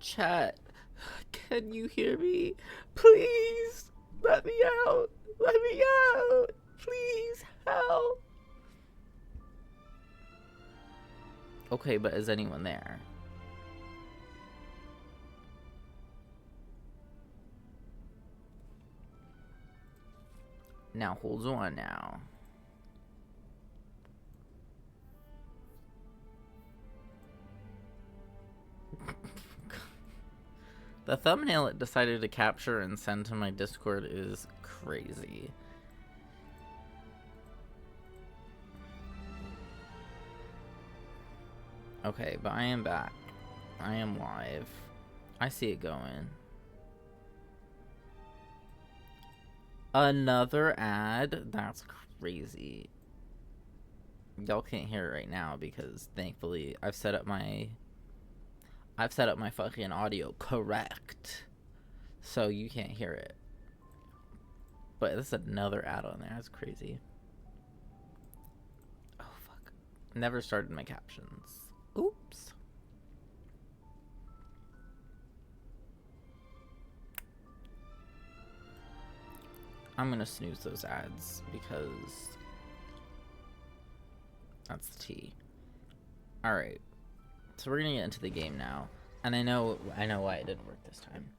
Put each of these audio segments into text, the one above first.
Chat, can you hear me? Please, let me out. Let me out. Please, help. Okay, but is anyone there? Now, hold on now. The thumbnail it decided to capture and send to my Discord is crazy. Okay, but I am back. I am live. I see it going. Another ad? That's crazy. Y'all can't hear it right now because thankfully I've set up my fucking audio correct, so you can't hear it. But this is another ad on there. That's crazy. Oh fuck! Never started my captions. Oops. I'm gonna snooze those ads because that's the tea. All right. So we're gonna get into the game now, and I know why it didn't work this time.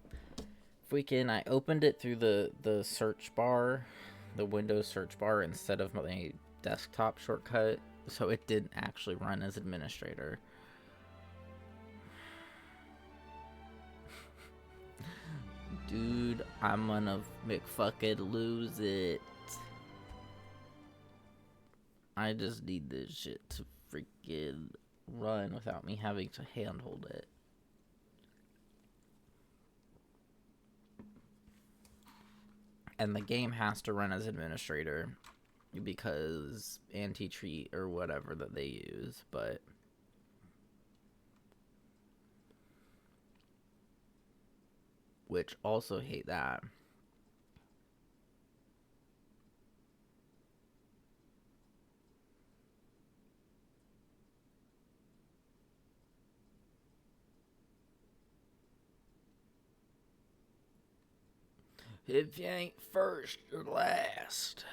I opened it through the search bar, the Windows search bar, instead of my desktop shortcut, so it didn't actually run as administrator. Dude, I'm gonna McFucking lose it. I just need this shit to freaking run without me having to handhold it. And the game has to run as administrator because anti-cheat or whatever that they use, but which also hate that. If you ain't first, you're last.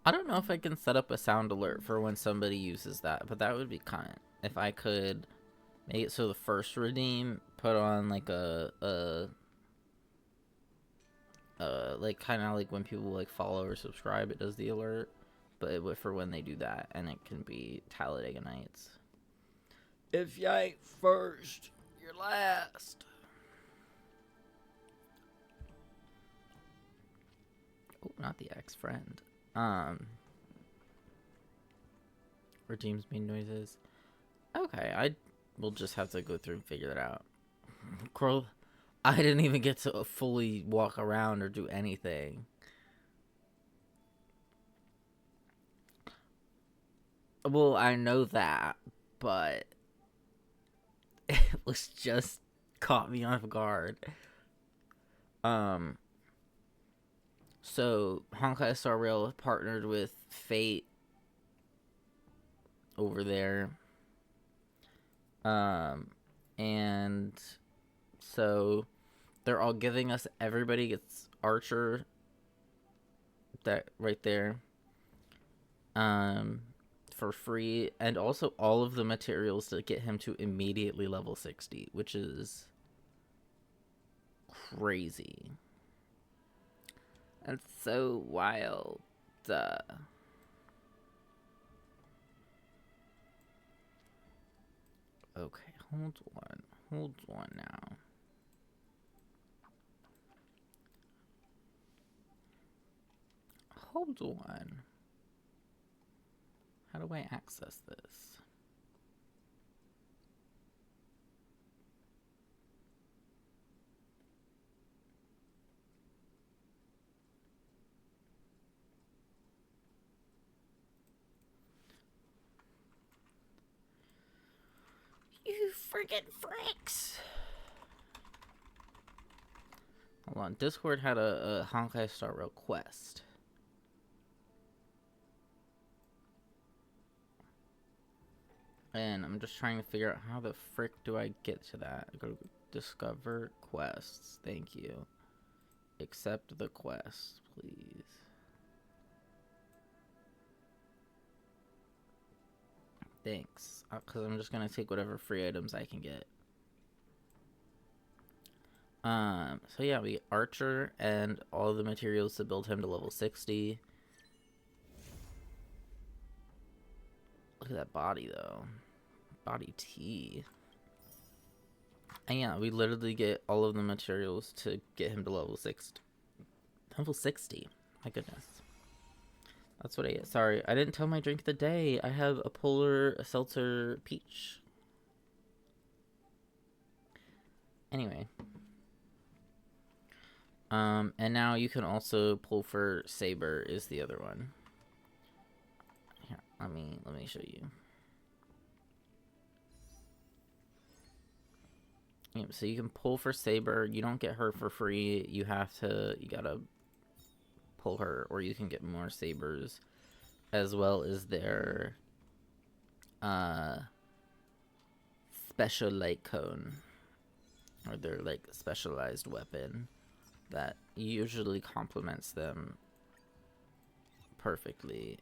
I don't know if I can set up a sound alert for when somebody uses that, but that would be kind. If I could make it so the first redeem put on like like kind of like when people like follow or subscribe, it does the alert, but it would for when they do that, and it can be Talladega Nights. If you ain't first, you're last. Oh, not the ex-friend. Redeems mean noises. Okay, I will just have to go through and figure that out. Girl, I didn't even get to fully walk around or do anything. Well, I know that, but it was just caught me off guard. So Honkai Star Rail partnered with Fate over there. And so they're all giving us, everybody gets Archer, that right there, for free, and also all of the materials to get him to immediately level 60, which is crazy. That's so wild. Okay, hold on now. Hold on. How do I access this? You friggin' fricks! Hold on, Discord had a Honkai Star Rail quest. And I'm just trying to figure out how the frick do I get to that. Go to discover quests. Thank you. Accept the quest, please. Thanks. Because I'm just going to take whatever free items I can get. So yeah, we Archer and all the materials to build him to level 60. Look at that body, though. Body T. And yeah, we literally get all of the materials to get him to level 60. Level 60. My goodness. That's what I get. Sorry, I didn't tell my drink of the day. I have a polar seltzer peach. Anyway. And now you can also pull for Saber is the other one. Here, let me show you. Yep, so you can pull for Saber. You don't get her for free. You gotta pull her, or you can get more Sabers, as well as their special light cone, or their like specialized weapon that usually complements them perfectly.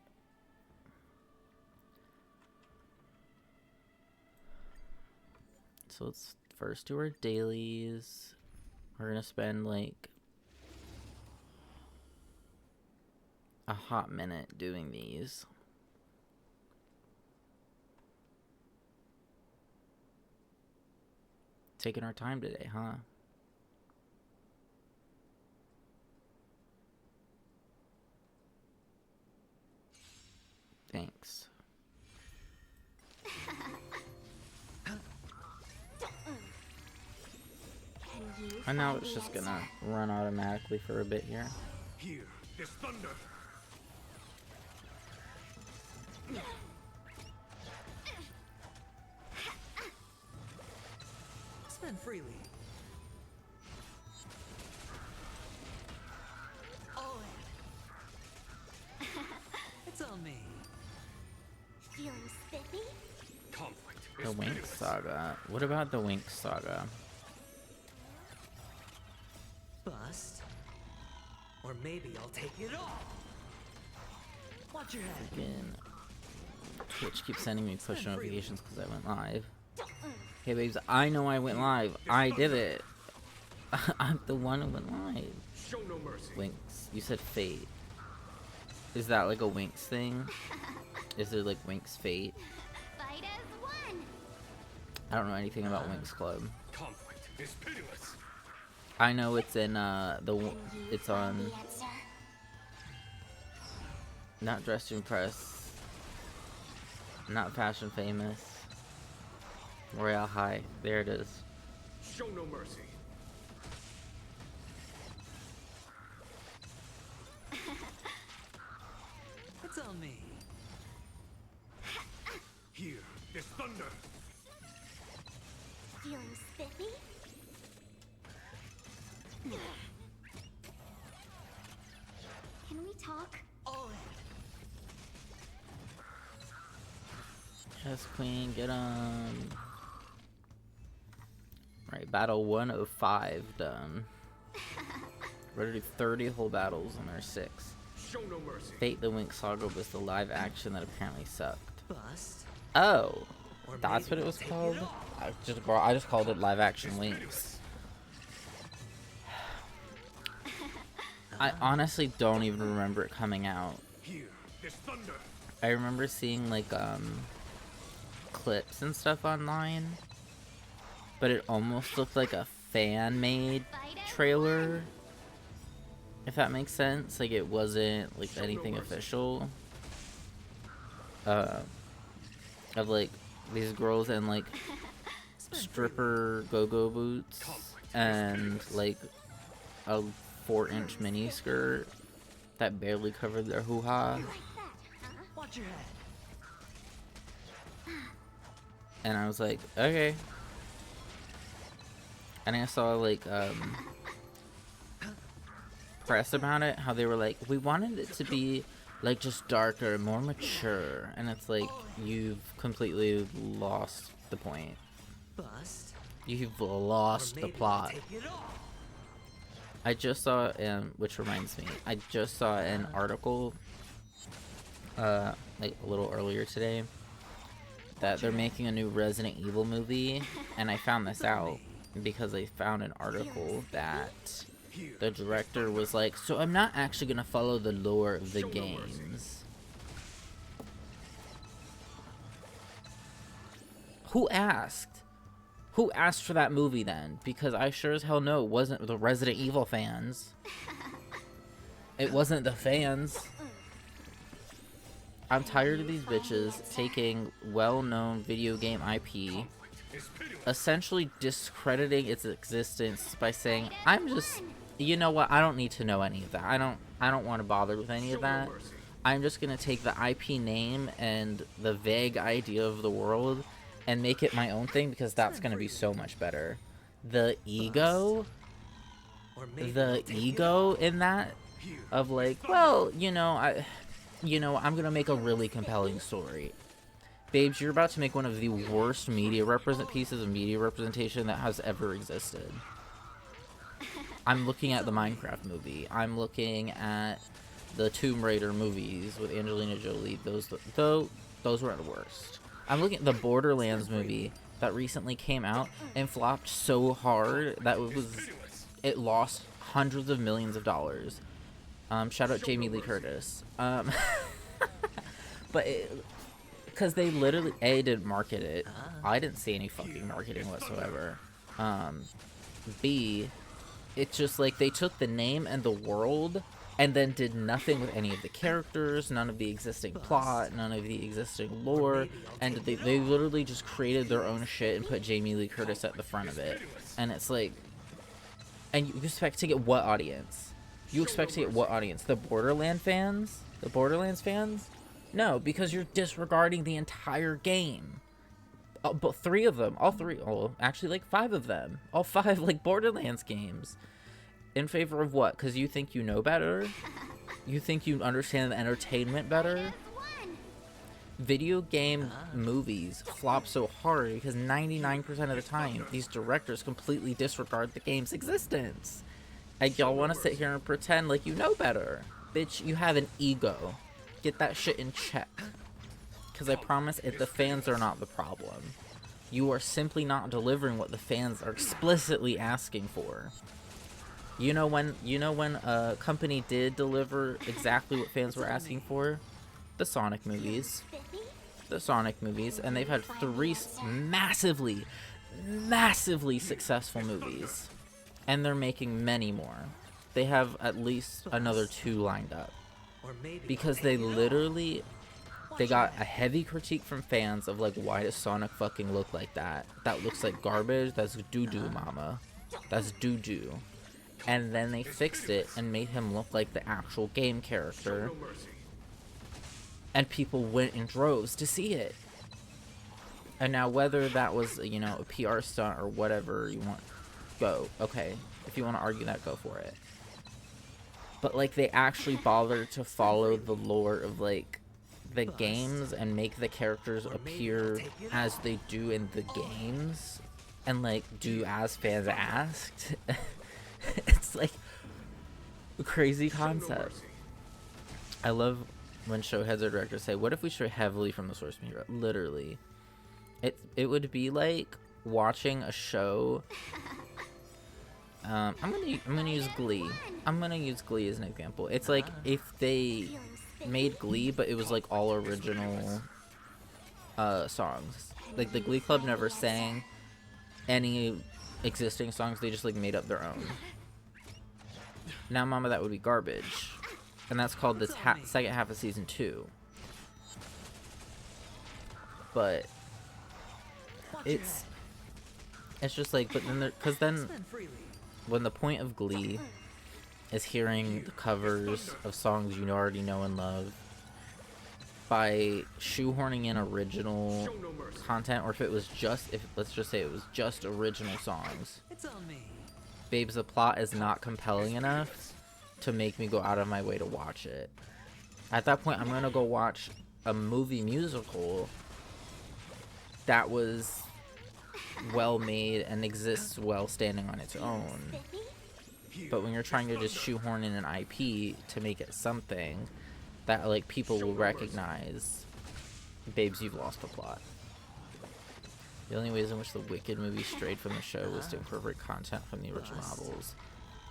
So let's first do our dailies. We're gonna spend like a hot minute doing these. Taking our time today, huh? Thanks. And now it's just gonna run automatically for a bit here. Here, this thunder. Spend freely. Oh, it's on me. Feeling spiffy? Conflict. The Wink Saga. What about the Wink Saga? Bust. Or maybe I'll take it all. Watch your head. Again. Twitch keeps sending me push notifications because I went live. Hey babes, I know I went live. I did it. I'm the one who went live. Show no mercy. Winks. You said fate. Is that like a Winks thing? Is it like Winks Fate? Fight as one. I don't know anything about Winks Club. Conflict is pitiless. I know it's in it's on Not Dressed to Impress, Not Fashion Famous, Royale High. There it is. Show no mercy. It's on me. Here, this thunder. Feeling spiffy? Can we talk? Oh, Yes, Queen, get 'em. Right, battle 1 of 5 done. We're gonna do 30 whole battles and there's 6. Show no mercy. Fate the Wink Saga was the live action that apparently sucked. bust. Oh, Or that's what maybe it was I'll take called? all. I just called it live action Winks. I honestly don't even remember it coming out. Here, this thunder. I remember seeing like clips and stuff online, but it almost looked like a fan-made trailer, if that makes sense. Like it wasn't like anything official. Of like these girls in like stripper go-go boots and like a 4-inch mini skirt that barely covered their hoo-ha. Watch your head. And I was like, okay. And I saw like press about it, how they were like, we wanted it to be like just darker, more mature, and it's like you've completely lost the point. Bust. You've Or lost the maybe I'll plot. take it all. I just saw, which reminds me, I just saw an article, like a little earlier today, that they're making a new Resident Evil movie, and I found this out because I found an article that the director was like, so I'm not actually gonna follow the lore of the games. Who asked? Who asked for that movie then? Because I sure as hell know it wasn't the Resident Evil fans. It wasn't the fans. I'm tired of these bitches taking well-known video game IP, essentially discrediting its existence by saying, I'm just, you know what, I don't need to know any of that. I don't want to bother with any of that. I'm just gonna take the IP name and the vague idea of the world and make it my own thing because that's gonna be so much better. The ego in that of like, well, I'm gonna make a really compelling story. Babes, you're about to make one of the worst pieces of media representation that has ever existed. I'm looking at the Minecraft movie. I'm looking at the Tomb Raider movies with Angelina Jolie. Those were the worst. I'm looking at the Borderlands movie that recently came out and flopped so hard that it lost hundreds of millions of dollars. Shout out Jamie Lee Curtis. But because they literally didn't market it. I didn't see any fucking marketing whatsoever. B, it's just like they took the name and the world and then did nothing with any of the characters, none of the existing plot, none of the existing lore, and they literally just created their own shit and put Jamie Lee Curtis at the front of it. And it's like, and you expect to get what audience? You expect to get what audience? The Borderlands fans? No, because you're disregarding the entire game. But actually like 5 of them. All 5 like Borderlands games. In favor of what? Because you think you know better? You think you understand the entertainment better? Video game movies flop so hard because 99% of the time, these directors completely disregard the game's existence. And y'all want to sit here and pretend like you know better. Bitch, you have an ego. Get that shit in check. Because I promise the fans are not the problem. You are simply not delivering what the fans are explicitly asking for. You know when a company did deliver exactly what fans were asking for? The Sonic movies. And they've had 3 massively successful movies. And they're making many more. They have at least another 2 lined up. Because they got a heavy critique from fans of like, why does Sonic fucking look like that? That looks like garbage. That's doo-doo, mama. That's doo-doo. And then they fixed it and made him look like the actual game character. And people went in droves to see it. And now whether that was, a PR stunt or whatever you want, go. Okay. If you want to argue that, go for it. But like they actually bothered to follow the lore of like the games and make the characters appear as they do in the games and like do as fans asked. It's like a crazy concept. I love when show heads or directors say, what if we stray heavily from the source material? Literally. It would be like watching a show. I'm gonna use Glee. I'm gonna use Glee as an example. It's like if they made Glee, but it was like all original songs. Like the Glee Club never sang any existing songs. They just like made up their own. Now, mama, that would be garbage, and that's called this second half of season 2. But it's just like, but then because then. When the point of Glee is hearing the covers of songs you already know and love by shoehorning in original content, or if let's just say it was just original songs. Babes, the plot is not compelling enough to make me go out of my way to watch it. At that point, I'm gonna go watch a movie musical that was well made and exists well standing on its own. Here, But when you're trying to just shoehorn in an IP to make it something that like people will recognize, babes, you've lost the plot. The only ways in which the Wicked movie strayed from the show was to incorporate content from the original novels.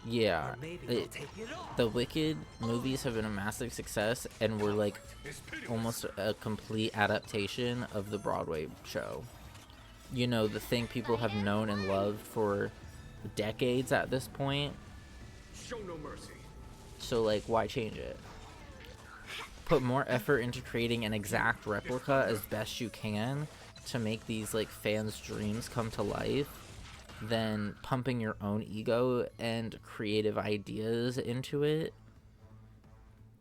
Yeah, Or maybe I'll take it all. the Wicked movies have been a massive success and were like is pitiless. almost a complete adaptation of the Broadway show. You know, the thing people have known and loved for decades at this point. Show no mercy. So like, why change it? Put more effort into creating an exact replica as best you can to make these like fans' dreams come to life than pumping your own ego and creative ideas into it.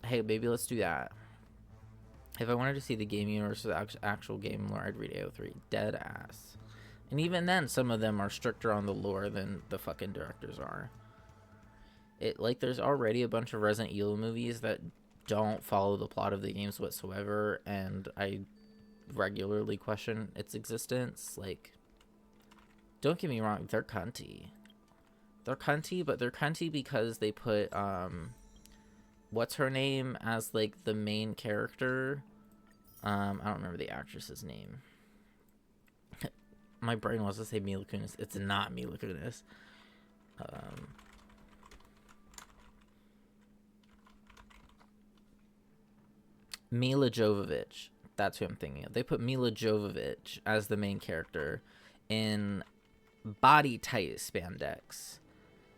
Hey, maybe let's do that. If I wanted to see the game universe with actual game lore, I'd read AO3. Dead ass. And even then, some of them are stricter on the lore than the fucking directors are. It like there's already a bunch of Resident Evil movies that don't follow the plot of the games whatsoever, and I regularly question its existence. Like, don't get me wrong, they're cunty. They're cunty, but they're cunty because they put what's her name as like the main character. I don't remember the actress's name. My brain wants to say Mila Kunis. It's not Mila Kunis. Mila Jovovich. That's who I'm thinking of. They put Mila Jovovich as the main character in body tight spandex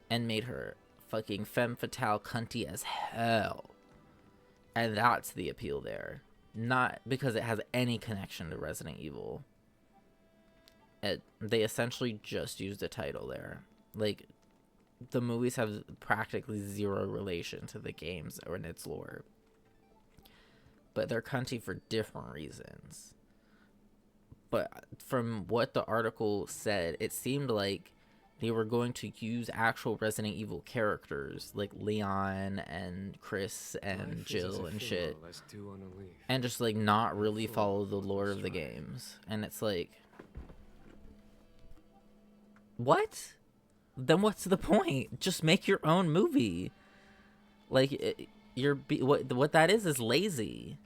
and made her fucking femme fatale cunty as hell. And that's the appeal there. Not because it has any connection to Resident Evil. They essentially just used a title there. Like, the movies have practically zero relation to the games or in its lore. But they're cunty for different reasons. But from what the article said, it seemed like they were going to use actual Resident Evil characters like Leon and Chris and Jill and shit, and just like not really follow the lore of the games. And it's like, what? Then what's the point? Just make your own movie. Like, what that is lazy.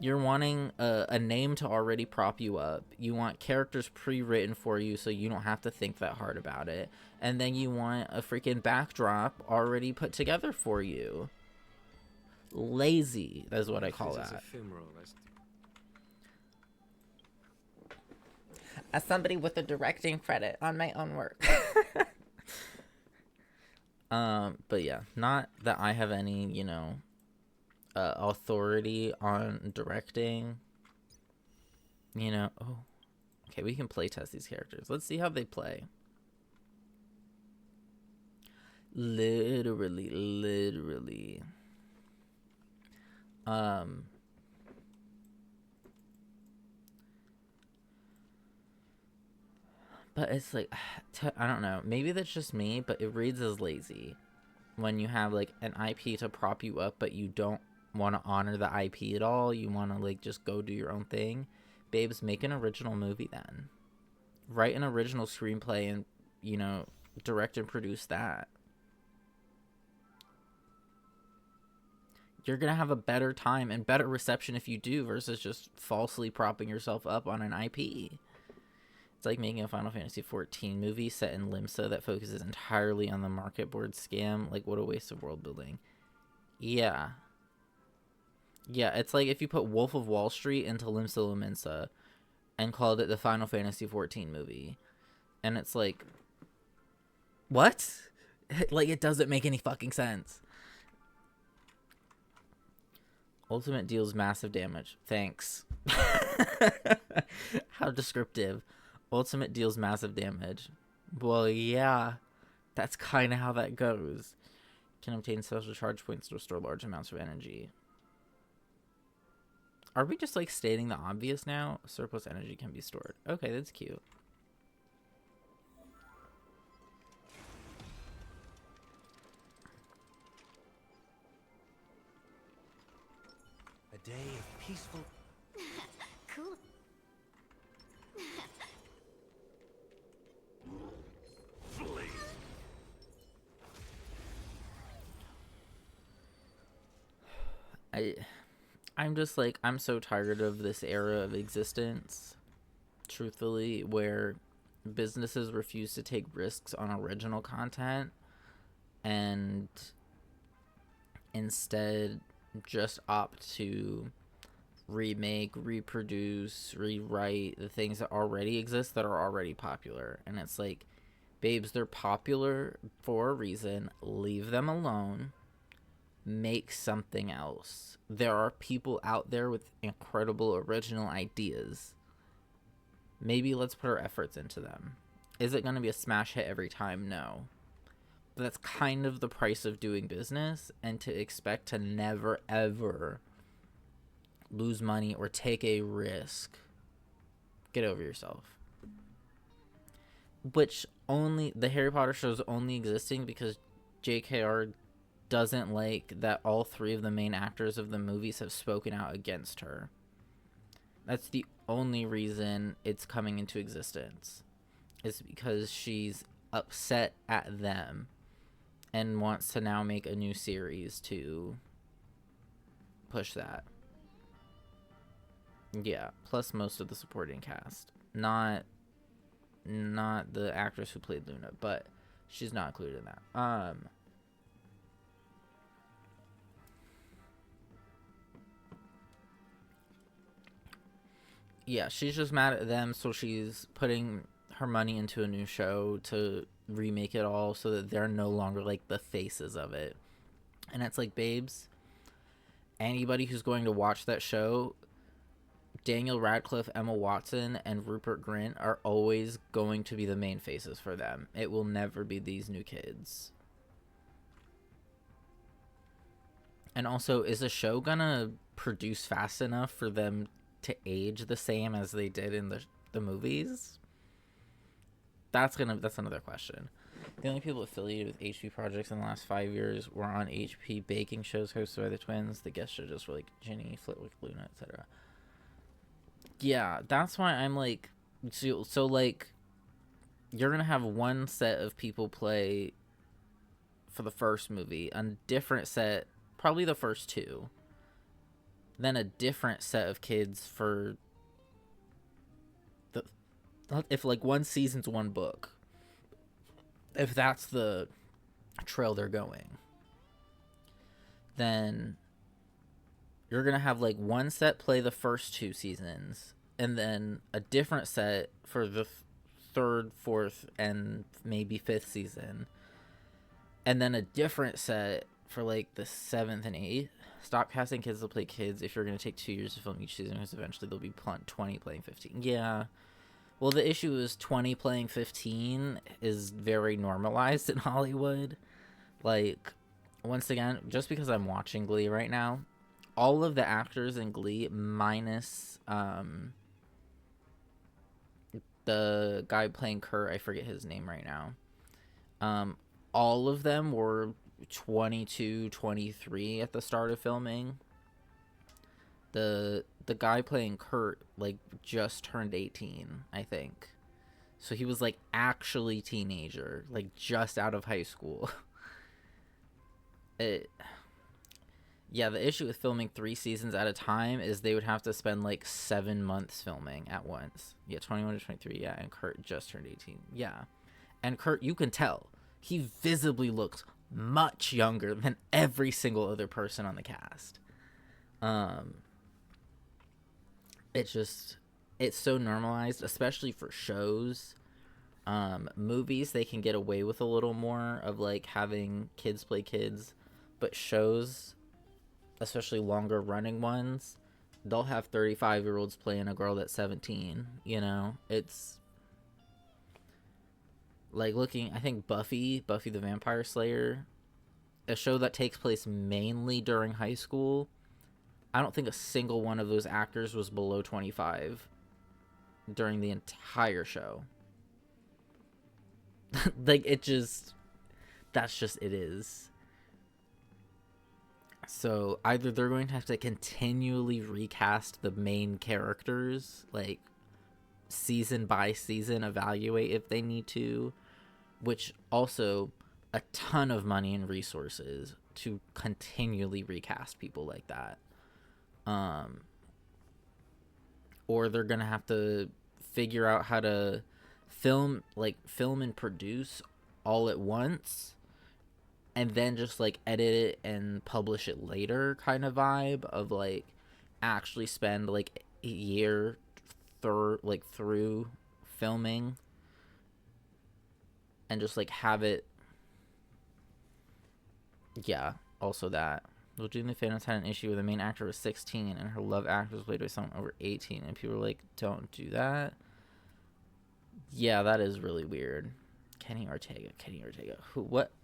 You're wanting a name to already prop you up. You want characters pre-written for you so you don't have to think that hard about it. And then you want a freaking backdrop already put together for you. Lazy, that's what I call that. As somebody with a directing credit on my own work. But yeah, not that I have any, you know, authority on directing, you know. Oh, okay, we can play test these characters. Let's see how they play. Literally. But it's like, I don't know, maybe that's just me, but it reads as lazy when you have like an IP to prop you up, but you don't want to honor the IP at all. You want to like just go do your own thing. Babes, make an original movie then. Write an original screenplay and, you know, direct and produce that. You're gonna have a better time and better reception if you do versus just falsely propping yourself up on an IP. It's like making a Final Fantasy XIV movie set in Limsa that focuses entirely on the market board scam. Like, what a waste of world building. Yeah, it's like if you put Wolf of Wall Street into Limsa Lominsa and called it the Final Fantasy XIV movie. And it's like, what? Like, it doesn't make any fucking sense. Ultimate deals massive damage. Thanks. How descriptive. Ultimate deals massive damage. Well, yeah. That's kind of how that goes. Can obtain special charge points to restore large amounts of energy. Are we just, like, stating the obvious now? Surplus energy can be stored. Okay, that's cute. day of peaceful... Cool. Flee. I'm just like, I'm so tired of this era of existence, truthfully, where businesses refuse to take risks on original content and instead just opt to remake, reproduce, rewrite the things that already exist that are already popular. And it's like, babes, they're popular for a reason. Leave them alone. Make something else. There are people out there with incredible original ideas. Maybe let's put our efforts into them. Is it going to be a smash hit every time? No. But that's kind of the price of doing business, and to expect to never ever lose money or take a risk, get over yourself. Which only the Harry Potter show is only existing because JKR doesn't like that all three of the main actors of the movies have spoken out against her. That's the only reason it's coming into existence, is because she's upset at them and wants to now make a new series to push that. Yeah, plus most of the supporting cast. Not the actress who played Luna, but she's not included in that. Yeah, she's just mad at them, so she's putting her money into a new show to remake it all so that they're no longer like the faces of it. And it's like, babes, anybody who's going to watch that show, Daniel Radcliffe, Emma Watson, and Rupert Grint are always going to be the main faces for them. It will never be these new kids. And also, is a show gonna produce fast enough for them to age the same as they did in the movies? That's another question. The only people affiliated with HP projects in the last 5 years were on HP baking shows hosted by the twins. The guest shows were like Ginny, Flitwick, Luna, etc. Yeah, that's why I'm like, so like, you're gonna have one set of people play for the first movie, a different set, probably the first two, then a different set of kids for the, if like one season's one book, if that's the trail they're going, then you're gonna have like one set play the first two seasons and then a different set for the third, fourth, and maybe fifth season, and then a different set for like the seventh and eighth. Stop casting kids to play kids if you're going to take 2 years to film each season, because eventually there'll be 20 playing 15. Yeah. Well, the issue is 20 playing 15 is very normalized in Hollywood. Like, once again, just because I'm watching Glee right now, all of the actors in Glee, minus the guy playing Kurt, I forget his name right now, all of them were 22, 23 at the start of filming. The guy playing Kurt like just turned 18, I think. So he was like actually teenager, like just out of high school. Yeah, the issue with filming 3 seasons at a time is they would have to spend like 7 months filming at once. Yeah, 21 to 23, yeah, and Kurt just turned 18. Yeah. And Kurt, you can tell, he visibly looks much younger than every single other person on the cast. It's so normalized, especially for shows. Movies, they can get away with a little more of like having kids play kids, but shows, especially longer running ones, they'll have 35-year-olds playing a girl that's 17. You know, it's like I think Buffy the Vampire Slayer, a show that takes place mainly during high school, I don't think a single one of those actors was below 25 during the entire show. Like, that's just it is. So either they're going to have to continually recast the main characters, like season by season, evaluate if they need to, which also a ton of money and resources to continually recast people like that. Or they're gonna have to figure out how to film and produce all at once, and then just like edit it and publish it later kind of vibe of like actually spend like a year through filming and just like have it. Yeah, also that. Legitimate fans had an issue where the main actor was 16 and her love actor was played by someone over 18, and people were like, don't do that. Yeah, that is really weird. Kenny Ortega.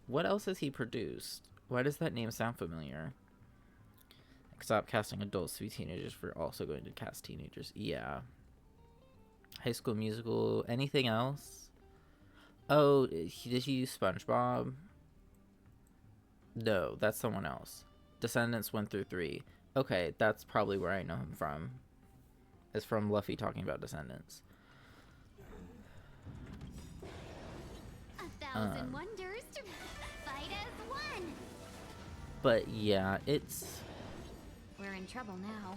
What else has he produced? Why does that name sound familiar? Stop casting adults to be teenagers, for also going to cast teenagers. Yeah. High School Musical. Anything else? Oh, did he use SpongeBob? No, that's someone else. Descendants 1 through 3. Okay, that's probably where I know him from. It's from Luffy talking about Descendants. 1,000 wonders to fight as one. But yeah, it's We're in trouble now.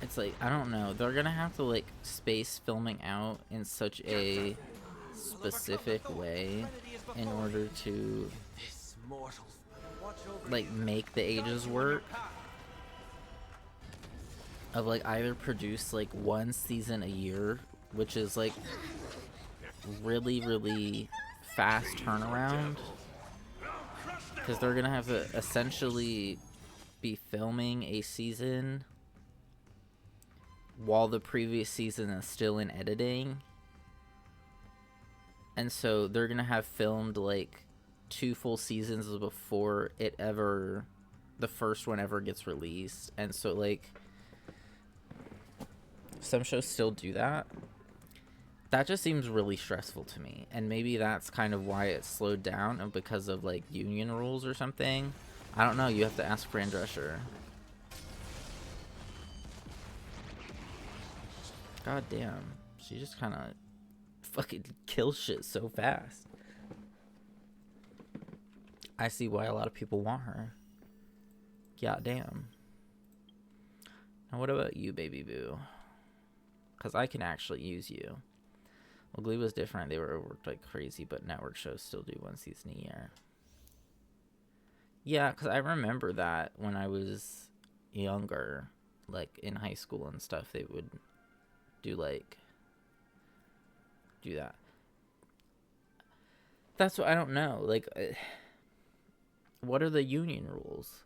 it's like, I don't know. They're gonna have to like space filming out in such a specific way in order to like make the ages work. Of like either produce like one season a year, which is like really fast turnaround, because they're gonna have to essentially be filming a season while the previous season is still in editing, and so they're gonna have filmed like 2 full seasons before the first one ever gets released. And so like some shows still do that. That just seems really stressful to me, and maybe that's kind of why it slowed down, and because of like union rules or something. I don't know. You have to ask Fran Drescher. God damn, she just kind of fucking kills shit so fast. I see why a lot of people want her. God damn. Now what about you, baby boo? Because I can actually use you. Well, Glee was different. They were overworked like crazy, but network shows still do 1 season a year. Yeah, because I remember that when I was younger, like in high school and stuff, they would do that. That's what I don't know. Like, what are the union rules?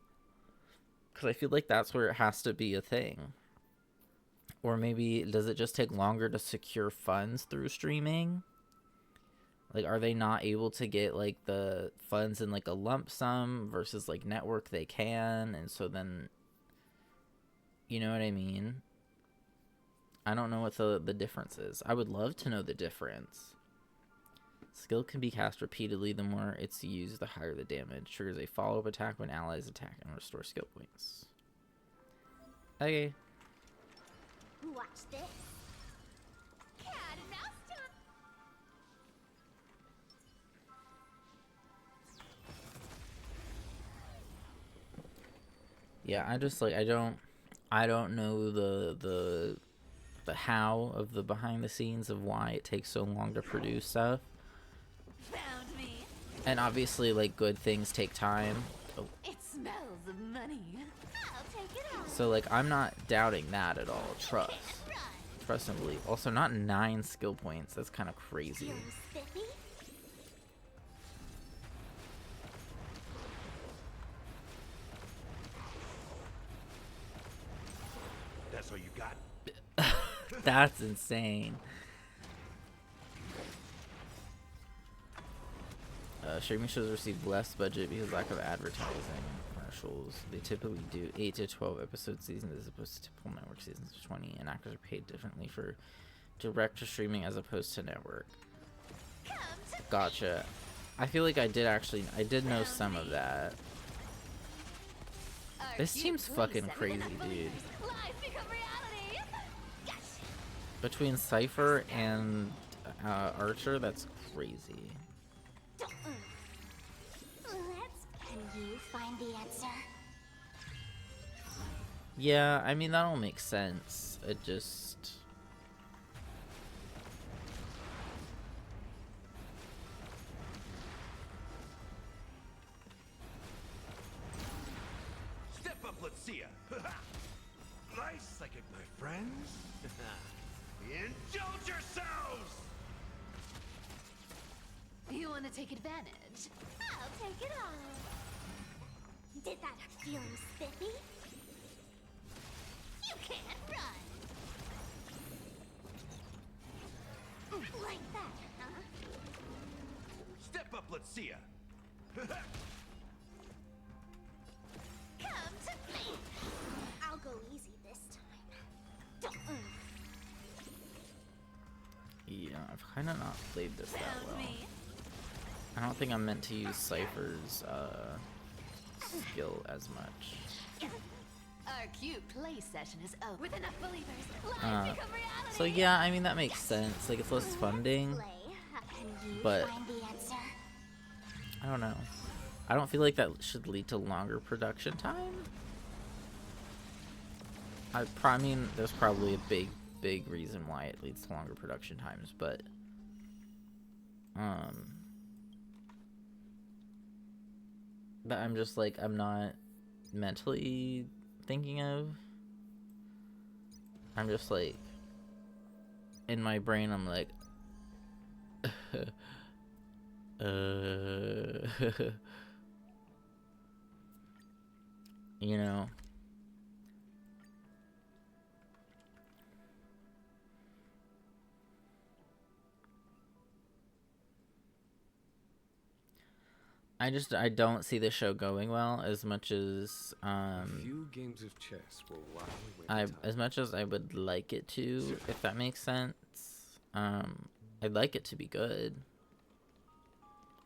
Because I feel like that's where it has to be a thing. Or maybe, does it just take longer to secure funds through streaming? Like, are they not able to get, like, the funds in, like, a lump sum versus, like, network they can? And so then, you know what I mean? I don't know what the difference is. I would love to know the difference. Skill can be cast repeatedly. The more it's used, the higher the damage. Triggers a follow-up attack when allies attack and restore skill points. Okay. Watch this. Cat and mouse trap. Yeah, I just like I don't know the how of the behind the scenes of why it takes so long to produce stuff. Found me. And obviously, like, good things take time. Oh. It smells of money. I'll take it all. So, like, I'm not doubting that at all. Trust and believe. Also, not 9 skill points. That's kind of crazy. You're spiffy. That's all you got? That's insane. Streaming shows receive less budget because of lack of advertising and commercials. They typically do 8 to 12 episode seasons as opposed to typical network seasons of 20, and actors are paid differently for direct to streaming as opposed to network. Gotcha. I feel like I did know some of that. This seems fucking crazy, dude. Between Cypher and Archer, that's crazy. Can you find the answer? Yeah, I mean, that'll make sense. It just... Step up, let's see ya. Nice psychic, my friends. Indulge yourselves! You want to take advantage? I'll take it all. Did that hurt feeling spiffy? You can't run. Like that, huh? Step up, let's see ya. Come to me. I'll go easy this time. Don't. Yeah, I've kind of not played this that well. I don't think I'm meant to use Cypher's skill as much. Our cute play session is over. With enough believers, So yeah, I mean that makes sense. Like it's less funding, but I don't know. I don't feel like that should lead to longer production time. I mean, there's probably a big reason why it leads to longer production times, but I'm just like, I'm not mentally thinking of. I'm just like, in my brain, I'm like, you know. I don't see the show going well as much as few games of chess will wow away the time. as much as I would like it to, if that makes sense. I'd like it to be good,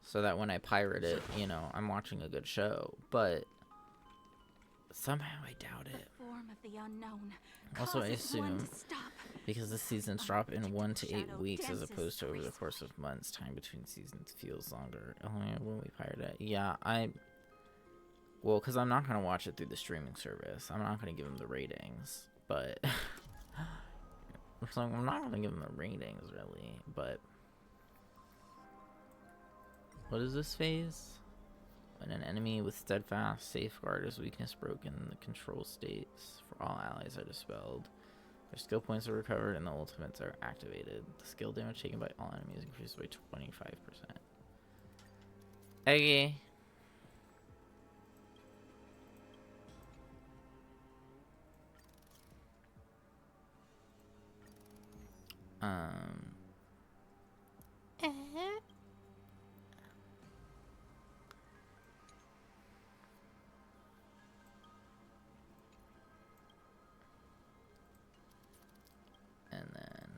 so that when I pirate it, you know, I'm watching a good show. But somehow I doubt it. form of the unknown. Also, I causes one assume to stop. because the seasons drop in 1 to 8 Shadow weeks as dances opposed to over the gracefully. course of months, time between seasons feels longer. Oh yeah, when we pirate it, yeah, well, because I'm not gonna watch it through the streaming service. I'm not gonna give them the ratings, but so I'm not gonna give them the ratings really. But what is this phase? When an enemy with steadfast safeguard is weakness broken, the control states for all allies are dispelled. Their skill points are recovered and the ultimates are activated. The skill damage taken by all enemies increases by 25%. Okay. And then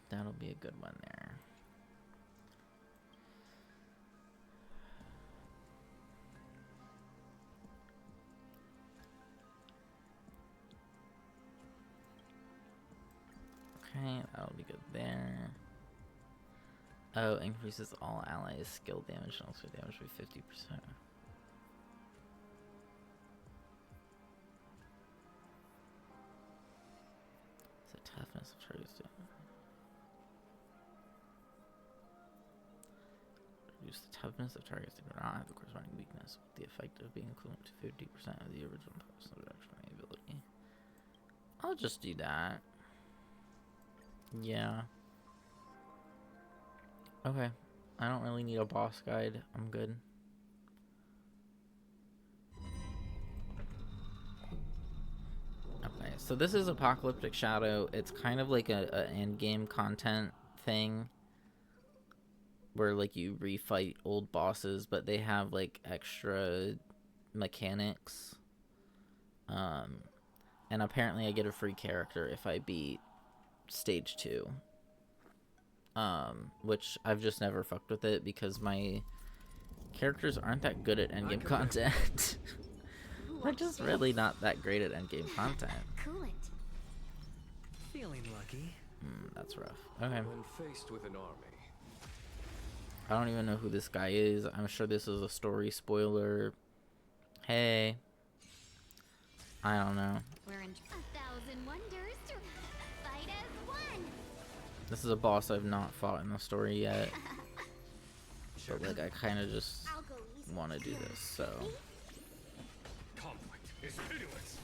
that'll be a good one there. Okay, that'll be good there. Oh, increases all allies' skill damage and also damage by 50%. So toughness of targets to reduce the toughness of targets that do not have the corresponding weakness, with the effect of being equivalent to 50% of the original personal reduction ability. I'll just do that. Yeah. Okay. I don't really need a boss guide. I'm good. Okay. Alright, so this is Apocalyptic Shadow. It's kind of like a end-game content thing where like you refight old bosses, but they have like extra mechanics. And apparently I get a free character if I beat stage 2. Which I've just never fucked with it because my characters aren't that good at endgame content. They're just really not that great at endgame content. Coolant. Feeling lucky. That's rough. Okay. When faced with an army, I don't even know who this guy is. I'm sure this is a story spoiler. Hey. I don't know. We're in 1,000 wonders to fight as one. This is a boss I've not fought in the story yet. But like I kind of just I'll go easy. want to do this, so. conflict is pitiless.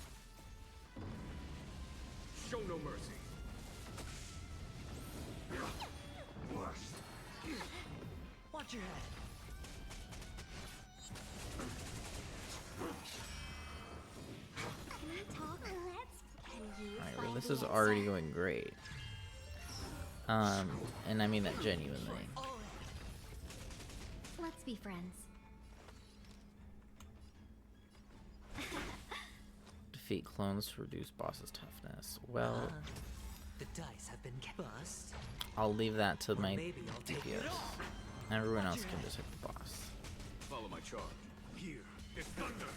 Show no mercy. Watch your head. Can I talk? Can you Alright, well find this the is answer? already going great. And I mean that genuinely. Let's be friends. Defeat clones to reduce boss's toughness. Well, The dice have been bust. I'll leave that to Or my maybe I'll take it DPS. all. Everyone else can just hit the boss. Follow my charge. Here is thunder.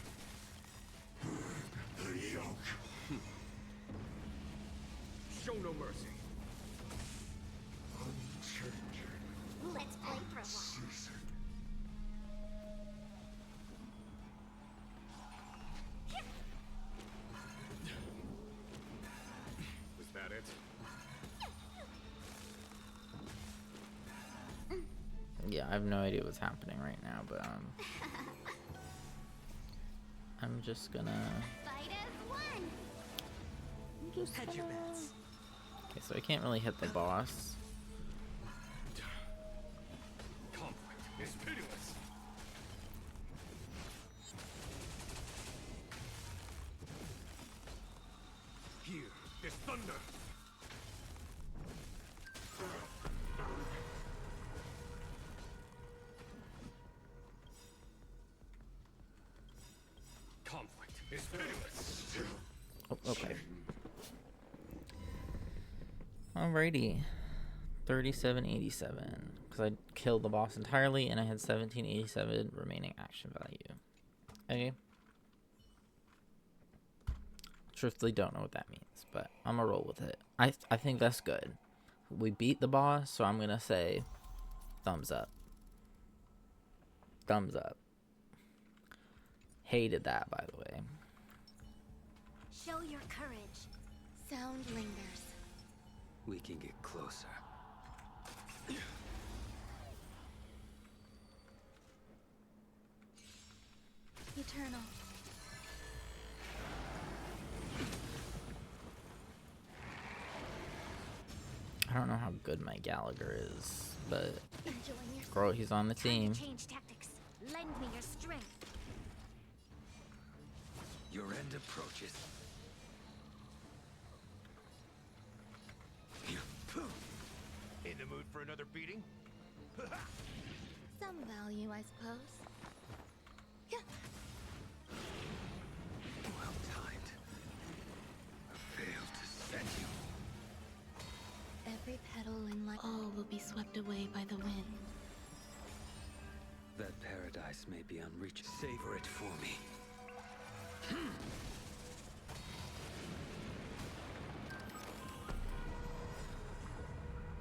The yoke. Show no mercy. Let's play for a while. Was that it? Yeah, I have no idea what's happening right now, but I'm just gonna. Fight as one. Hedge your bets. Okay, so I can't really hit the boss. Conflict is pitiless. Here is thunder. Conflict is pitiless. Oh, okay. Alrighty. 3787. Because I killed the boss entirely and I had 1787 remaining action value. Okay. Truthfully don't know what that means, but I'm gonna roll with it. I think that's good. We beat the boss, so I'm gonna say thumbs up. Thumbs up. Hated that, by the way. Show your courage. Sound lingers. We can get closer. Eternal. I don't know how good my Gallagher is, but Enjoying yourself. girl, he's on the Time to team. change tactics. Lend me your strength. Your end approaches. In the mood for another beating? Some value, I suppose. Yeah. Well timed. I failed to set you. Every petal in life. All will be swept away by the wind. That paradise may be unreachable. Savor it for me.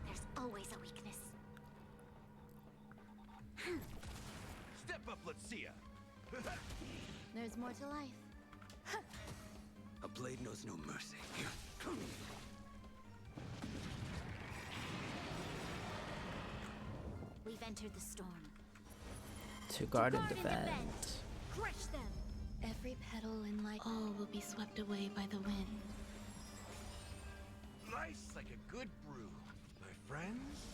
There's always a weakness. Step up, let's see ya. There's more to life. A blade knows no mercy. We've entered the storm. To guard and Guard and defend. Crush them. Every petal in life. All will be swept away by the wind. Nice like a good brew, my friends.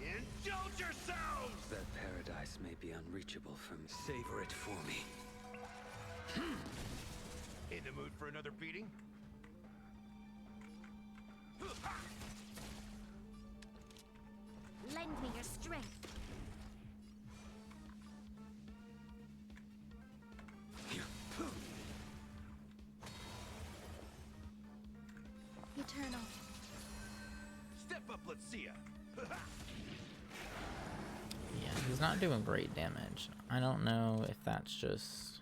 Indulge yourselves! That paradise may be unreachable from. Savor it for me. In the mood for another beating? lend me your strength. Eternal. Step up, let's see ya. Yeah, he's not doing great damage. I don't know if that's just...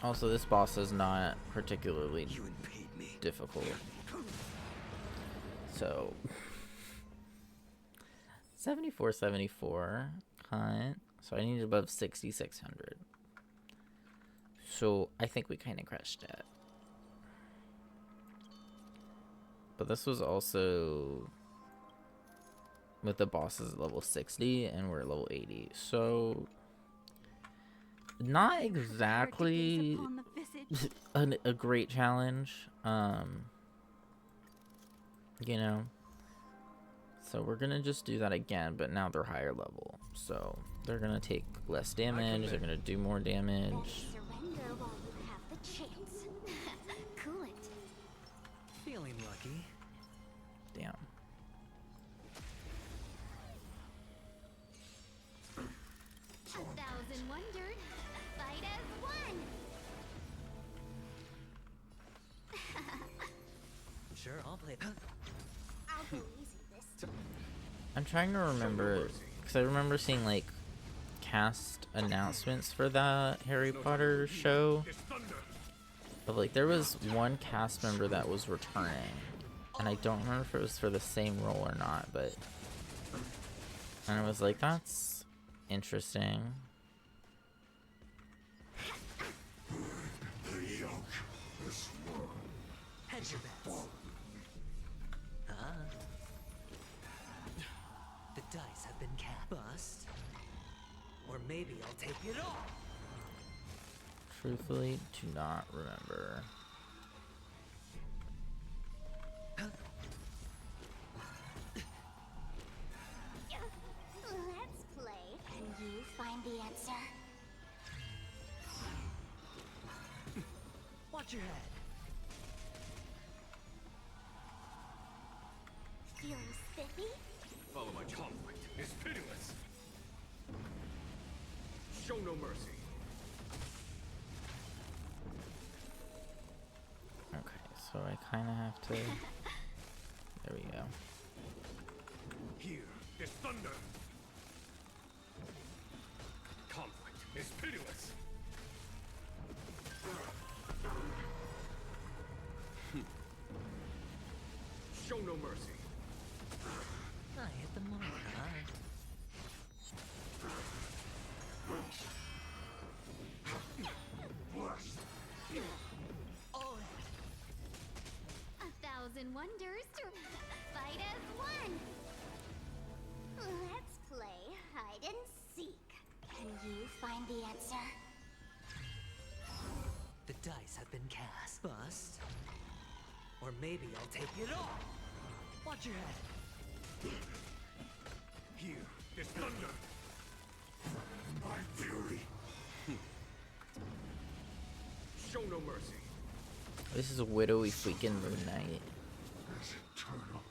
Also, this boss is not particularly You impede me. difficult. So... 7474. Cut. So I need above 6600. So I think we kind of crushed it. But this was also with the bosses at level 60 and we're at level 80. So not exactly a great challenge. You know. So we're gonna just do that again, but now they're higher level. So they're gonna take less damage, they're gonna do more damage. Surrender while you have the chance. Cool it. Feeling lucky. Damn. A thousand wondered. Fight as one. Sure, I'll play. I'll go easy this time. I'm trying to remember, because I remember seeing like cast announcements for that Harry Potter show. But like there was one cast member that was returning. And I don't remember if it was for the same role or not, but... And I was like, that's interesting. Hedge your bets. The dice have been cast. Bust. Or maybe I'll take it all. Truthfully, do not remember. Let's play. Can you find the answer? Watch your head. Feeling spiffy? Follow my conflict is pitiless. Show no mercy. Okay, so I kind of have to... There we go. Here is thunder. Conflict is pitiless. Show no mercy. I hit the mark, huh? All in. A thousand wonders to fight as one. Let's play hide and seek. Can you find the answer? The dice have been cast. Bust. Or maybe I'll take it all. Watch your head. Here is thunder. My fury. Show no mercy. This is a widowy freaking Moon Knight. Is eternal.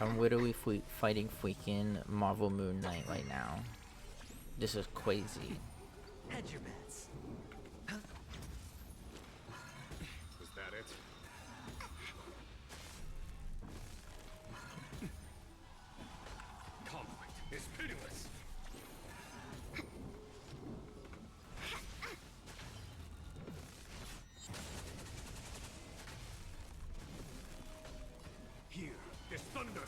I'm widowy fighting freaking Marvel Moon Knight right now. This is crazy. Hedge your bets. Was that it? Conflict is pitiless. Here is thunder.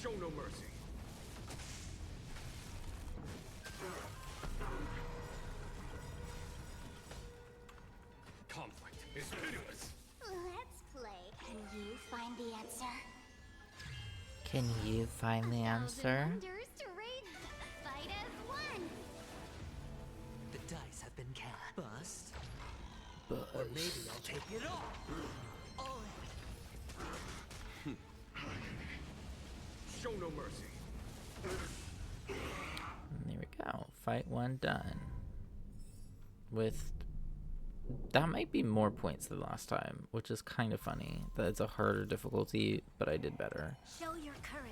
Show no mercy. Conflict is pitiless. Let's play. Can you find the answer? Can you find the answer? Wonders to raid. Fight as one. The dice have been cast. Bust. But Or maybe I'll take it all. All in. Show no mercy. there we go. Fight one done. with... That might be more points than last time, which is kind of funny. That it's a harder difficulty, but I did better. Show your courage.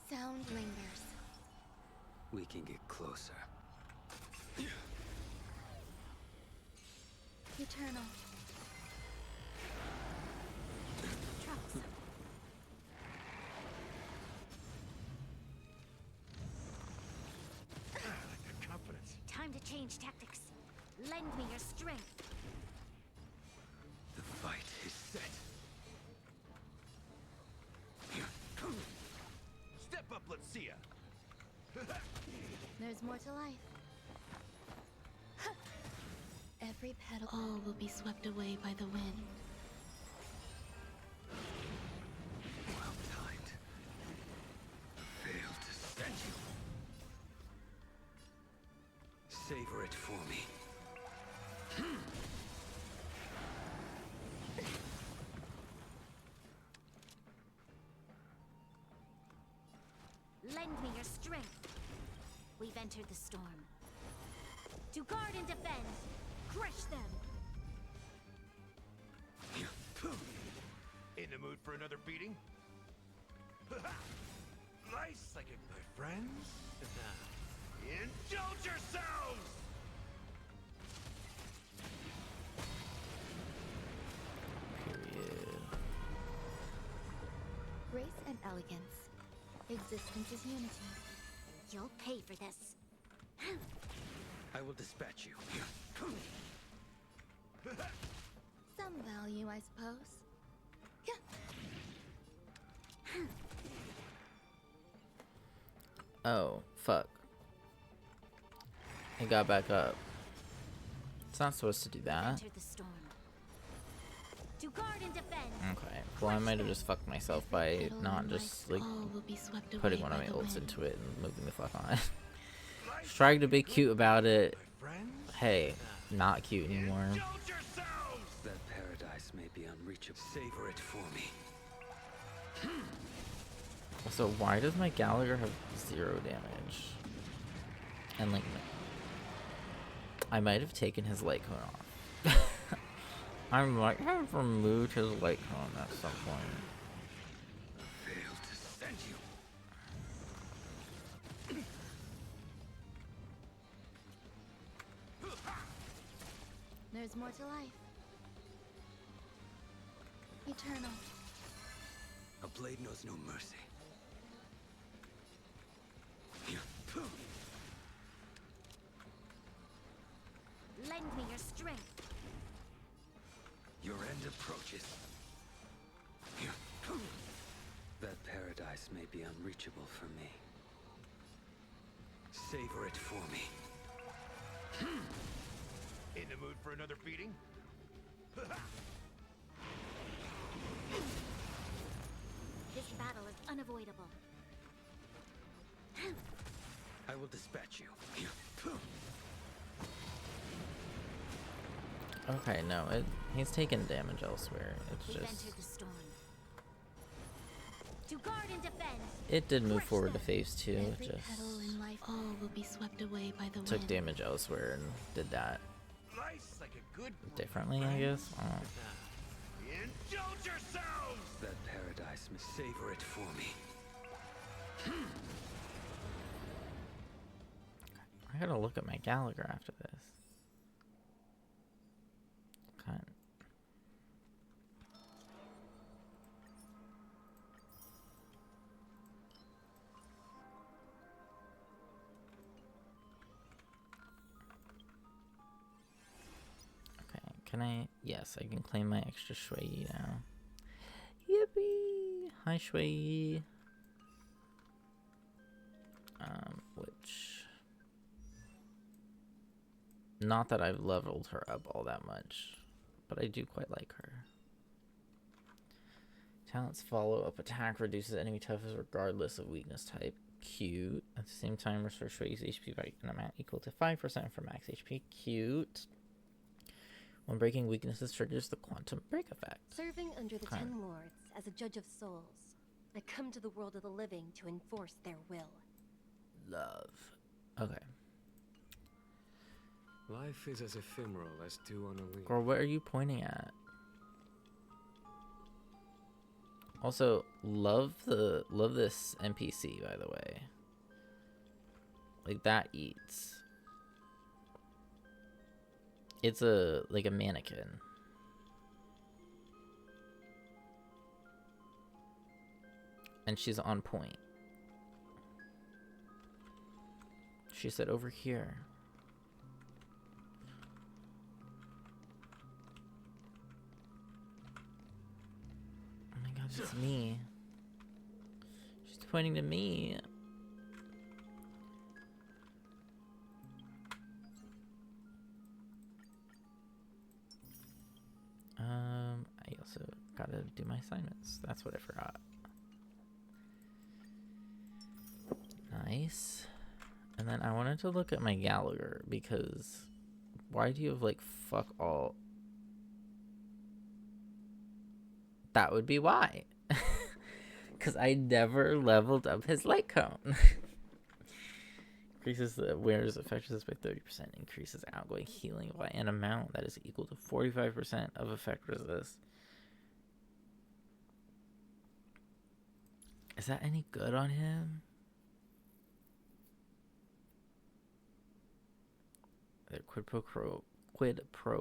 Sound lingers. We can get closer. Eternal. Troubles. I like that confidence. Time to change tactics. Lend me your strength. The fight is set. Step up, let's see ya. There's more to life. Every petal. All will be swept away by the wind. Well timed. Failed to send you. Savor it for me. Lend me your strength. We've entered the storm. To guard and defend. Crush them. In the mood for another beating? Nice psychic, my friends. Indulge yourselves! Period. Grace and elegance. Existence is unity. You'll pay for this. I will dispatch you. Some value, I suppose. Oh, fuck. It got back up. It's not supposed to do that. Enter the storm. To guard and defend. Okay. Well, I might have just fucked myself by not just, like, All will be swept away putting one of by my the ults wind. into it and moving the fuck on. Just trying to be cute about it. My friends? Hey, not cute anymore. Indulge yourselves! That paradise may be unreachable. Savor it for me. So why does my Gallagher have 0 damage? And like, I might have taken his light cone off. I might have removed his light cone at some point. Failed to send you. There's more to life. Eternal. A blade knows no mercy. Lend me your strength. Your end approaches. That paradise may be unreachable for me. Savor it for me. In the mood for another beating? This battle is unavoidable. I will dispatch you. Okay, no, he's taking damage elsewhere. It's We've just... entered the storm. To guard and defend. It did move forward to phase 2, it Every just petal in life, all will be swept away by the took wind. damage elsewhere and did that Nice like a good differently, I guess. I don't know. Indulge yourselves! That paradise may savor it for me. I gotta look at my Gallagher after this. Okay. Okay, can I? Yes, I can claim my extra Shui now. Yippee! Hi, Shui. Which... Not that I've leveled her up all that much, but I do quite like her. Talent's follow-up attack reduces enemy toughness regardless of weakness type. Cute. At the same time, restores Shui's HP by an amount equal to 5% for max HP. Cute. When breaking weaknesses triggers the quantum break effect. Serving under the Okay. 10 Lords as a judge of souls, I come to the world of the living to enforce their will. Love. Okay. Life is as ephemeral as dew on a leaf. Girl, what are you pointing at? Also, love this NPC, by the way. Like, that eats. It's like a mannequin. And she's on point. She said over here. Oh my god, it's me. She's pointing to me. I also gotta do my assignments. That's what I forgot. Nice. And then I wanted to look at my Gallagher because why do you have like fuck all? That would be why. Because I never leveled up his light cone. Increases the wearer's effectiveness by 30%. Increases outgoing healing by an amount that is equal to 45% of effect resist. Is that any good on him? Quid pro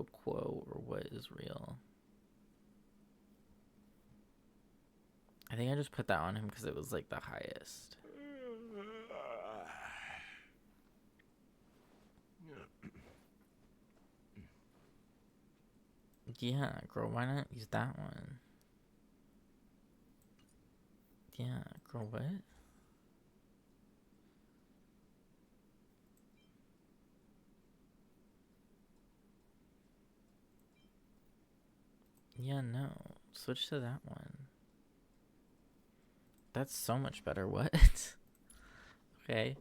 quo, or what is real? I think I just put that on him because it was like the highest. Yeah, girl, why not use that one? Yeah, girl, what? Yeah, no. Switch to that one. That's so much better. What? Okay.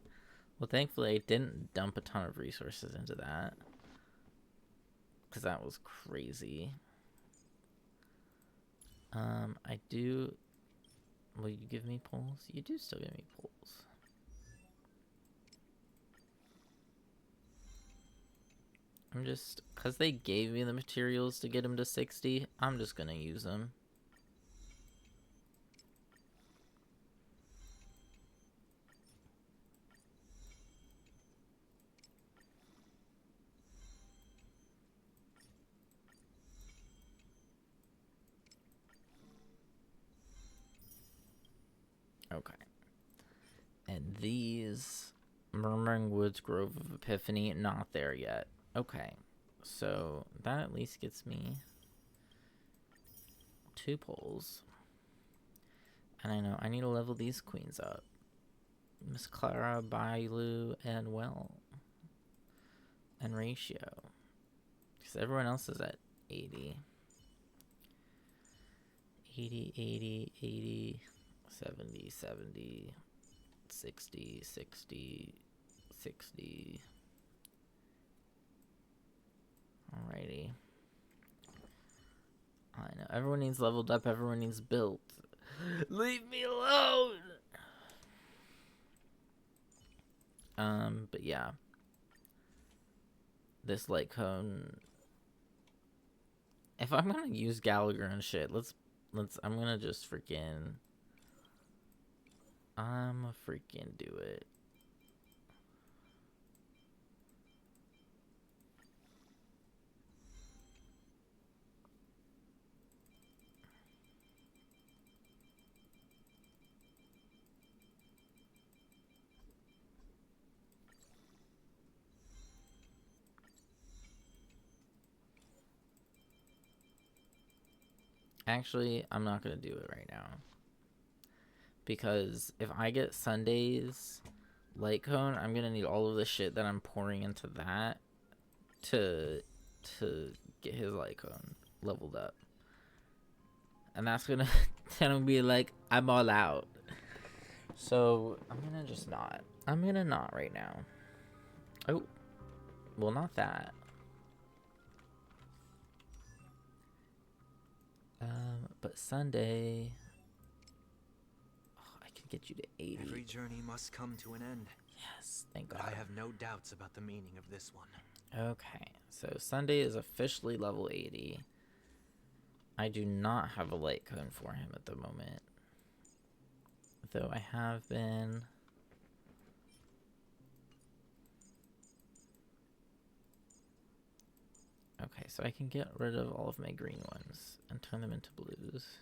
Well, thankfully, I didn't dump a ton of resources into that. Because that was crazy. I do... Will you give me pulls? You do still give me pulls. I'm just... Because they gave me the materials to get him to 60, I'm just going to use them. Okay. And these... Murmuring Woods, Grove of Epiphany, not there yet. Okay. So, that at least gets me 2 pulls. And I know I need to level these queens up. Miss Clara, Bailu, and Well. And Ratio. Because everyone else is at 80. 80, 80, 80, 70, 70, 60, 60, 60. Alrighty. I know. Everyone needs leveled up. Everyone needs built. Leave me alone! But yeah. This light cone... If I'm gonna use Gallagher and shit, I'm gonna just freaking... I'ma freaking do it. Actually, I'm not gonna do it right now. Because if I get Sunday's light cone, I'm gonna need all of the shit that I'm pouring into that to get his light cone leveled up. And that's gonna be like, I'm all out. So I'm gonna just not. I'm gonna not right now. Oh, well, not that. But Sunday, I can get you to 80. Every journey must come to an end. Yes, thank God. But I have no doubts about the meaning of this one. Okay, so Sunday is officially level 80. I do not have a light cone for him at the moment, though I have been. Okay, so I can get rid of all of my green ones and turn them into blues.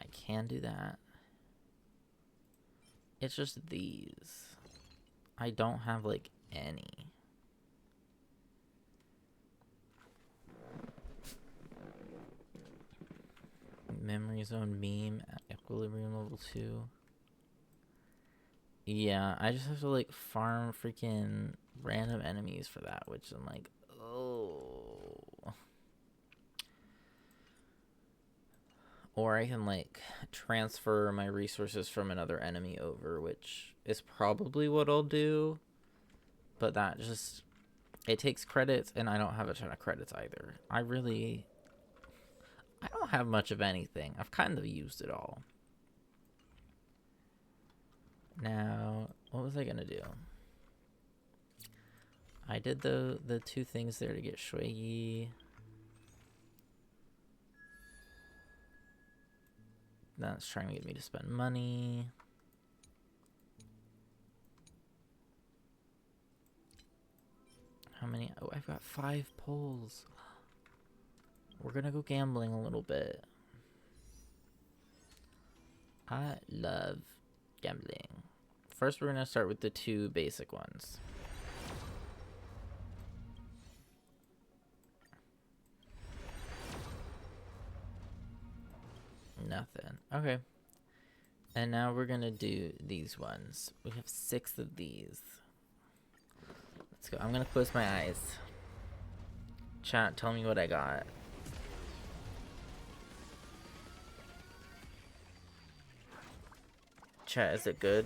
I can do that. It's just these. I don't have, like, any. Memory Zone Beam at Equilibrium level 2. Yeah, I just have to, like, farm freaking random enemies for that, which I'm like, oh. Or I can, like, transfer my resources from another enemy over, which is probably what I'll do. But that just, it takes credits, and I don't have a ton of credits either. I don't have much of anything. I've kind of used it all. Now, what was I gonna do? I did the two things there to get Shuiyi. That's trying to get me to spend money. How many? Oh, I've got 5 pulls. We're gonna go gambling a little bit. I love gambling. First, we're gonna start with the 2 basic ones. Nothing. Okay. And now we're gonna do these ones. We have 6 of these. Let's go. I'm gonna close my eyes. Chat, tell me what I got. Chat, is it good?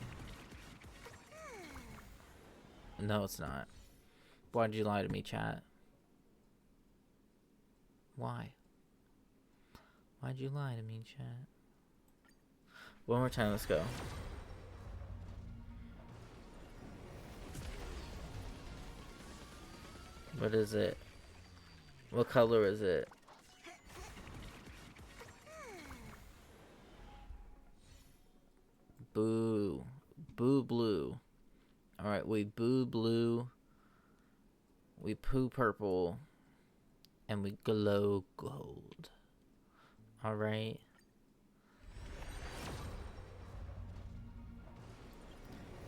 No, it's not. Why'd you lie to me, chat? Why? Why'd you lie to me, chat? One more time, let's go. What is it? What color is it? Boo. Boo blue. Alright, we boo blue. We poo purple. And we glow gold. Alright.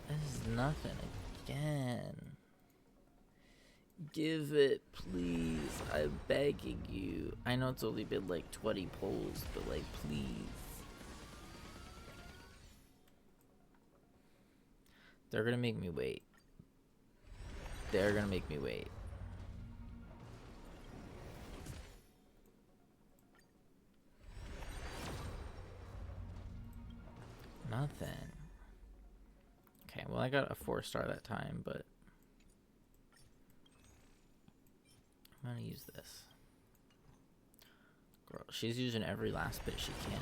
This is nothing again. Give it, please. I'm begging you. I know it's only been like 20 polls, but like, please. They're gonna make me wait. They're gonna make me wait. Nothing. Okay, well I got a 4-star that time, but I'm gonna use this. Girl, she's using every last bit she can.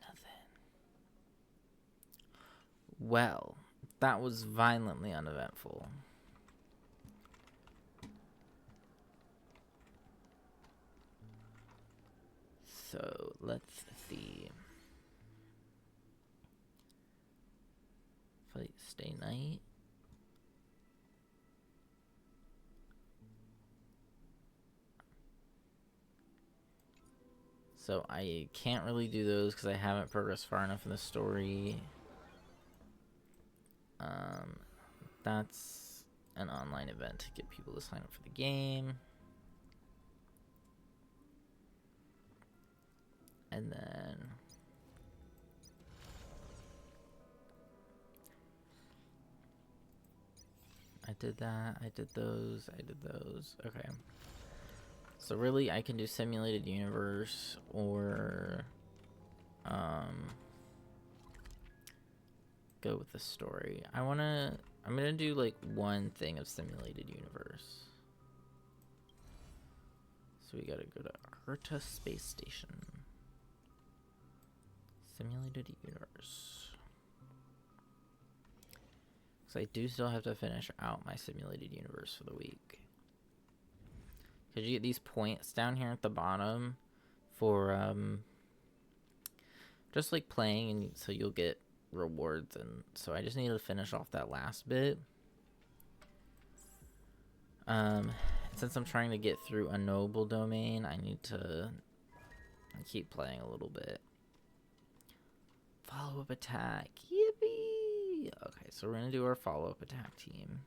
Nothing. Well, that was violently uneventful. So, let's see. Fight, stay night. So I can't really do those because I haven't progressed far enough in the story. That's an online event to get people to sign up for the game. And then I did that, I did those, I did those. Okay. So really I can do simulated universe or go with the story. I'm gonna do like one thing of simulated universe. So we gotta go to Herta Space Station. Simulated universe. Because I do still have to finish out my simulated universe for the week. Because you get these points down here at the bottom for just like playing, and so you'll get rewards. And so I just need to finish off that last bit. Since I'm trying to get through a noble domain, I need to keep playing a little bit. Follow-up attack. Yippee! Okay, so we're going to do our follow-up attack team.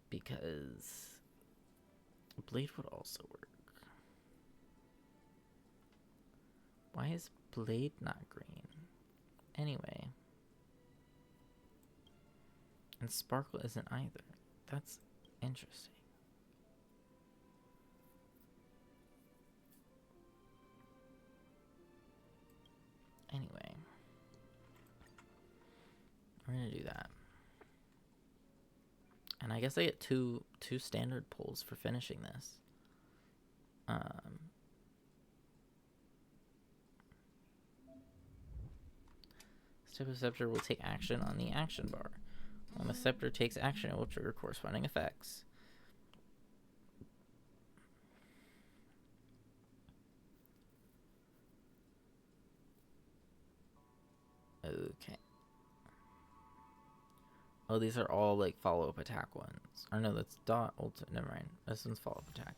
Because Blade would also work. Why is Blade not green? Anyway. And Sparkle isn't either. That's interesting. Anyway, we're gonna do that, and I guess I get two standard pulls for finishing this. Step of Scepter will take action on the action bar. When the scepter takes action, it will trigger corresponding effects. Okay. Oh, these are all like follow-up attack ones. Or no, that's dot ultimate. Never mind. This one's follow-up attack.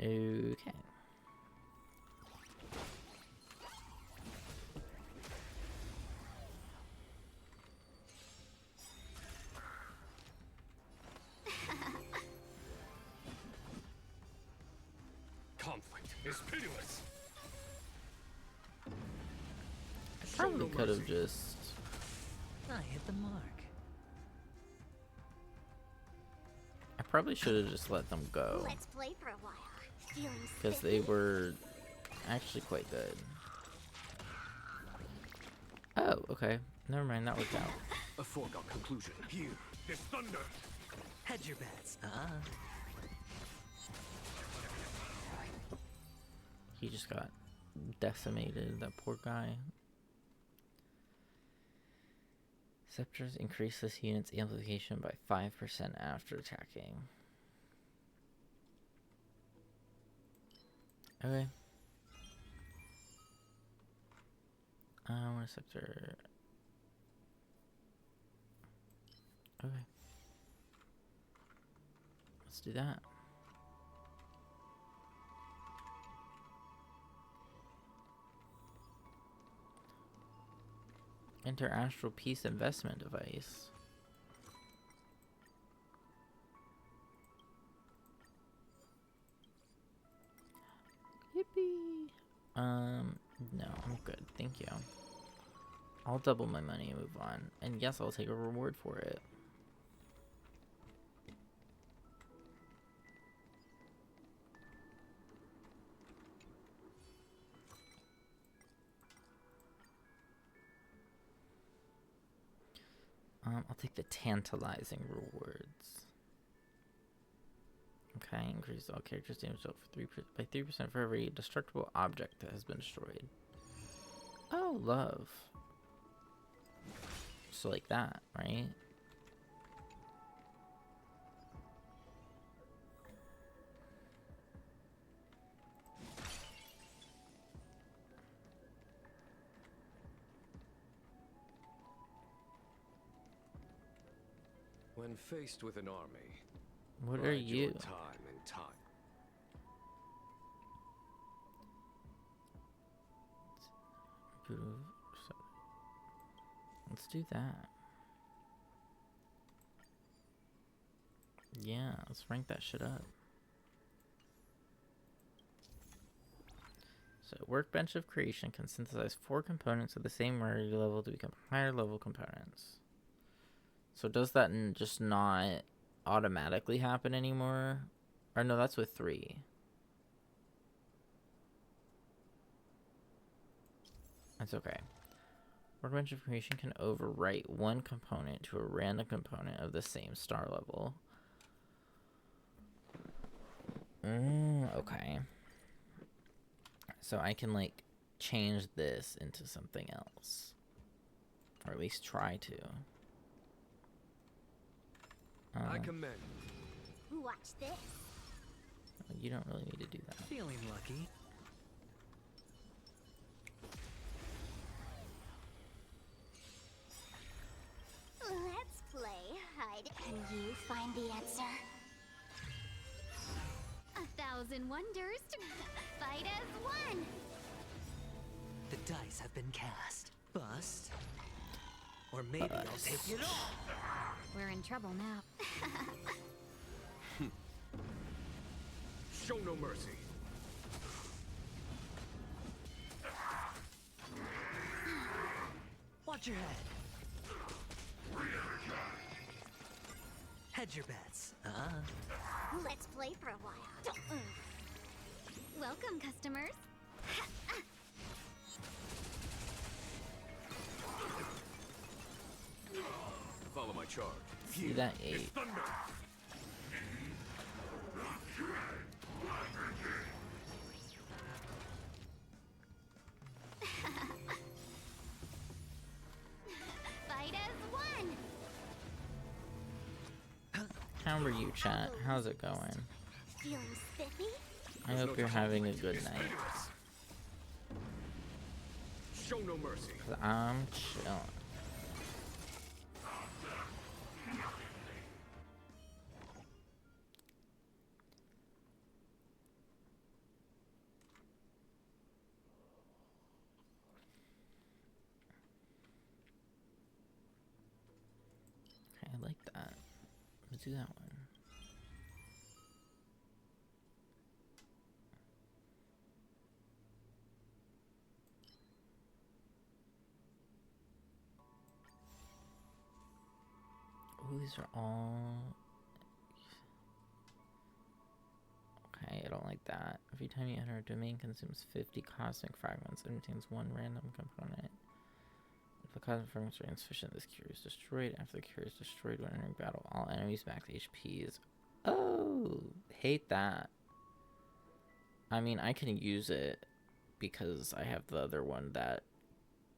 Okay. Conflict is pitiless. Probably could have just... I hit the mark. I probably should have just let them go. Let's play for a while. Feeling Because sick. they were actually quite good. Oh, okay. Never mind, that worked out. A foregone conclusion. Here is thunder. Hedge your bets. He just got decimated, that poor guy. Scepters increase this unit's amplification by 5% after attacking. Okay. I want a scepter. Okay. Let's do that. Enter Astral Peace investment device. Yippee! No, I'm good. Thank you. I'll double my money and move on. And yes, I'll take a reward for it. I'll take the tantalizing rewards. Okay, increase all characters' damage dealt for 3% for every destructible object that has been destroyed. Oh, love. So like that, right? When faced with an army, What are bide your you? time and time. Let's do that. Yeah, let's rank that shit up. So, Workbench of Creation can synthesize 4 components of the same rarity level to become higher level components. So does that just not automatically happen anymore? Or no, that's with 3. That's okay. Workbench of Creation can overwrite one component to a random component of the same star level. Okay. So I can like change this into something else. Or at least try to. I commend. Watch this. You don't really need to do that. Feeling lucky. Let's play hide. Can you find the answer? 1,000 wonders. Fight as one. The dice have been cast. Bust. Or maybe I'll take it all. We're in trouble now. Show no mercy. Watch your head. Hedge your bets. Let's play for a while. Welcome, customers. Follow my charge. See that 8. Thunder. Fight as one. How are you, chat? How's it going? Feeling spiffy? I hope you're having a good night. Show no mercy. 'Cause I'm chilling. Okay, I like that. Let's do that one. Oh, these are all... Okay, I don't like that. Every time you enter a domain, consumes 50 cosmic fragments and contains one random component. If the cosmic fragments are insufficient, this cure is destroyed. After the cure is destroyed when entering battle, all enemies' max HP is... Oh! Hate that. I mean, I can use it because I have the other one that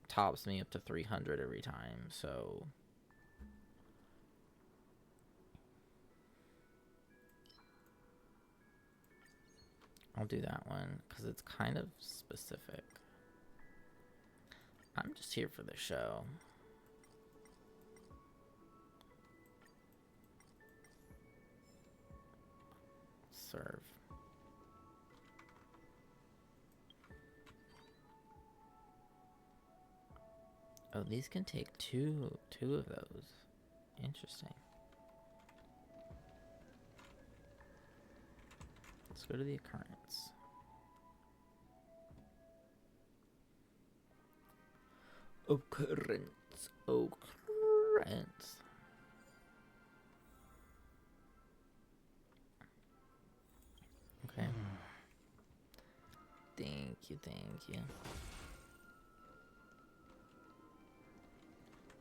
tops me up to 300 every time, so... I'll do that one because it's kind of specific. I'm just here for the show. Serve. Oh, these can take two of those. Interesting. Let's go to the occurrence. Occurrence. Occurrence. Okay. Thank you, thank you.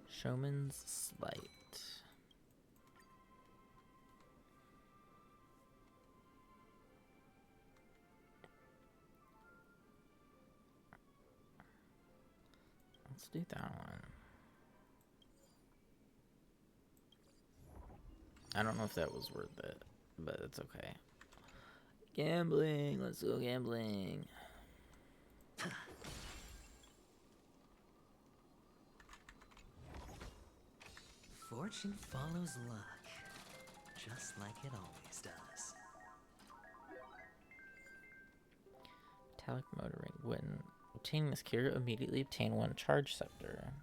Showman's Slight. Let's do that one. I don't know if that was worth it, but it's okay. Gambling. Let's go gambling. Fortune follows luck, just like it always does. Metallic motoring. When obtaining this cure, immediately obtain one charge scepter.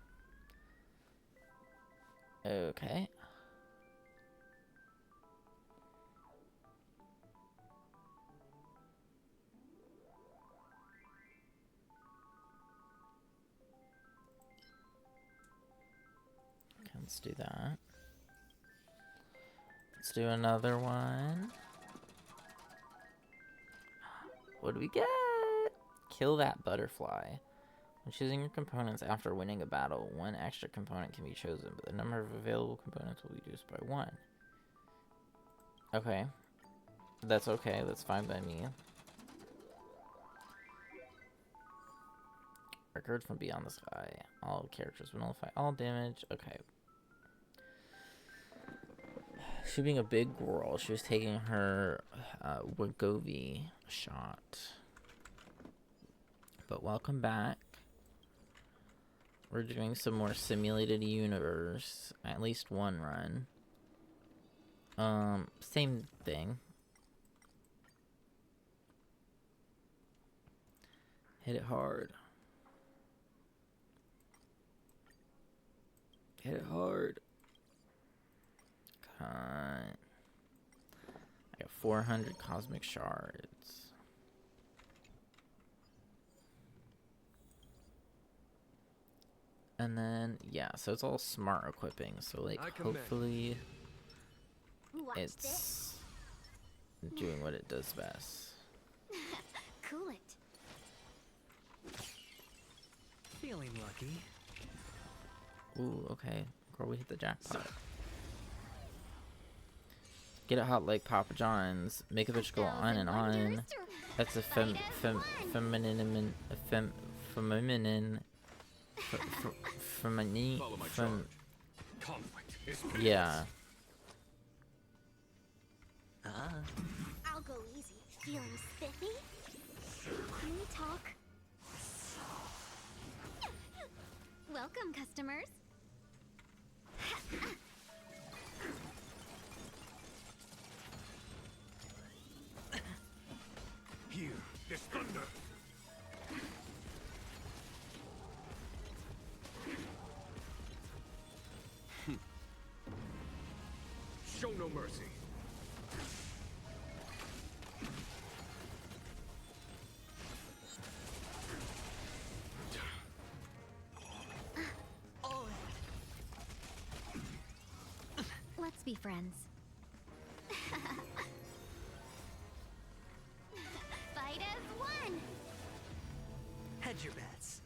Okay. Let's do that. Let's do another one. What do we get? Kill that butterfly. When choosing your components after winning a battle, one extra component can be chosen, but the number of available components will be reduced by 1. Okay. That's okay. That's fine by me. Record from beyond the sky. All characters will nullify all damage. Okay. She being a big girl, she was taking her Wagovi shot. But welcome back. We're doing some more simulated universe. At least one run. Same thing. Hit it hard. Hit it hard. Cut. I got 400 cosmic shards. And then, yeah, so it's all smart equipping. So, like, hopefully Watch it's this. doing what it does best. Cool it. Feeling lucky. Ooh, okay. Girl, we hit the jackpot. Get it hot like Papa John's. Make a bitch go on and on. That's a feminine, Conflict is yeah. I'll go easy. Feeling spiffy? Can we talk? Welcome, customers. Here, this thunder. show no mercy. Let's be friends. Fight as one. Hedge your bets.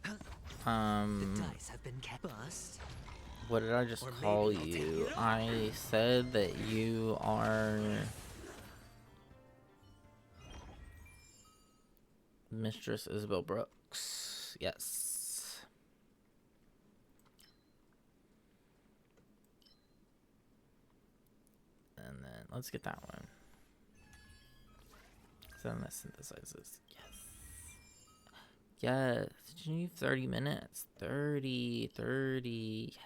The Um, dice have been bust. what did I just Or call maybe I'll take you? it I said that you are Mistress Isabel Brooks. Yes. And then let's get that one. So then that synthesizes. Yes. Yes. Did you need 30 minutes? 30. Yes.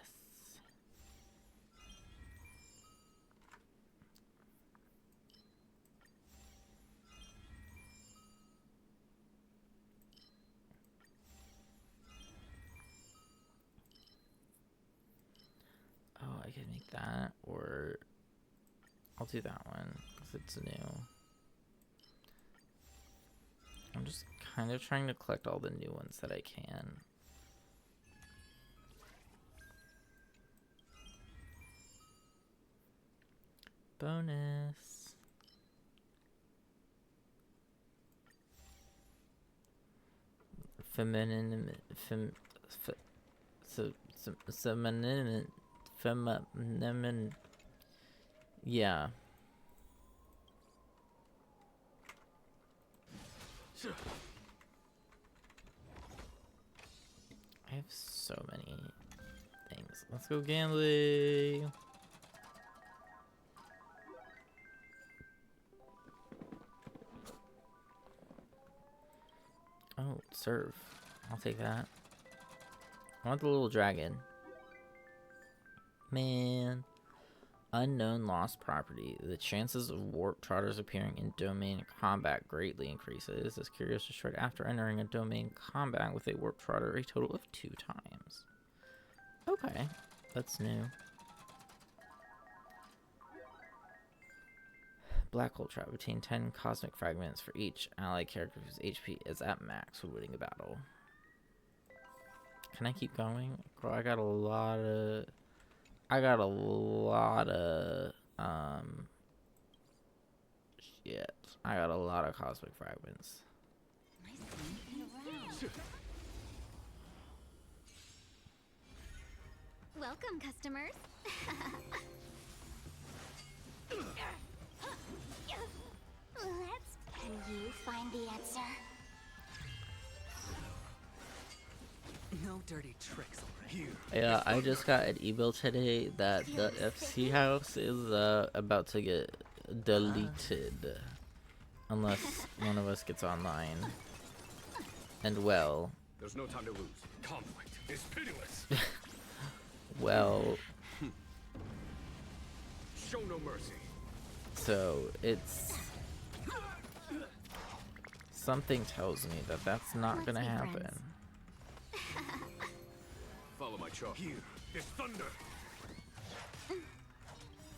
Oh, I can make that, or I'll do that one because it's new. I'm just kind of trying to collect all the new ones that I can. Bonus. Feminine. Feminine. Yeah. I have so many things. Let's go gambling. Oh, serve. I'll take that. I want the little dragon. Man. Unknown lost property. The chances of warp trotters appearing in domain combat greatly increases. As curious destroyed after entering a domain combat with a warp trotter a total of 2 times. Okay, that's new. Black hole trap. Obtain 10 cosmic fragments for each allied character whose HP is at max when winning a battle. Can I keep going? Girl, I got a lot of shit. I got a lot of cosmic fragments. Welcome, customers. Can you find the answer? No dirty tricks already. Here. Yeah, I just got an email today that the FC house is about to get deleted unless one of us gets online. And well, There's no time to lose. Conflict is pitiless. well, Show no mercy. so it's something tells me that that's not Let's gonna be happen. friends. Follow my charge. Here. There's thunder.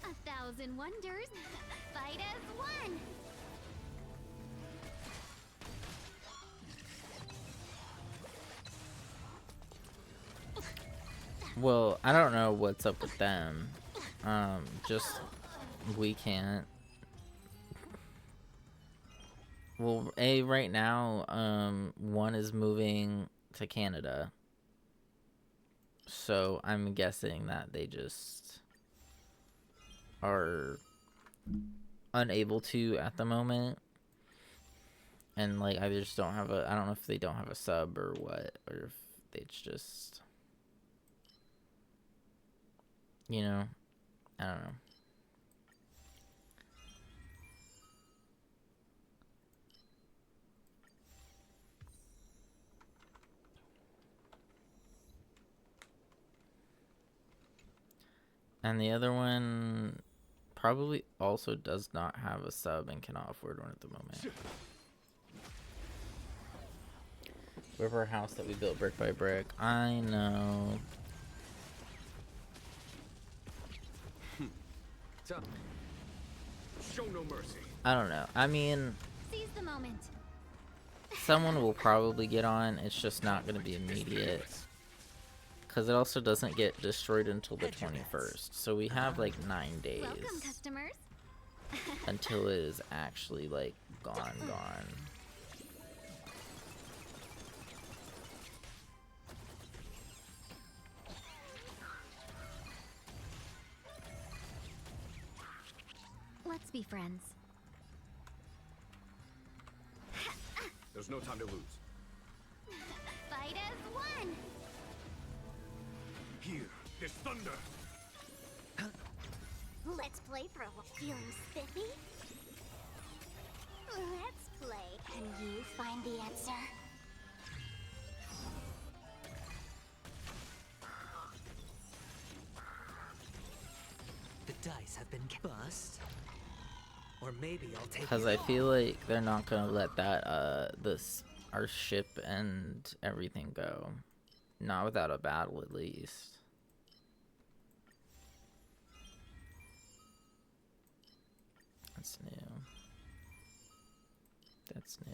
1,000 wonders. Fight as one. Well, I don't know what's up with them. Just we can't. Well, right now, one is moving to Canada. So I'm guessing that they just are unable to at the moment. And like I just don't have I don't know if they don't have a sub or what, or if it's just, you know, I don't know. And the other one probably also does not have a sub and cannot afford one at the moment. River house that we built brick by brick. I know. Show no mercy. I don't know. I mean, Seize the moment. someone will probably get on. It's just not going to be immediate. Because it also doesn't get destroyed until the 21st. So we have like 9 days Welcome, customers. until it is actually like gone. Let's be friends. There's no time to lose. Fight as one. Here. There's thunder. Let's play for a while. Feeling spiffy? Let's play. Can you find the answer? The dice have been bust. Or maybe I'll take Because it I all. feel like they're not going to let that, our ship and everything go. Not without a battle, at least. That's new. That's new.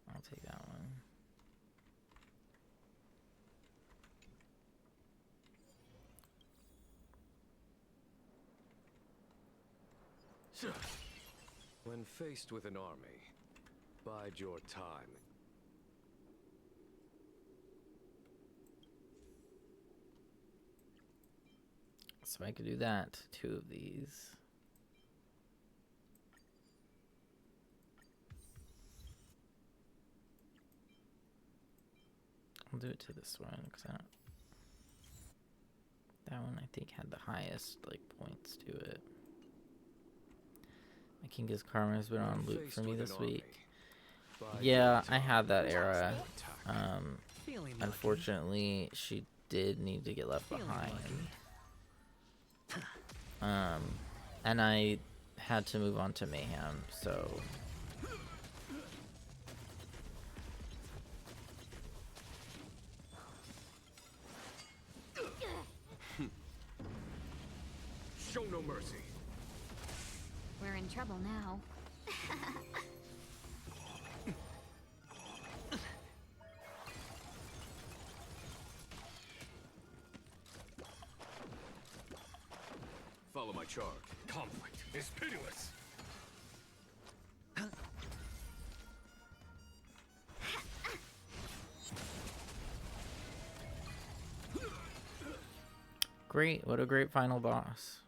I'll take that one. When faced with an army, bide your time. So I could do that. 2 of these. I'll do it to this one because that one I think had the highest like points to it. My King's Karma has been on loop for me this week. Yeah, I had that era. Feeling lucky. Unfortunately, she did need to get left behind. And I had to move on to Mayhem, so. Show no mercy. We're in trouble now. Follow my charge. Conflict is pitiless. What a great final boss.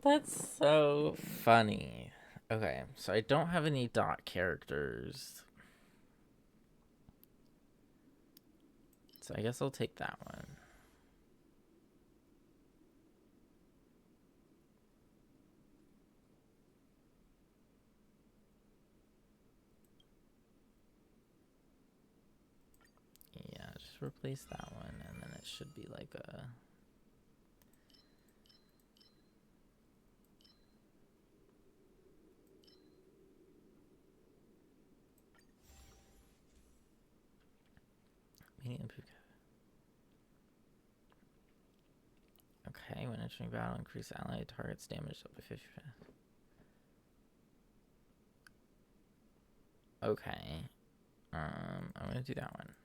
That's so funny. Okay, so I don't have any dot characters. So I guess I'll take that one. Yeah, just replace that one, and then it should be like a... medium puka. Okay, when entering battle, increase allied targets damage up by 50%. Okay. I'm gonna do that one.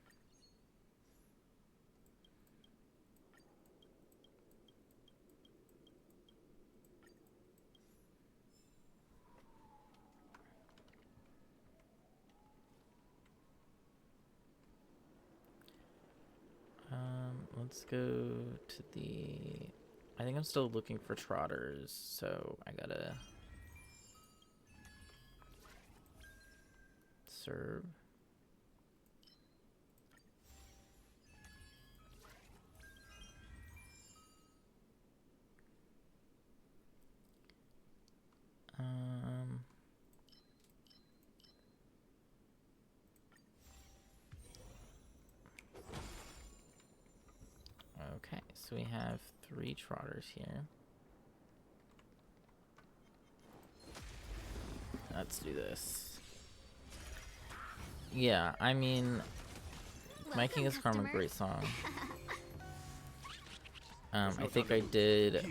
Let's go to the... I think I'm still looking for trotters, so I gotta... serve. Okay, so we have 3 trotters here. Let's do this. Yeah, I mean, My King is Karma, great song. I think I did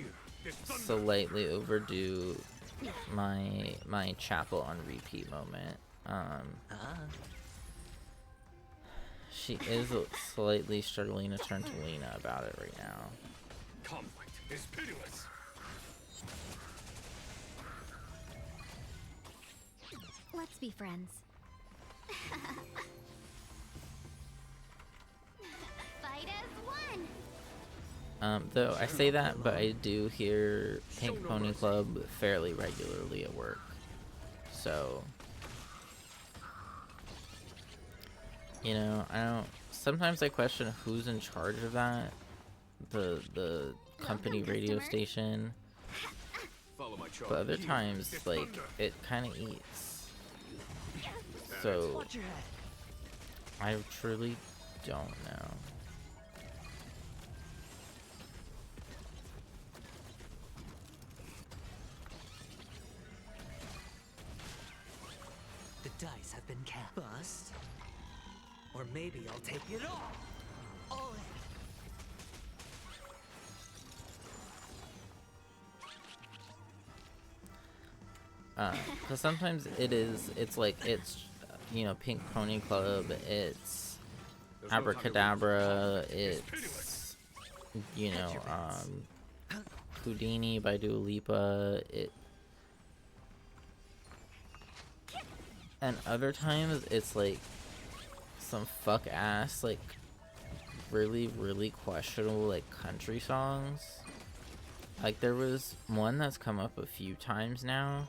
slightly overdo my chapel on repeat moment. She is slightly struggling to turn to Lena about it right now. Conflict is pitiless. Let's be friends. Fight as one. Though I say that, but I do hear Pink Pony Club fairly regularly at work. So, you know, sometimes I question who's in charge of that. The company radio station. But other times, like, it kind of eats. So, I truly don't know. The dice have been cast. Bust. Or maybe I'll take it all. All in. Because sometimes it's like, you know, Pink Pony Club, it's Abracadabra, it's, you know, Houdini by Dua Lipa, and other times it's like some fuck ass, like, really, really questionable, like, country songs. Like, there was one that's come up a few times now,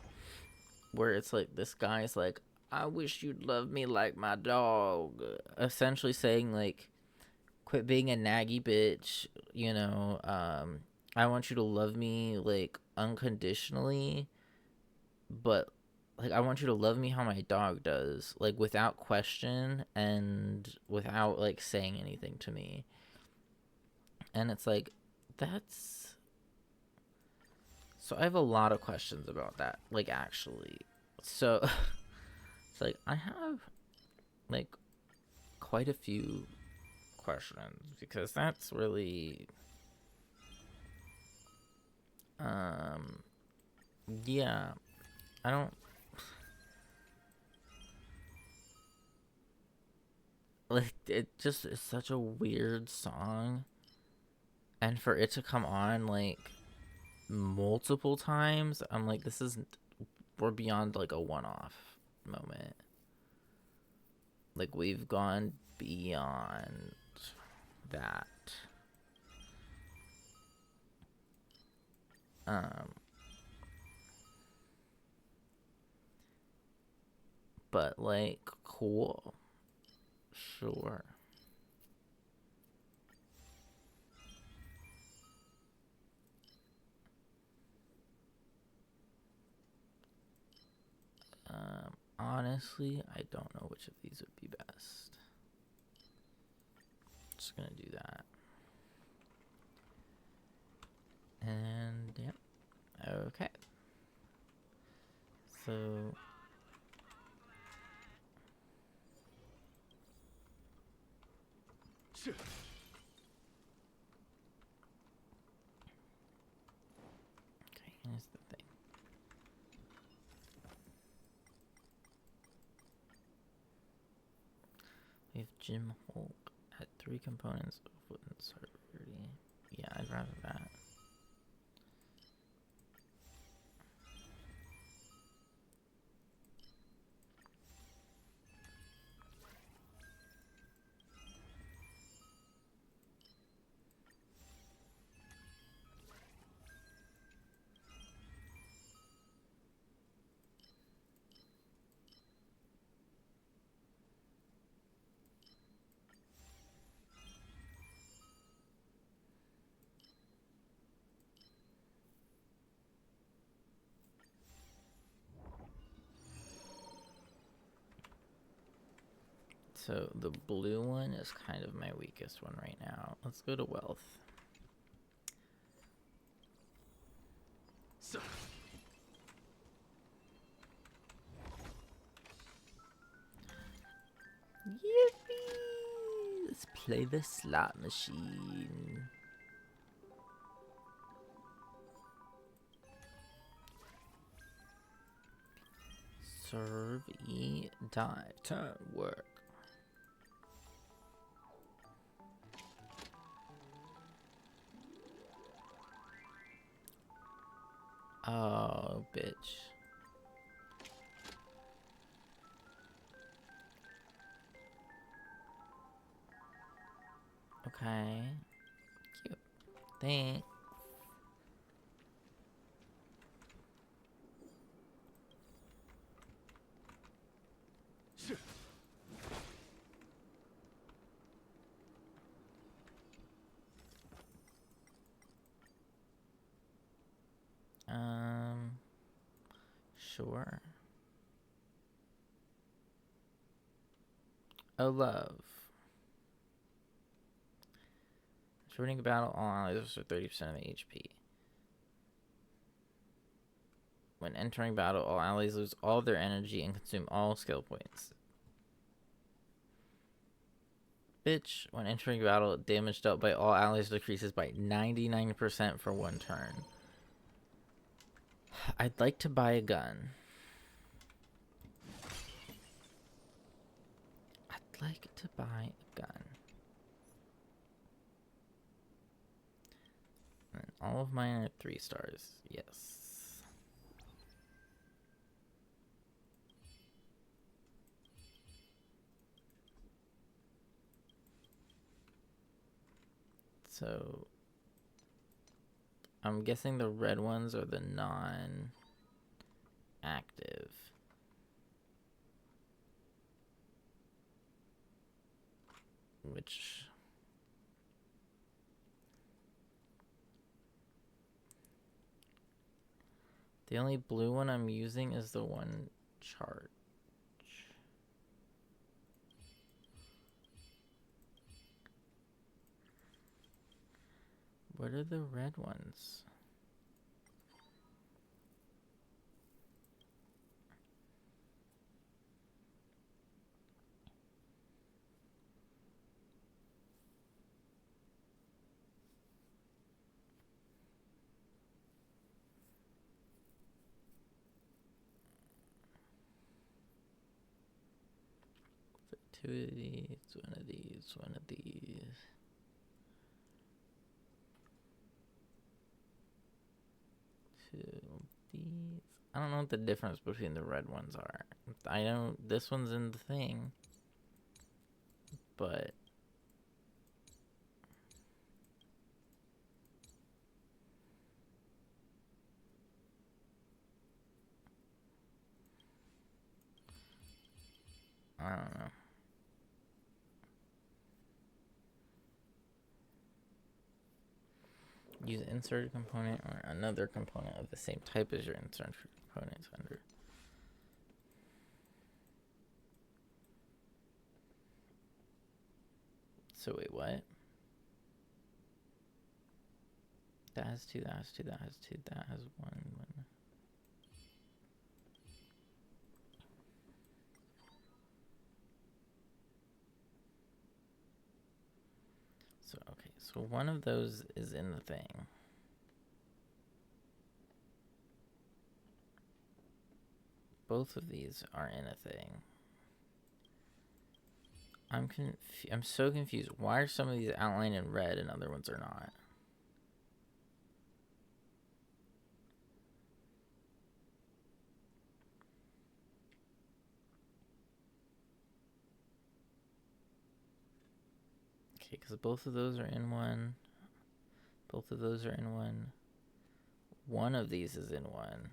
where it's like, this guy's like, I wish you'd love me like my dog. Essentially saying, like, quit being a naggy bitch, you know, I want you to love me, like, unconditionally, but, like, I want you to love me how my dog does, like, without question and without, like, saying anything to me. And it's like, that's... So I have a lot of questions about that, like, actually. So, it's like, I have, like, quite a few questions, because that's really, yeah, I don't, like, it just is such a weird song, and for it to come on, like, multiple times, I'm like, this isn't, we're beyond, like, a one-off moment. Like, we've gone beyond. that. But like, cool. Sure. Honestly, I don't know which of these would be best. Just gonna do that. And yeah. Okay. So okay, here's the thing. We have Jim Hulk at 3 components of wooden surgery. Yeah, I'd rather that. So the blue one is kind of my weakest one right now. Let's go to wealth. So, Yippee! Let's play the slot machine. Serve, eat, die, turn, work. Oh, bitch. Okay. Cute. Thanks. Sure. Oh, love. Shorting a battle, all allies for 30% of the HP. When entering battle, all allies lose all their energy and consume all skill points. Bitch, when entering battle, damage dealt by all allies decreases by 99% for 1 turn. I'd like to buy a gun. I'd like to buy a gun. And all of mine are 3 stars. Yes. So I'm guessing the red ones are the non-active. Which the only blue one I'm using is the one charge. What are the red ones? So 2 of these, 1 of these, 1 of these. 2 of these. I don't know what the difference between the red ones are. I know this one's in the thing, but I don't know. Use inserted component or another component of the same type as your inserted components under. So wait, what? That has two, that has two, that has two, that has one. So, okay, so one of those is in the thing. Both of these are in a thing. I'm so confused. Why are some of these outlined in red and other ones are not? Okay, because both of those are in one. Both of those are in one. One of these is in one.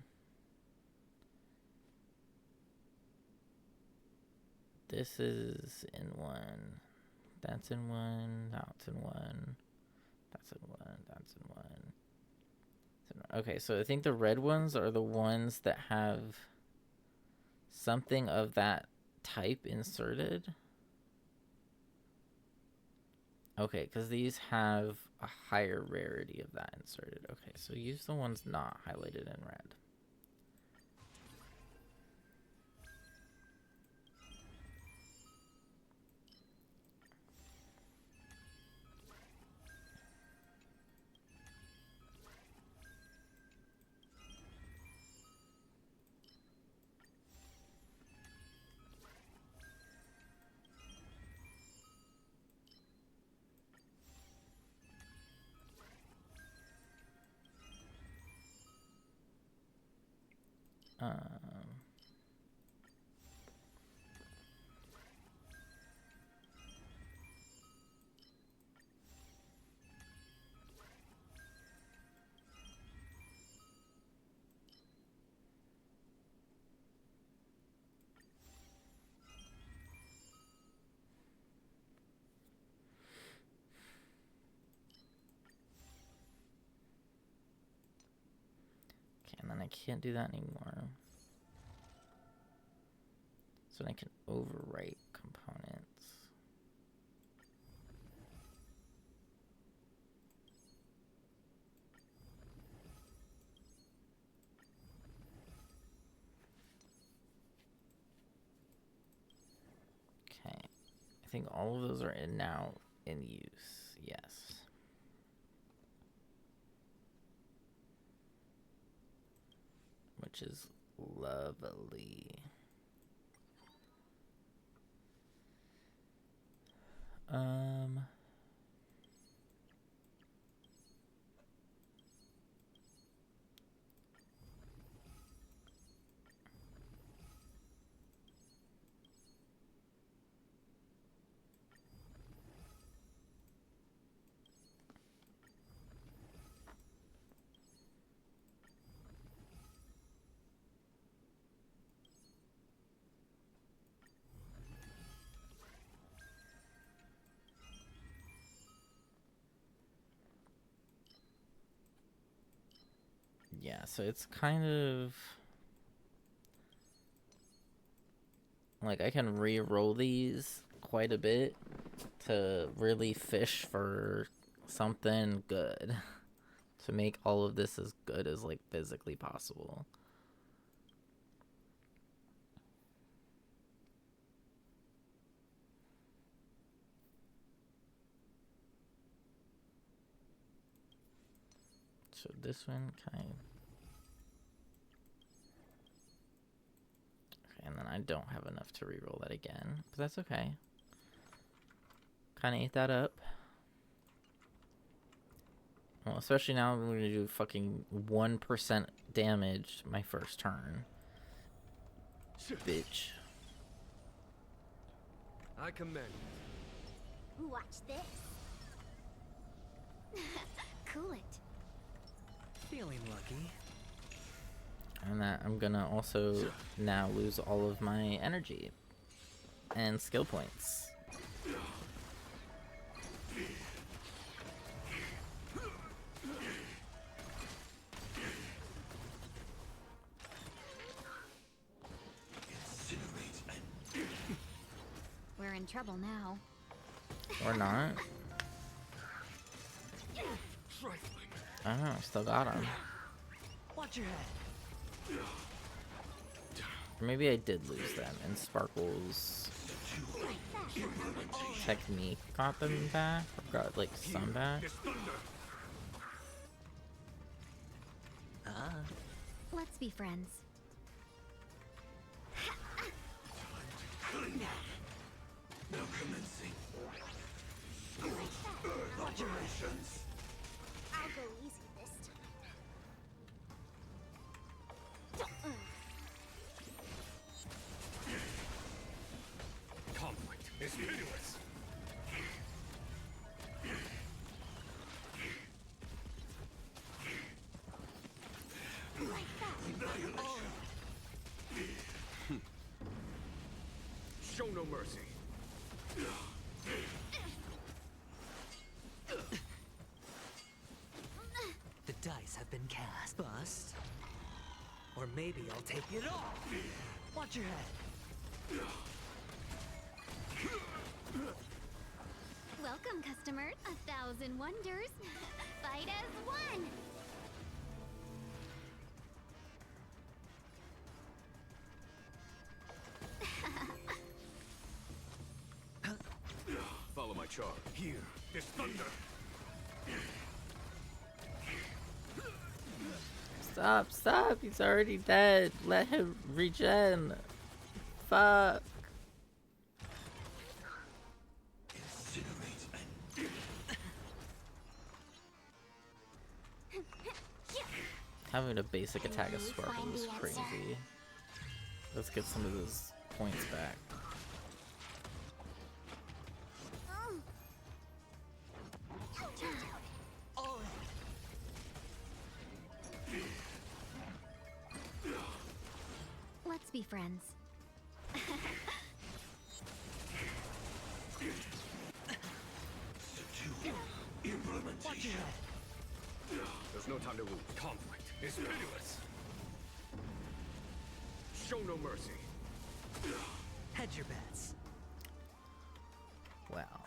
This is in one. That's in one. That's in one. That's in one. That's in one. Okay, so I think the red ones are the ones that have something of that type inserted. Okay, because these have a higher rarity of that inserted. Okay, so use the ones not highlighted in red. Okay, and then I can't do that anymore. So then I can overwrite components. Okay, I think all of those are now in use. Yes. Which is lovely. Yeah, so it's kind of like I can re-roll these quite a bit to really fish for something good. To make all of this as good as like physically possible. So this one kind of... Okay, and then I don't have enough to re-roll that again, but that's okay. Kind of ate that up. Well, especially now I'm going to do fucking 1% damage my first turn. Bitch. I commend you. Watch this. Cool it. Feeling lucky. And that I'm gonna also now lose all of my energy. and skill points. We're in trouble now. Or not. I don't know, still got him. Watch your head. Or maybe I did lose them, and Sparkle's technique got them back, or got like some back. Let's be friends. Now commencing. Watch your head. I'll go easy this time. Conflict is pitiless. Show no mercy. The dice have been cast. Bust. Or maybe I'll take it all. Watch your head. Welcome, customers. 1,000 wonders. Fight as one. Follow my charge. Here, this thunder. Stop, stop, he's already dead. Let him regen. Fuck. Having a basic attack of Sparkle is crazy. Let's get some of those points back. Let's be friends. Watch your head. There's no time to lose. Conflict is pitiless. Show no mercy. Hedge your bets. Wow.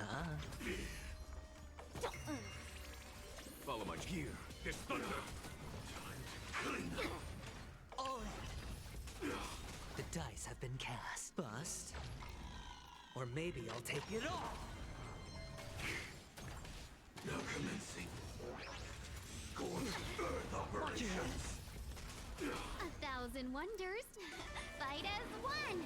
Follow my here. This thunder. All in. The dice have been cast. Bust. Or maybe I'll take it all. Now commencing. Scorched Earth operations. 1,000 wonders. Fight as one.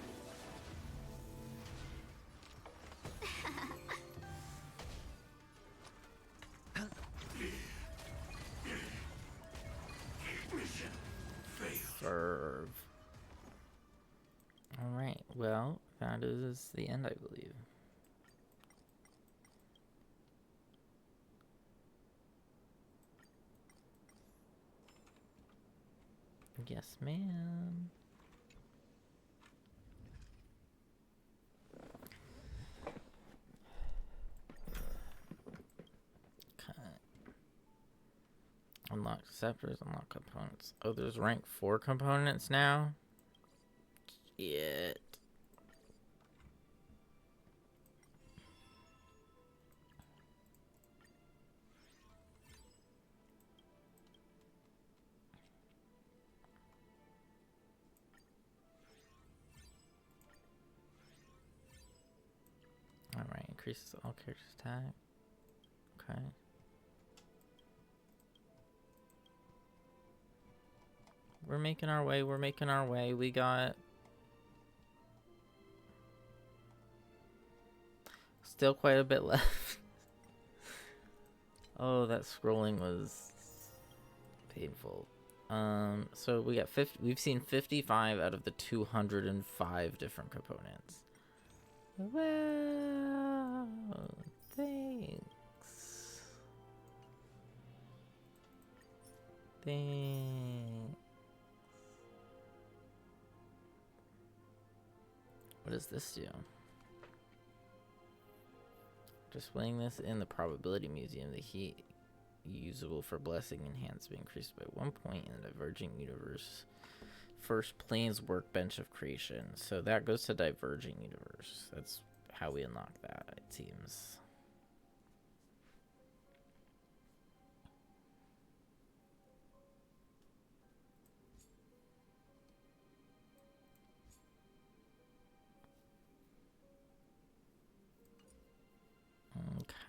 Mission failed. Serve. Alright, well, that is the end, I believe. Yes, ma'am. Okay. Unlock scepters, unlock components. Oh, there's rank 4 components now? Shit. Alright, increases all characters' attack. Okay. We're making our way, we're making our way. We got... still quite a bit left. Oh, that scrolling was painful. So we got 50, we've seen 55 out of the 205 different components. Well, thanks. Thanks. What does this do? Displaying this in the probability museum, the heat usable for blessing enhancement increased by 1 point in the diverging universe. First planes workbench of creation. So that goes to diverging universe. That's how we unlock that, it seems.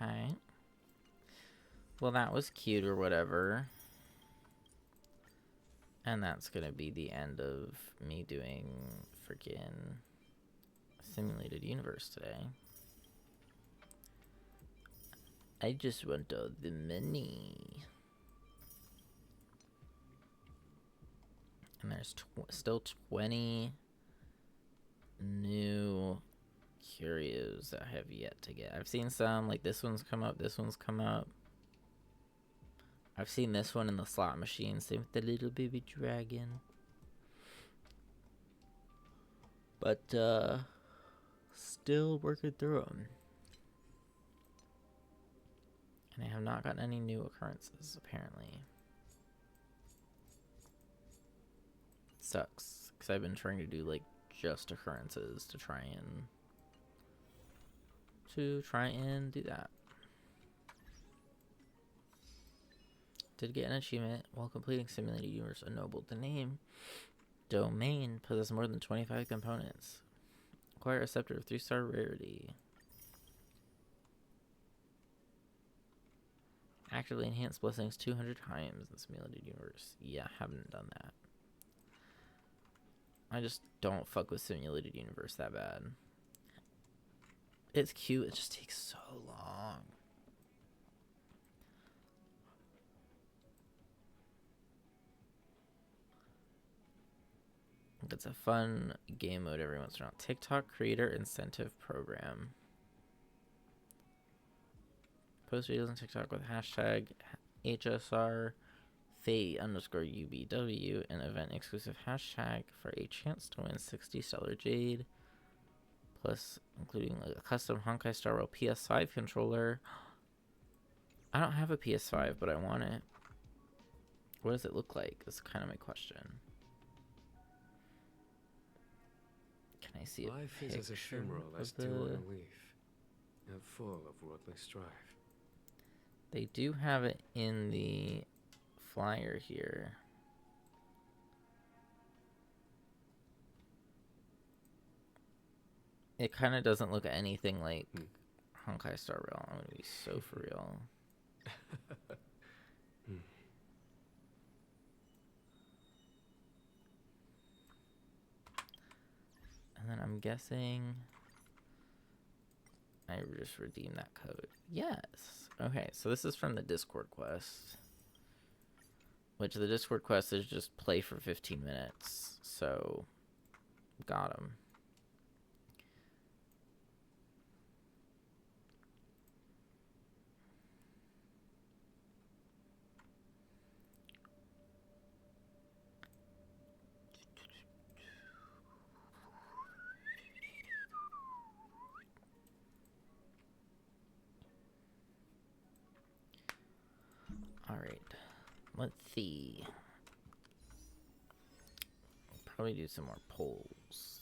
Okay. Well, that was cute or whatever. And that's gonna be the end of me doing freaking simulated universe today. I just want all the money. And there's still 20 new curios that I have yet to get. I've seen some, like this one's come up, this one's come up. I've seen this one in the slot machine, same with the little baby dragon. But, still working through them. And I have not gotten any new occurrences, apparently. It sucks, because I've been trying to do, like, just occurrences to try and do that. Did get an achievement while completing Simulated Universe Ennobled. The name domain possesses more than 25 components. Acquire a scepter of 3-star rarity. Actively enhance blessings 200 times in Simulated Universe. Yeah, haven't done that. I just don't fuck with Simulated Universe that bad. It's cute, it just takes so long. It's a fun game mode every once in a while. TikTok Creator Incentive Program. Post videos on TikTok with hashtag HSR Faye_UBW, an event exclusive hashtag for a chance to win 60 Stellar Jade. Plus, including a custom Honkai Star Rail PS5 controller. I don't have a PS5, but I want it. What does it look like? Is kind of my question. Can I see Life is as ephemeral as dew on a leaf, and full of worldly strife. They do have it in the flyer here. It kind of doesn't look anything like Honkai Star Rail. I'm gonna be so for real. And then I'm guessing I just redeemed that code. Yes. Okay, so this is from the Discord quest. Which the Discord quest is just play for 15 minutes. So, got him. Alright, let's see. Probably do some more polls.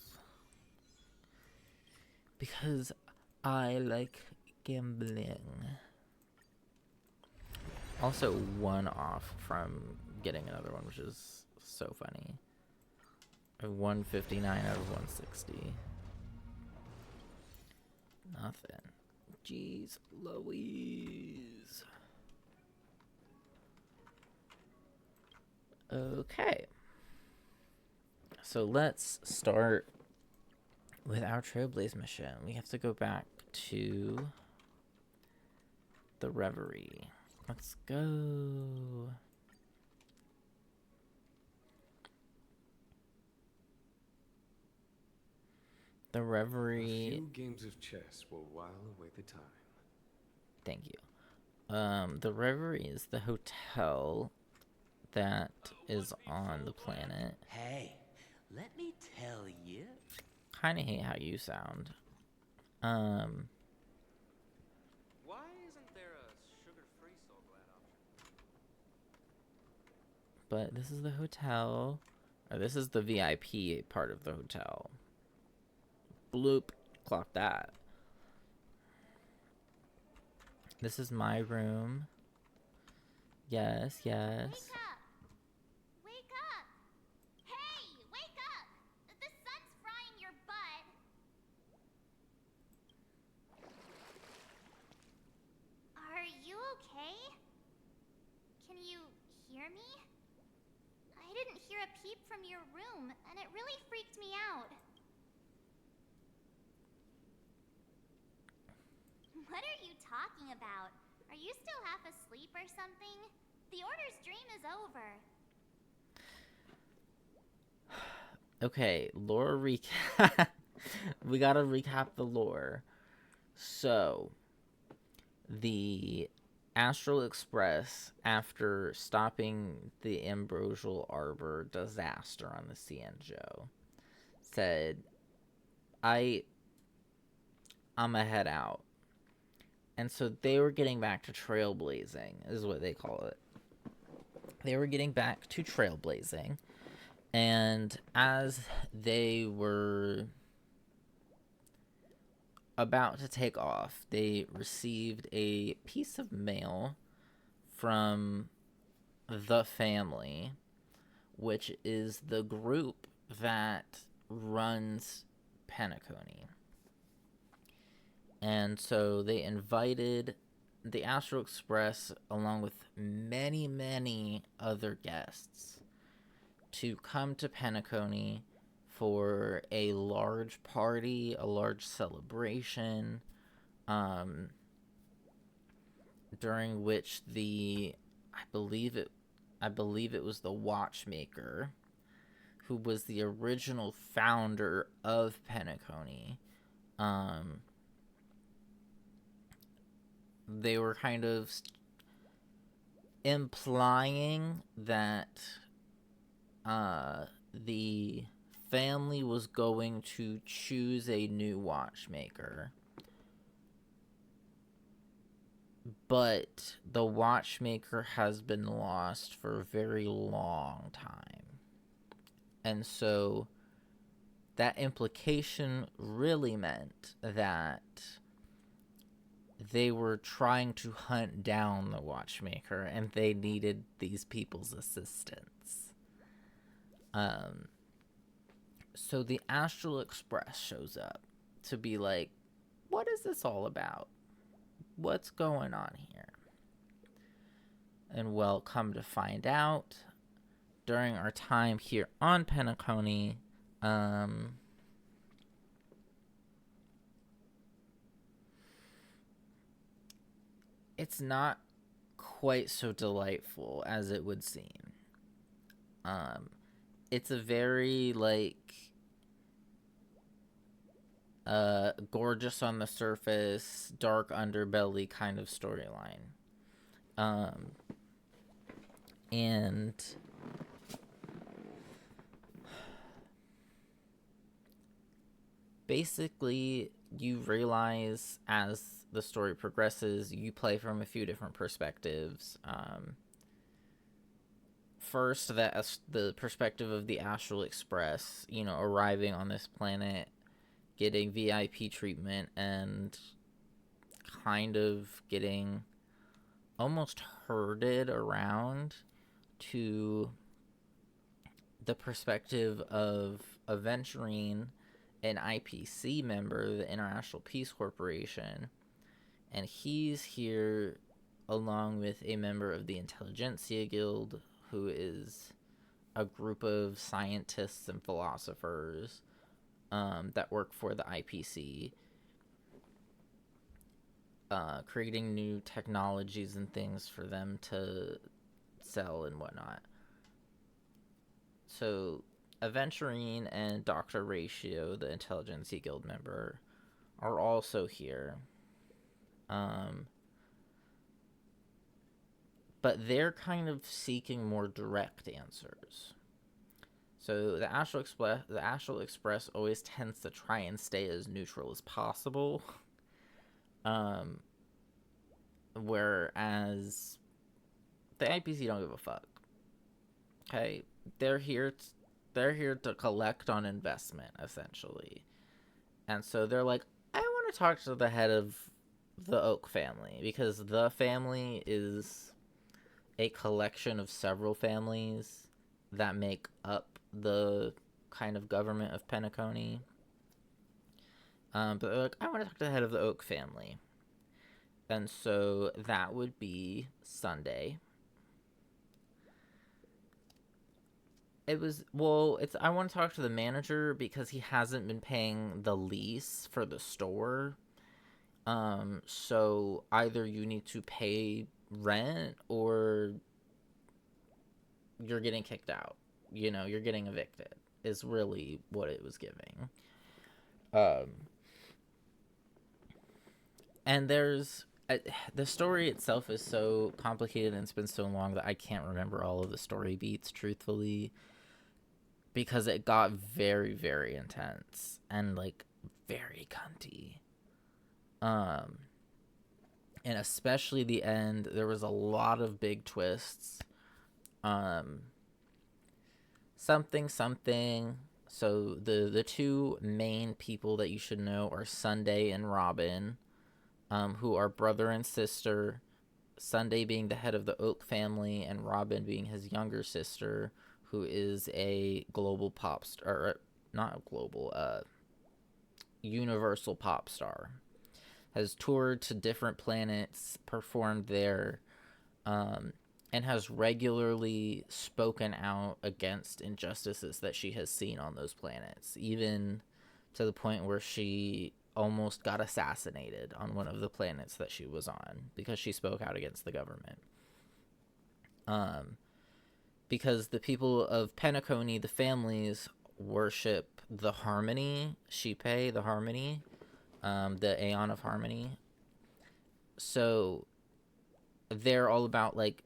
Because I like gambling. Also, one off from getting another one, which is so funny. I have 159 out of 160. Nothing. Jeez Louise. Okay. So let's start with our Trailblaze mission. We have to go back to the Reverie. Let's go. The Reverie. A few games of chess will while away the time. Thank you. The Reverie is the hotel that is on the planet. Hey, let me tell you. Kind of hate how you sound. But this is the hotel. Or this is the VIP part of the hotel. Bloop. Clock that. This is my room. Yes, yes. Wake up! Wake up! Hey, wake up! The sun's frying your butt. Are you okay? Can you hear me? I didn't hear a peep from your room, and it really freaked me out. What are you talking about? Are you still half asleep or something? The Order's dream is over. Okay, lore recap. We gotta recap the lore. So, the Astral Express, after stopping the Ambrosial Arbor disaster on the Cienjo, said, I'ma head out. And so they were getting back to trailblazing, is what they call it. They were getting back to trailblazing. And as they were about to take off, they received a piece of mail from the family, which is the group that runs Penacony. And so they invited the Astral Express, along with many, many other guests, to come to Penacony for a large party, a large celebration, during which I believe it was the Watchmaker, who was the original founder of Penacony. They were kind of implying that the family was going to choose a new watchmaker, but the watchmaker has been lost for a very long time. And so that implication really meant that they were trying to hunt down the watchmaker, and they needed these people's assistance. So the Astral Express shows up to be like, what is this all about? What's going on here? And well, come to find out, during our time here on Penacony, it's not quite so delightful as it would seem. It's a very, gorgeous on the surface, dark underbelly kind of storyline. And basically, you realize as the story progresses, you play from a few different perspectives. First, that's the perspective of the Astral Express, arriving on this planet, getting VIP treatment, and kind of getting almost herded around to the perspective of Aventurine, an IPC member, the International Peace Corporation, and he's here along with a member of the Intelligentsia Guild, who is a group of scientists and philosophers that work for the IPC, creating new technologies and things for them to sell and whatnot. So Aventurine and Dr. Ratio, the Intelligentsia Guild member, are also here. But they're kind of seeking more direct answers. So the Astral Express always tends to try and stay as neutral as possible. Whereas the IPC don't give a fuck. Okay, they're here. They're here to collect on investment, essentially, and so they're like, I want to talk to the head of the Oak family, because the family is a collection of several families that make up the kind of government of Penacony. But they're like, I want to talk to the head of the Oak family. And so that would be Sunday. I want to talk to the manager because he hasn't been paying the lease for the store. So either you need to pay rent or you're getting kicked out. You're getting evicted is really what it was giving. And there's the story itself is so complicated and it's been so long that I can't remember all of the story beats, truthfully, because it got very, very intense and like very cunty. And especially the end, there was a lot of big twists. Something. So the two main people that you should know are Sunday and Robin, who are brother and sister. Sunday being the head of the Oak family, and Robin being his younger sister, who is a global pop star, or not global, universal pop star. Has toured to different planets, performed there, and has regularly spoken out against injustices that she has seen on those planets, even to the point where she almost got assassinated on one of the planets that she was on because she spoke out against the government. Because the people of Penacony, the families, worship the Harmony, Shipe, the Harmony, the Aeon of Harmony. So they're all about like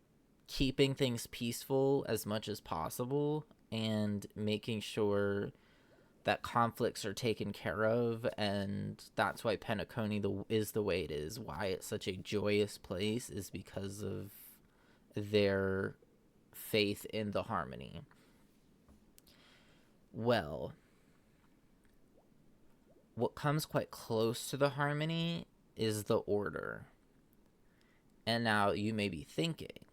keeping things peaceful as much as possible and making sure that conflicts are taken care of, and that's why Penacony is the way it is. Why it's such a joyous place is because of their faith in the Harmony. Well, what comes quite close to the Harmony is the Order. And now you may be thinking,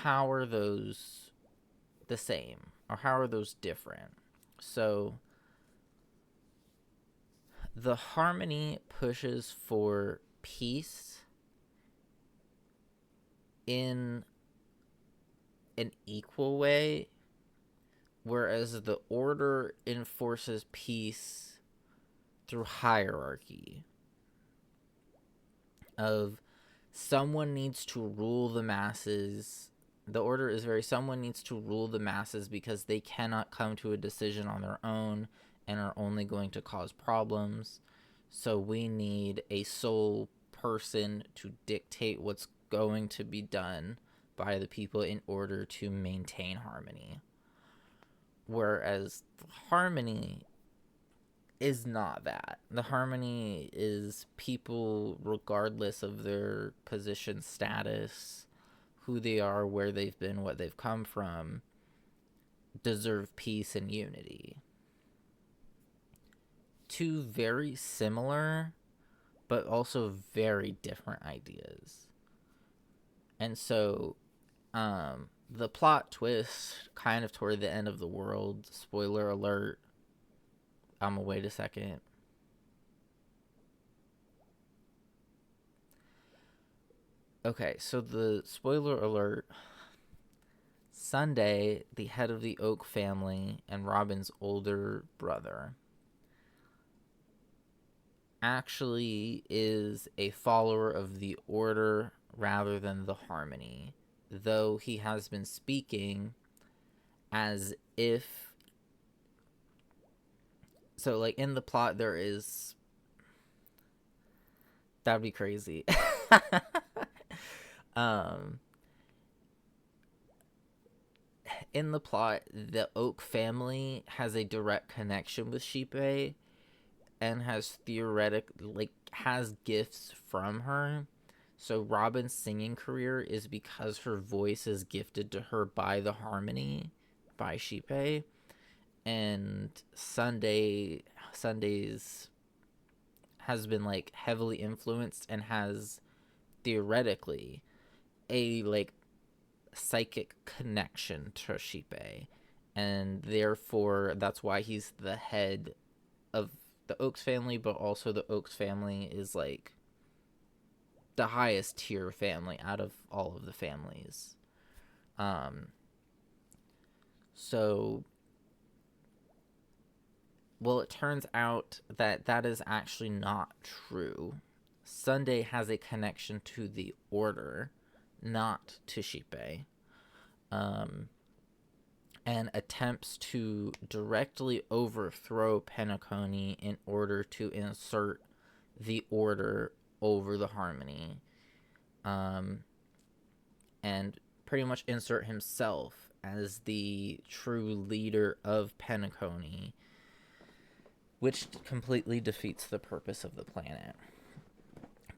how are those the same? Or how are those different? So, the Harmony pushes for peace in an equal way, whereas the Order enforces peace through hierarchy. Of someone needs to rule the masses. The Order is someone needs to rule the masses because they cannot come to a decision on their own and are only going to cause problems. So we need a sole person to dictate what's going to be done by the people in order to maintain harmony. Whereas Harmony is not that. The Harmony is people, regardless of their position, status, who they are, where they've been, what they've come from, deserve peace and unity. Two very similar, but also very different ideas. And so, the plot twist, kind of toward the end of the world, spoiler alert, I'm gonna wait a second. Okay, so the spoiler alert, Sunday, the head of the Oak family and Robin's older brother, actually is a follower of the Order rather than the Harmony, though he has been speaking as if... So, like, in the plot, there is... That'd be crazy. In the plot, the Oak family has a direct connection with Shipe and has has gifts from her. So Robin's singing career is because her voice is gifted to her by the harmony by Shippei, and Sunday's has been like heavily influenced and has theoretically a like psychic connection to Shippei, and therefore that's why he's the head of the Oaks family, but also the Oaks family is like the highest tier family out of all of the families. So, well, it turns out that that is actually not true. Sunday has a connection to the Order, not to Shippei, and attempts to directly overthrow Penacony in order to insert the Order over the harmony, and pretty much insert himself as the true leader of Penacony, which completely defeats the purpose of the planet.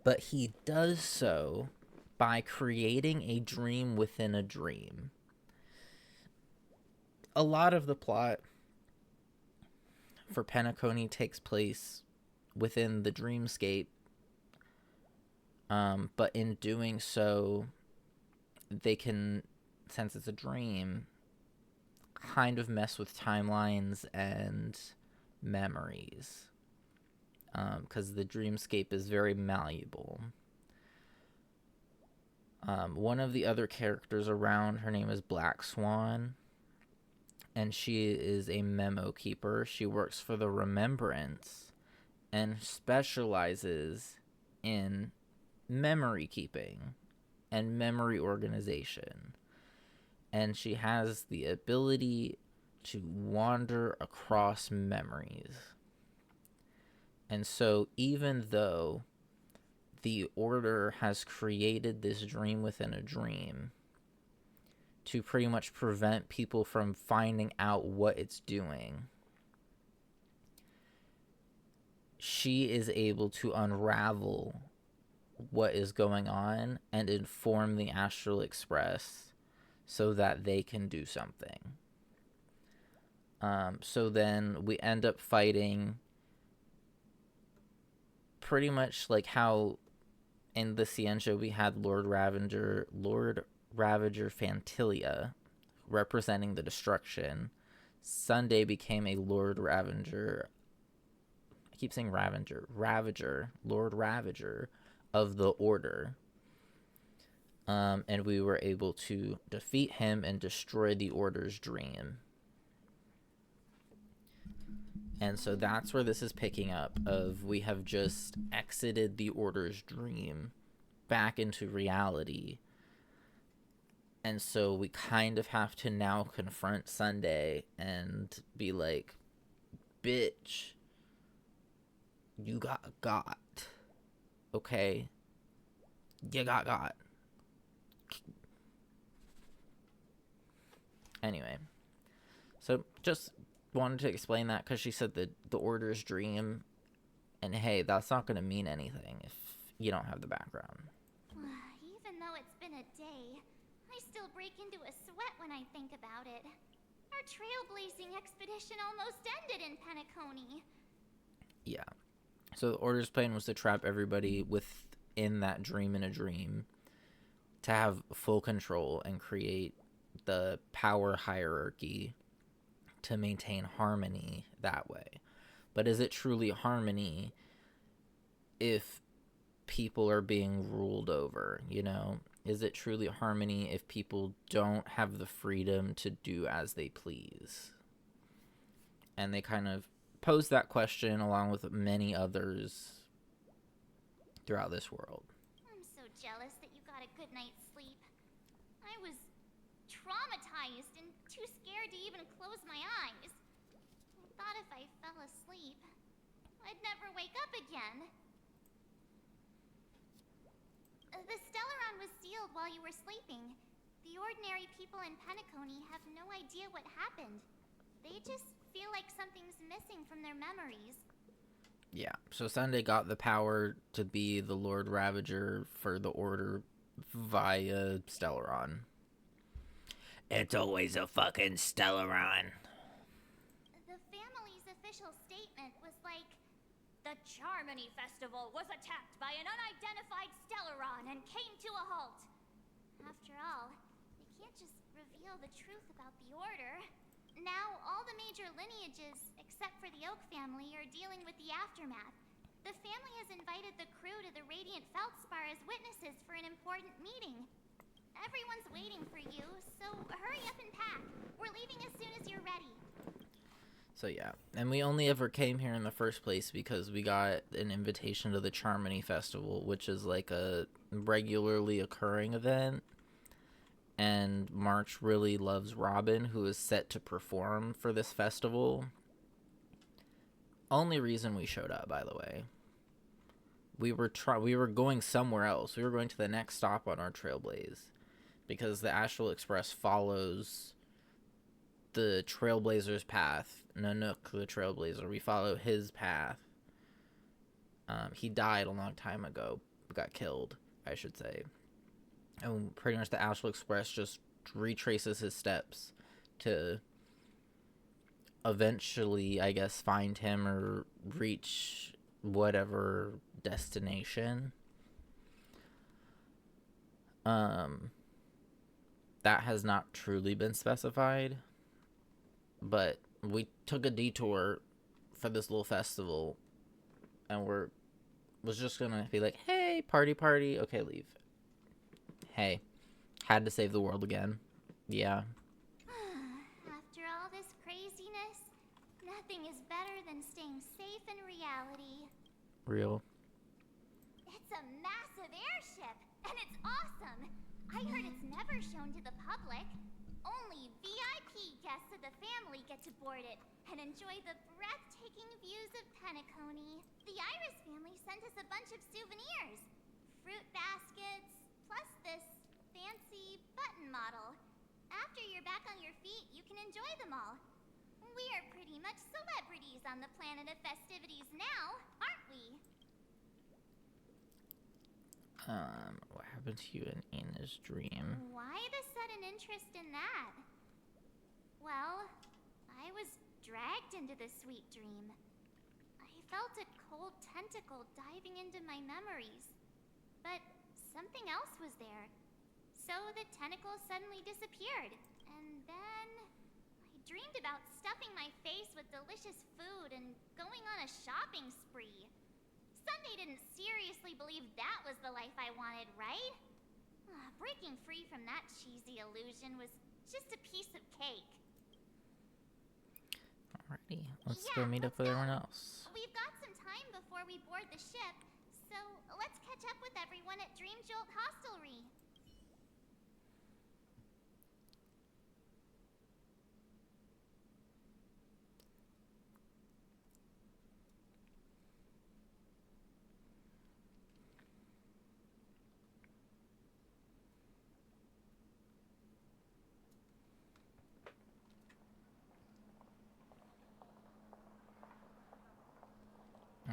But he does so by creating a dream within a dream. A lot of the plot for Penacony takes place within the dreamscape, but in doing so, they can, since it's a dream, kind of mess with timelines and memories, because the dreamscape is very malleable. One of the other characters around, her name is Black Swan, and she is a memo keeper. She works for the Remembrance and specializes in memory keeping and memory organization. And she has the ability to wander across memories. And so even though the Order has created this dream within a dream to pretty much prevent people from finding out what it's doing, she is able to unravel what is going on and inform the Astral Express so that they can do something. So then we end up fighting pretty much like how in the Cientia we had Lord Ravager Fantilia representing the destruction. Sunday became a Lord Ravager. I keep saying Ravager, Lord Ravager of the Order. And we were able to defeat him and destroy the Order's dream. And so that's where this is picking up, of we have just exited the Order's dream back into reality. And so we kind of have to now confront Sunday and be like, bitch, you got. Okay? You got. Anyway. So just wanted to explain that because she said the Order's dream, and hey, that's not going to mean anything if you don't have the background. Even though it's been a day, I still break into a sweat when I think about it. Our trailblazing expedition almost ended in Penacony. Yeah. So the Order's plan was to trap everybody within that dream in a dream to have full control and create the power hierarchy to maintain harmony that way. But is it truly harmony if people are being ruled over, you know? Is it truly harmony if people don't have the freedom to do as they please? And they kind of pose that question along with many others throughout this world. I'm so jealous that you got a good night's sleep. I was traumatized and too scared to even close my eyes. I thought if I fell asleep, I'd never wake up again. The Stellaron was sealed while you were sleeping. The ordinary people in Penacony have no idea what happened. They just feel like something's missing from their memories. Yeah, so Sunday got the power to be the Lord Ravager for the Order via Stellaron. It's always a fucking Stellaron. The family's official statement was like, the Charmony Festival was attacked by an unidentified Stellaron and came to a halt. After all, they can't just reveal the truth about the Order. Now, all the major lineages, except for the Oak family, are dealing with the aftermath. The family has invited the crew to the Radiant Feldspar as witnesses for an important meeting. Everyone's waiting for you, so hurry up and pack. We're leaving as soon as you're ready. So yeah, and we only ever came here in the first place because we got an invitation to the Charmony Festival, which is like a regularly occurring event. And March really loves Robin, who is set to perform for this festival. Only reason we showed up, by the way. We were going somewhere else. We were going to the next stop on our Trailblaze, because the Astral Express follows the Trailblazer's path. Nanook, the Trailblazer, we follow his path. He died a long time ago. Got killed, I should say. And pretty much the Astral Express just retraces his steps to eventually, I guess, find him or reach whatever destination. That has not truly been specified, but we took a detour for this little festival, and was just gonna be like, hey, party, okay, leave. Hey, had to save the world again. Yeah. After all this craziness, nothing is better than staying safe in reality. Real. It's a massive airship, and it's awesome. I heard it's never shown to the public. Only VIP guests of the family get to board it and enjoy the breathtaking views of Penacony. The Iris family sent us a bunch of souvenirs. Fruit baskets, plus this fancy button model. After you're back on your feet, you can enjoy them all. We are pretty much celebrities on the planet of festivities now, aren't we? What happened to you in Ina's dream? Why the sudden interest in that? Well, I was dragged into this sweet dream. I felt a cold tentacle diving into my memories. But something else was there. So the tentacle suddenly disappeared. And then I dreamed about stuffing my face with delicious food and going on a shopping spree. Sunday didn't seriously believe that was the life I wanted, right? Breaking free from that cheesy illusion was just a piece of cake. Alrighty, let's go meet up with everyone else. We've got some time before we board the ship, so let's catch up with everyone at Dream Jolt Hostelry.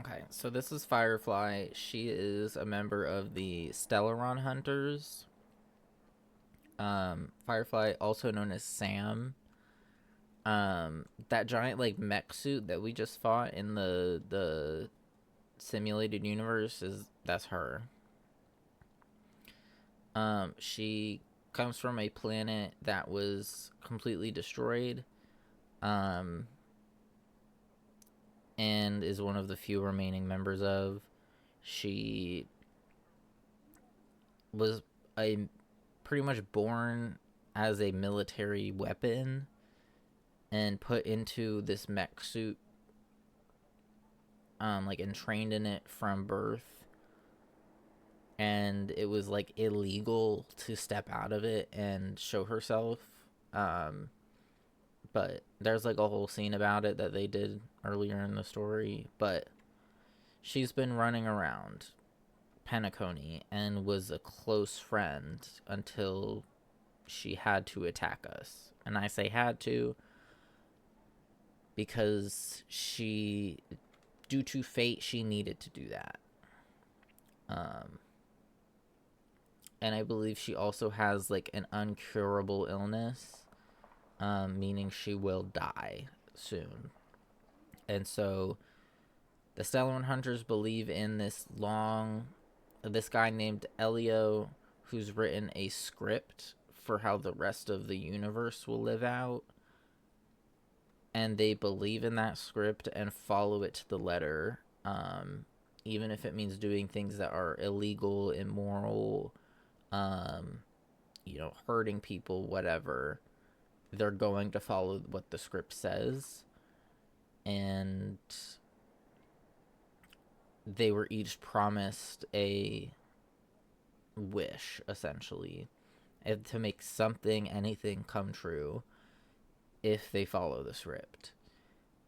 Okay, so this is Firefly. She is a member of the Stellaron Hunters. Firefly, also known as Sam. That giant, like, mech suit that we just fought in the simulated universe, that's her. She comes from a planet that was completely destroyed. And is one of the few remaining members of. She was pretty much born as a military weapon and put into this mech suit, and trained in it from birth. And it was, like, illegal to step out of it and show herself. But there's, like, a whole scene about it that they did earlier in the story. But she's been running around Penacony and was a close friend until she had to attack us. And I say had to because she due to fate, she needed to do that. And I believe she also has like an uncurable illness, meaning she will die soon. And so the Stellar Hunters believe in this guy named Elio, who's written a script for how the rest of the universe will live out. And they believe in that script and follow it to the letter, even if it means doing things that are illegal, immoral, hurting people, whatever. They're going to follow what the script says. And they were each promised a wish, essentially, to make anything come true if they follow the script.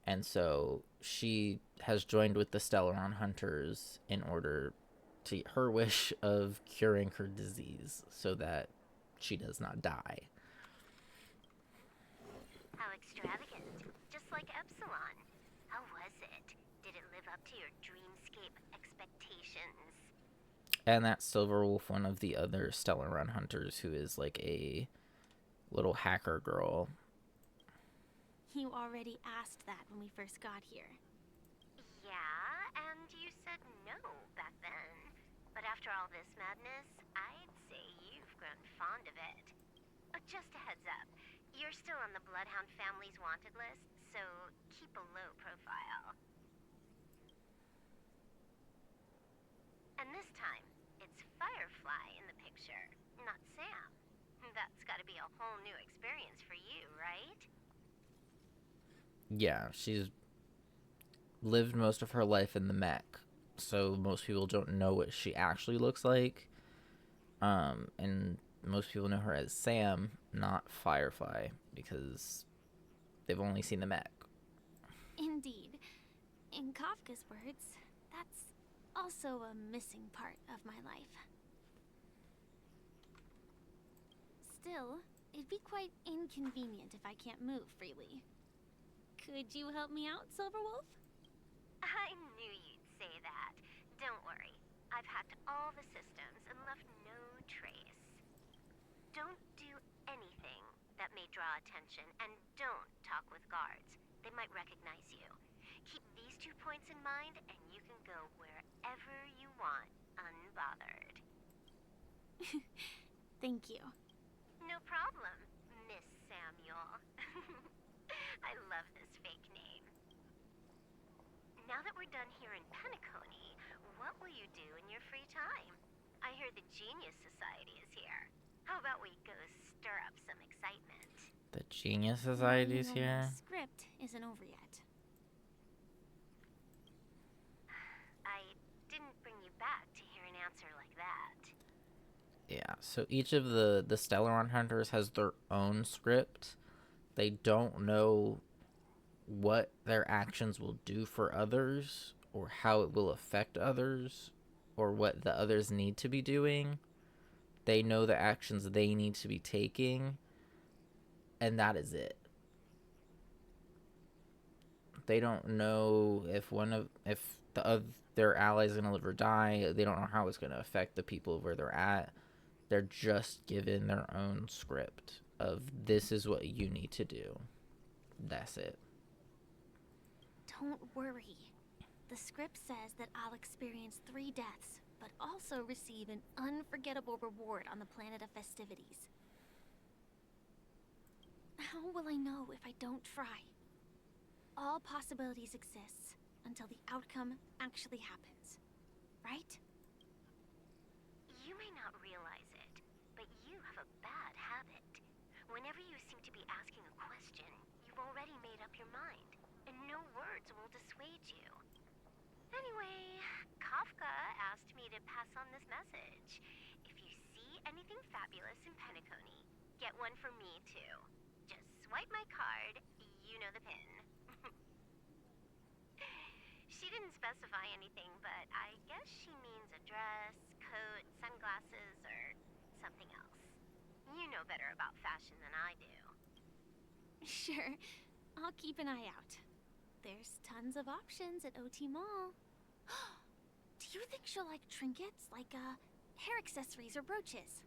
And so she has joined with the Stellaron Hunters in order to her wish of curing her disease so that she does not die. How extravagant. Just like Epsilon. How was it? Did it live up to your dreamscape expectations? And that's Silverwolf, one of the other Stellaron Hunters, who is like a little hacker girl. You already asked that when we first got here. Yeah, and you said no back then. But after all this madness, I'd say you've grown fond of it. Just a heads up, you're still on the Bloodhound family's wanted list, so keep a low profile. And this time, it's Firefly in the picture, not Sam. That's gotta be a whole new experience for you, right? Yeah, she's lived most of her life in the mech, so most people don't know what she actually looks like. And most people know her as Sam, not Firefly, because they've only seen the mech. Indeed. In Kafka's words, that's also a missing part of my life. Still, it'd be quite inconvenient if I can't move freely. Could you help me out, Silverwolf? I knew you'd say that. Don't worry. I've hacked all the systems and left no trace. Don't do anything that may draw attention, and don't talk with guards. They might recognize you. Keep these 2 points in mind, and you can go wherever you want, unbothered. Thank you. No problem, Miss Samuel. I love this fake name. Now that we're done here in Penacony, what will you do in your free time? I hear the Genius Society is here. How about we go stir up some excitement? The Genius Society is here? The script isn't over yet. I didn't bring you back to hear an answer like that. Yeah, so each of the Stellaron Hunters has their own script. They don't know what their actions will do for others, or how it will affect others, or what the others need to be doing. They know the actions they need to be taking, and that is it. They don't know if their allies are gonna live or die. They don't know how it's gonna affect the people where they're at. They're just given their own script of this is what you need to do. That's it. Don't worry. The script says that I'll experience 3 deaths, but also receive an unforgettable reward on the planet of festivities. How will I know if I don't try? All possibilities exist until the outcome actually happens, right? You may not realize it, but you have a bad habit. Whenever you seem to be asking a question, you've already made up your mind, and no words will dissuade you. Anyway, Kafka asked me to pass on this message. If you see anything fabulous in Penacony, get one for me too. Just swipe my card, you know the pin. She didn't specify anything, but I guess she means a dress, coat, sunglasses, or something else. You know better about fashion than I do. Sure. I'll keep an eye out. There's tons of options at OT Mall. Do you think she'll like trinkets, like hair accessories or brooches?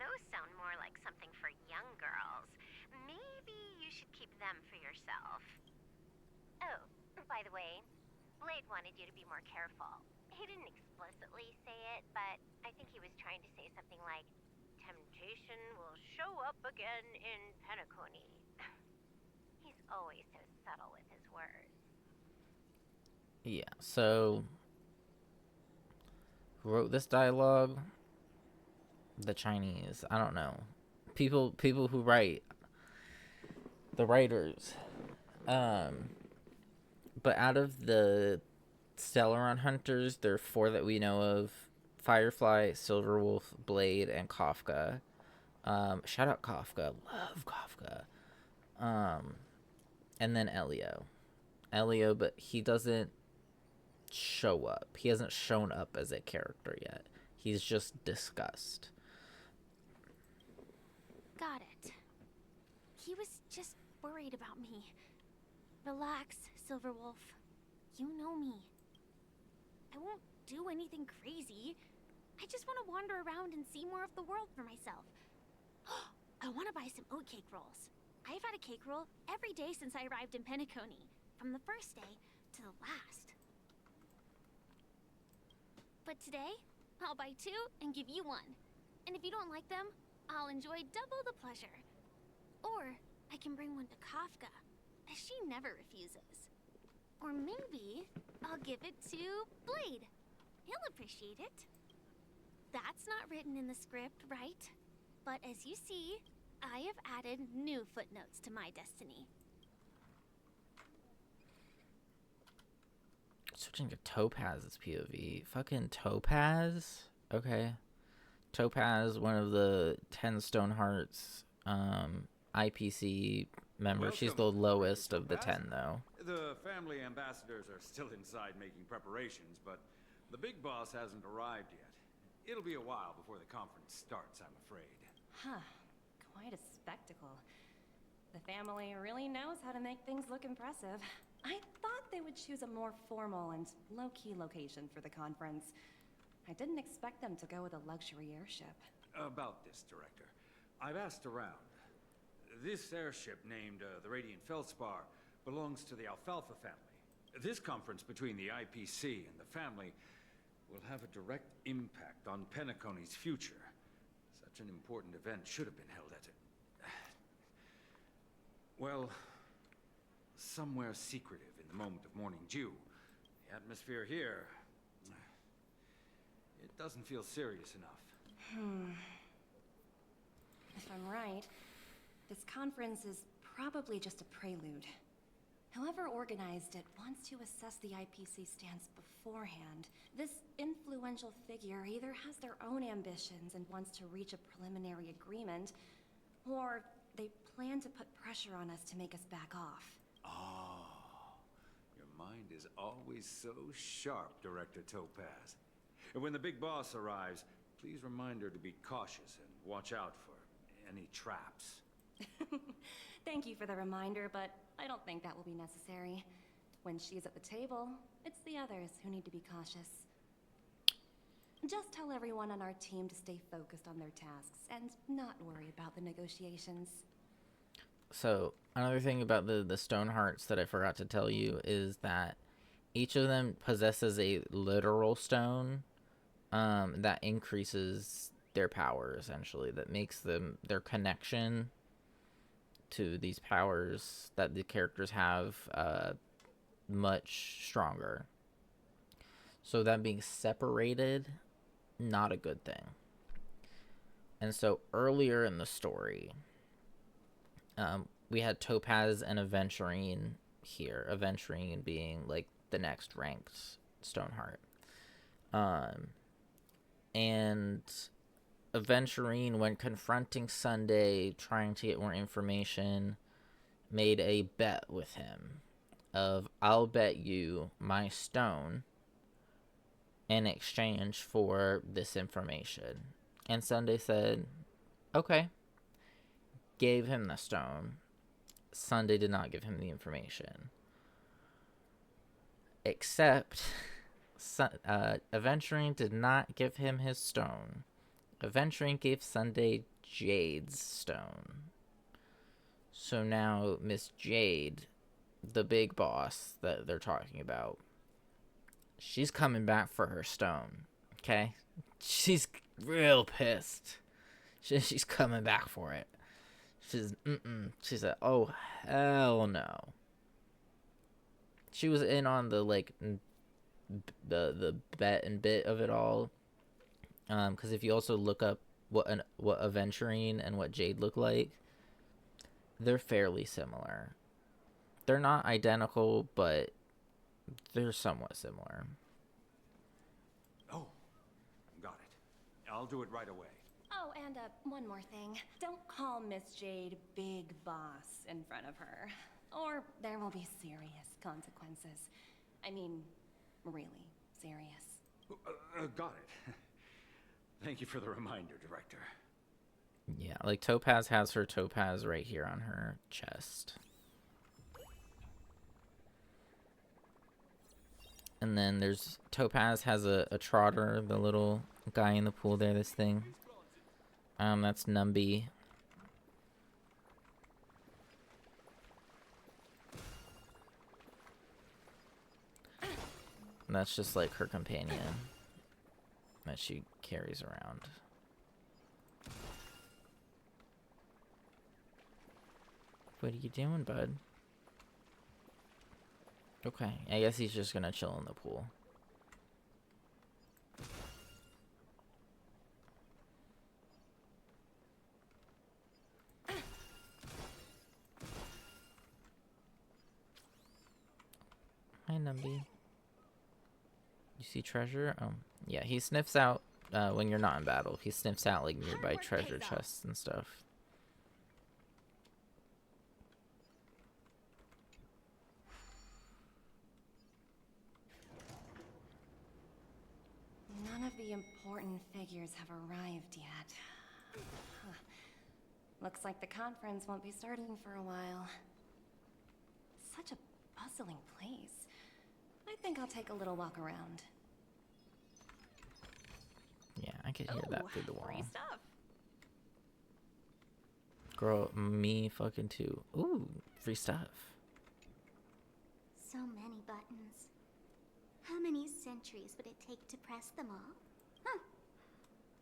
Those sound more like something for young girls. Maybe you should keep them for yourself. Oh, by the way, Blade wanted you to be more careful. He didn't explicitly say it, but I think he was trying to say something like, temptation will show up again in Penacony. He's always so subtle with his words. Yeah, so who wrote this dialogue? The Chinese. I don't know. People who write. The writers. But out of the Stellaron hunters, there are 4 that we know of. Firefly, Silverwolf, Blade, and Kafka. Shout out Kafka. Love Kafka. And then Elio. But he doesn't show up. He hasn't shown up as a character yet. He's just discussed. Got it. He was just worried about me. Relax, Silverwolf. You know me. I won't do anything crazy. I just want to wander around and see more of the world for myself. I want to buy some oatcake rolls. I've had a cake roll every day since I arrived in Penacony, from the first day to the last. But today, I'll buy 2 and give you 1. And if you don't like them, I'll enjoy double the pleasure. Or I can bring one to Kafka, as she never refuses. Or maybe I'll give it to Blade. He'll appreciate it. That's not written in the script, right? But as you see, I have added new footnotes to my destiny. Switching to Topaz's POV. Fucking Topaz? Okay. Topaz, one of the 10 Stonehearts IPC members. She's the lowest of the 10, though. The family ambassadors are still inside making preparations, but the big boss hasn't arrived yet. It'll be a while before the conference starts, I'm afraid. Huh. Quite a spectacle. The family really knows how to make things look impressive. I thought they would choose a more formal and low-key location for the conference. I didn't expect them to go with a luxury airship. About this, Director. I've asked around. This airship, named the Radiant Feldspar, belongs to the Alfalfa family. This conference between the IPC and the family will have a direct impact on Penacony's future. Such an important event should have been held at well, somewhere secretive in the moment of morning dew. The atmosphere here, it doesn't feel serious enough. If I'm right, this conference is probably just a prelude. Whoever organized it wants to assess the IPC stance beforehand. This influential figure either has their own ambitions and wants to reach a preliminary agreement, or they plan to put pressure on us to make us back off. Oh, your mind is always so sharp, Director Topaz. And when the big boss arrives, please remind her to be cautious and watch out for any traps. Thank you for the reminder, but I don't think that will be necessary. When she's at the table, it's the others who need to be cautious. Just tell everyone on our team to stay focused on their tasks and not worry about the negotiations. So, another thing about the Stonehearts that I forgot to tell you is that each of them possesses a literal stone that increases their power, essentially, that makes them their connection to these powers that the characters have much stronger. So that being separated, not a good thing. And so earlier in the story, we had Topaz and Aventurine here. Aventurine being like the next ranked Stoneheart. And Aventurine, when confronting Sunday, trying to get more information, made a bet with him of, I'll bet you my stone in exchange for this information. And Sunday said, okay. Gave him the stone. Sunday did not give him the information. Except, Aventurine did not give him his stone. Aventurine gave Sunday Jade's stone. So now Miss Jade, the big boss that they're talking about, she's coming back for her stone. Okay? She's real pissed. She's coming back for it. She said, oh, hell no. She was in on the, like, the bet and bit of it all. Because if you also look up what Aventurine and what Jade look like, they're fairly similar. They're not identical, but they're somewhat similar. Oh, got it. I'll do it right away. Oh, and one more thing. Don't call Miss Jade Big Boss in front of her, or there will be serious consequences. I mean, really serious. Got it. Thank you for the reminder, Director. Yeah, like Topaz has her topaz right here on her chest. And then there's Topaz has a trotter, the little guy in the pool there, this thing. That's Numby. And that's just like her companion that she carries around. What are you doing, bud? Okay, I guess he's just gonna chill in the pool. Hi, Numby. You see treasure? Yeah, he sniffs out when you're not in battle. He sniffs out like nearby treasure chests and stuff. None of the important figures have arrived yet. Huh. Looks like the conference won't be starting for a while. Such a bustling place. I think I'll take a little walk around. Yeah, I could hear that through the wall. Free stuff. Girl, me fucking too. Ooh, free stuff. So many buttons. How many centuries would it take to press them all? Huh.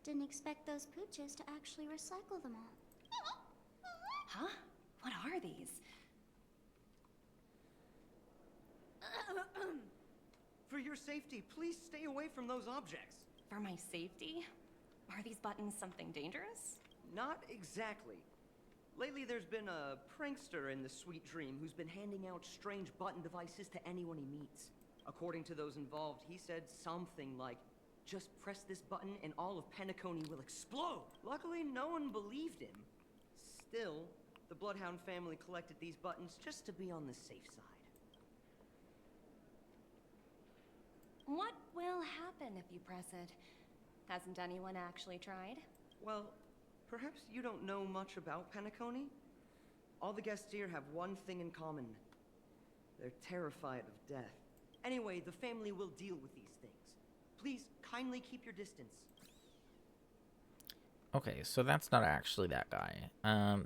Didn't expect those pooches to actually recycle them all. Huh? What are these? For your safety, please stay away from those objects. For my safety? Are these buttons something dangerous? Not exactly. Lately, there's been a prankster in the Sweet Dream who's been handing out strange button devices to anyone he meets. According to those involved, he said something like, just press this button and all of Penacony will explode. Luckily, no one believed him. Still, the Bloodhound family collected these buttons just to be on the safe side. What will happen if you press it? Hasn't anyone actually tried? Well, perhaps you don't know much about Penacony? All the guests here have one thing in common. They're terrified of death. Anyway, the family will deal with these things. Please, kindly keep your distance. Okay, so that's not actually that guy.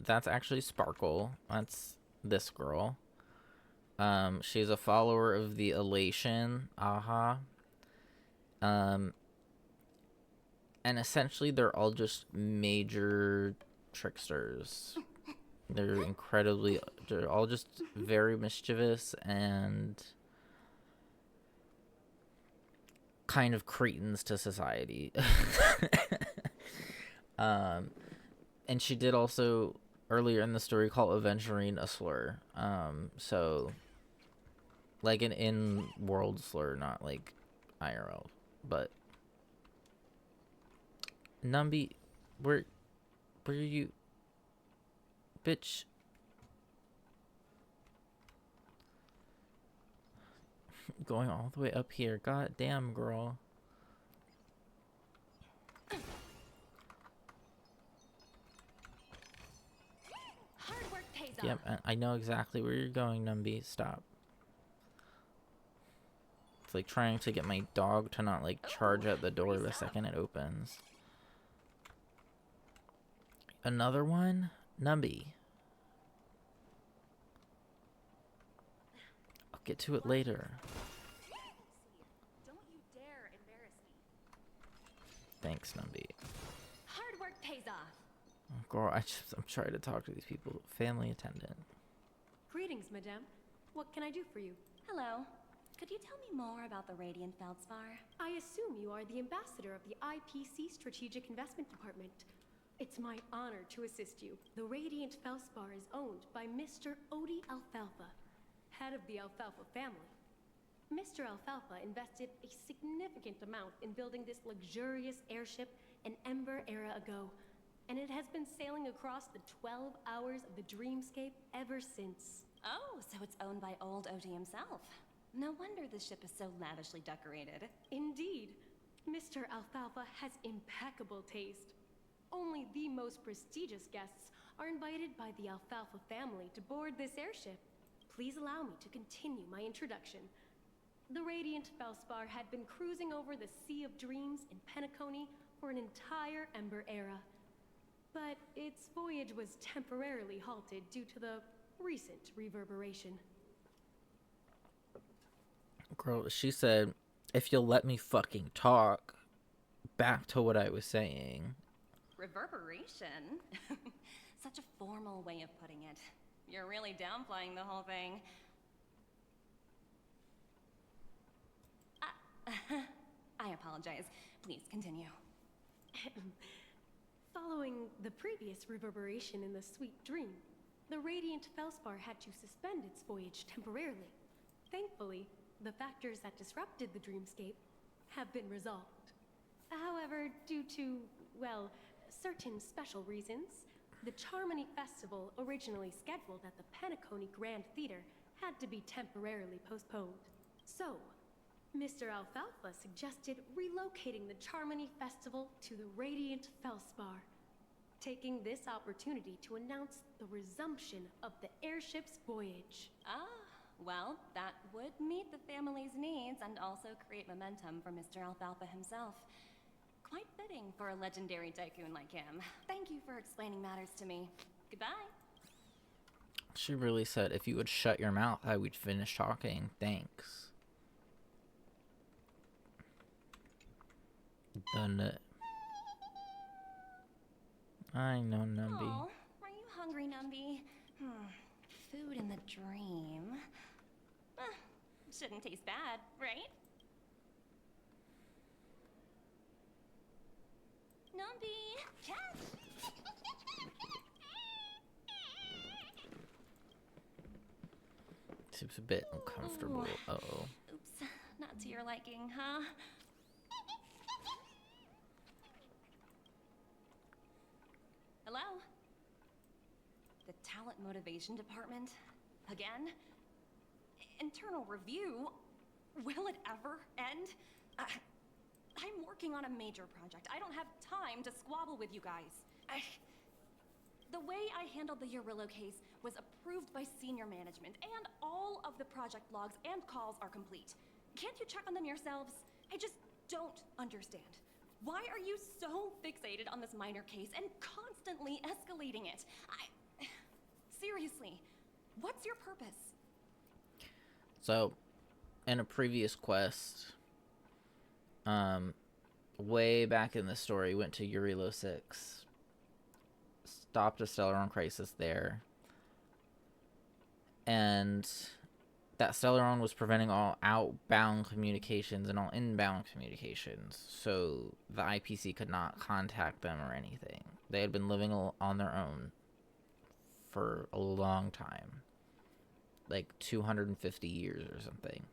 That's actually Sparkle. That's this girl. She's a follower of the Elation. Aha. And essentially they're all just major tricksters. They're all just very mischievous and kind of cretins to society. And she did also earlier in the story call Aventurine a slur. So like an in-world slur, not like IRL. But Numby, where are you, bitch? Going all the way up here. God damn, girl. Hard work pays off. Yep, I know exactly where you're going, Numby. Stop. like trying to get my dog to not like charge at the door the second it opens. Another one? Numby. I'll get to it later. Don't you dare embarrass me. Thanks, Numby. Hard work pays off. Oh, girl, I'm trying to talk to these people. Family attendant. Greetings, madame. What can I do for you? Hello. Could you tell me more about the Radiant Feldspar? I assume you are the ambassador of the IPC Strategic Investment Department. It's my honor to assist you. The Radiant Feldspar is owned by Mr. Odie Alfalfa, head of the Alfalfa family. Mr. Alfalfa invested a significant amount in building this luxurious airship an Ember era ago, and it has been sailing across the 12 hours of the dreamscape ever since. Oh, so it's owned by old Odie himself. No wonder the ship is so lavishly decorated. Indeed. Mr. Alfalfa has impeccable taste. Only the most prestigious guests are invited by the Alfalfa family to board this airship. Please allow me to continue my introduction. The Radiant Feldspar had been cruising over the Sea of Dreams in Penacony for an entire Ember era. But its voyage was temporarily halted due to the recent reverberation. Girl, she said, if you'll let me fucking talk, back to what I was saying. Reverberation? Such a formal way of putting it. You're really downplaying the whole thing. I apologize. Please continue. Following the previous reverberation in the Sweet Dream, the Radiant Feldspar had to suspend its voyage temporarily. Thankfully, the factors that disrupted the dreamscape have been resolved. However, due to, well, certain special reasons, the Charmony Festival, originally scheduled at the Penacony Grand Theater, had to be temporarily postponed. So, Mr. Alfalfa suggested relocating the Charmony Festival to the Radiant Feldspar, taking this opportunity to announce the resumption of the airship's voyage. Ah, well, that would meet the family's needs and also create momentum for Mr. Alfalfa himself. Quite fitting for a legendary tycoon like him. Thank you for explaining matters to me. Goodbye. She really said, if you would shut your mouth, I would finish talking. Thanks. Done it. I know, Numby. Oh, are you hungry, Numby? Food in the dream. Shouldn't taste bad, right? Numby, catch! Seems a bit uncomfortable. Uh-oh. Oops, not to your liking, huh? Hello? The Talent Motivation Department? Again? Internal review? Will it ever end? I'm working on a major project. I don't have time to squabble with you guys. The way I handled the Urillo case was approved by senior management, and all of the project logs and calls are complete. Can't you check on them yourselves? I just don't understand. Why are you so fixated on this minor case and constantly escalating it? Seriously, what's your purpose? So, in a previous quest, way back in the story, went to Urilo 6, stopped a Stellaron crisis there, and that Stellaron was preventing all outbound communications and all inbound communications, so the IPC could not contact them or anything. They had been living on their own for a long time, like 250 years or something.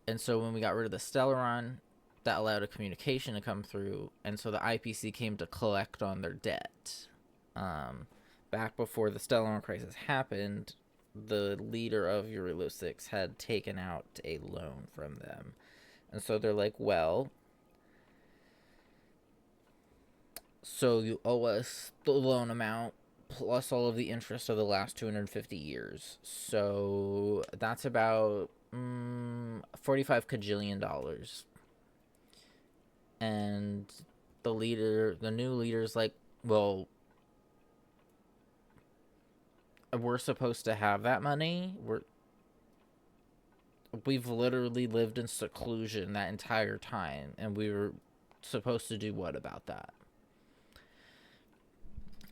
And so when we got rid of the Stellaron, that allowed a communication to come through, and so the IPC came to collect on their debt. Back before the Stellaron crisis happened, the leader of Urilo 6 had taken out a loan from them. And so they're like, well, so you owe us the loan amount plus all of the interest of the last 250 years. So that's about $45 kajillion. And the new leader's like, well, we're supposed to have that money. We've literally lived in seclusion that entire time, and we were supposed to do what about that?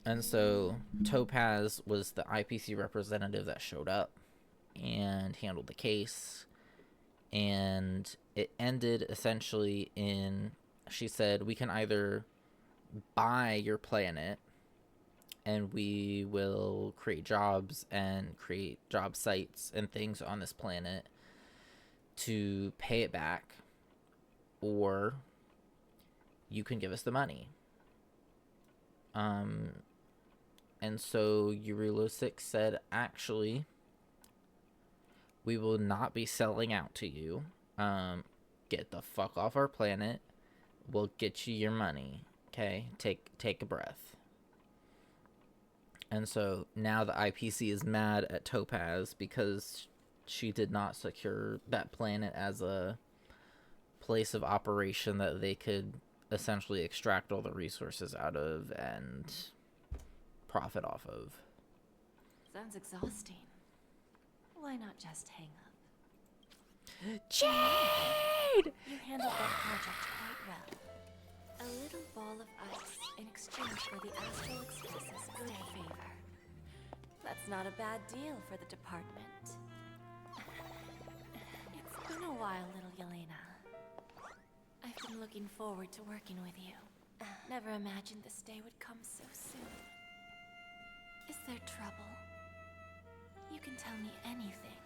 And so Topaz was the IPC representative that showed up and handled the case. And it ended essentially in, she said, we can either buy your planet and we will create jobs and create job sites and things on this planet to pay it back, or you can give us the money. And so Eurilo 6 said, actually, we will not be selling out to you. Get the fuck off our planet. We'll get you your money. Okay? Take a breath. And so now the IPC is mad at Topaz because she did not secure that planet as a place of operation that they could essentially extract all the resources out of and profit off of. Sounds exhausting. Why not just hang up? Jade! You handled that project quite well. A little ball of ice in exchange for the Astral Express's good favor. That's not a bad deal for the department. It's been a while, little Yelena. I've been looking forward to working with you. Never imagined this day would come so soon. Is there trouble? You can tell me anything.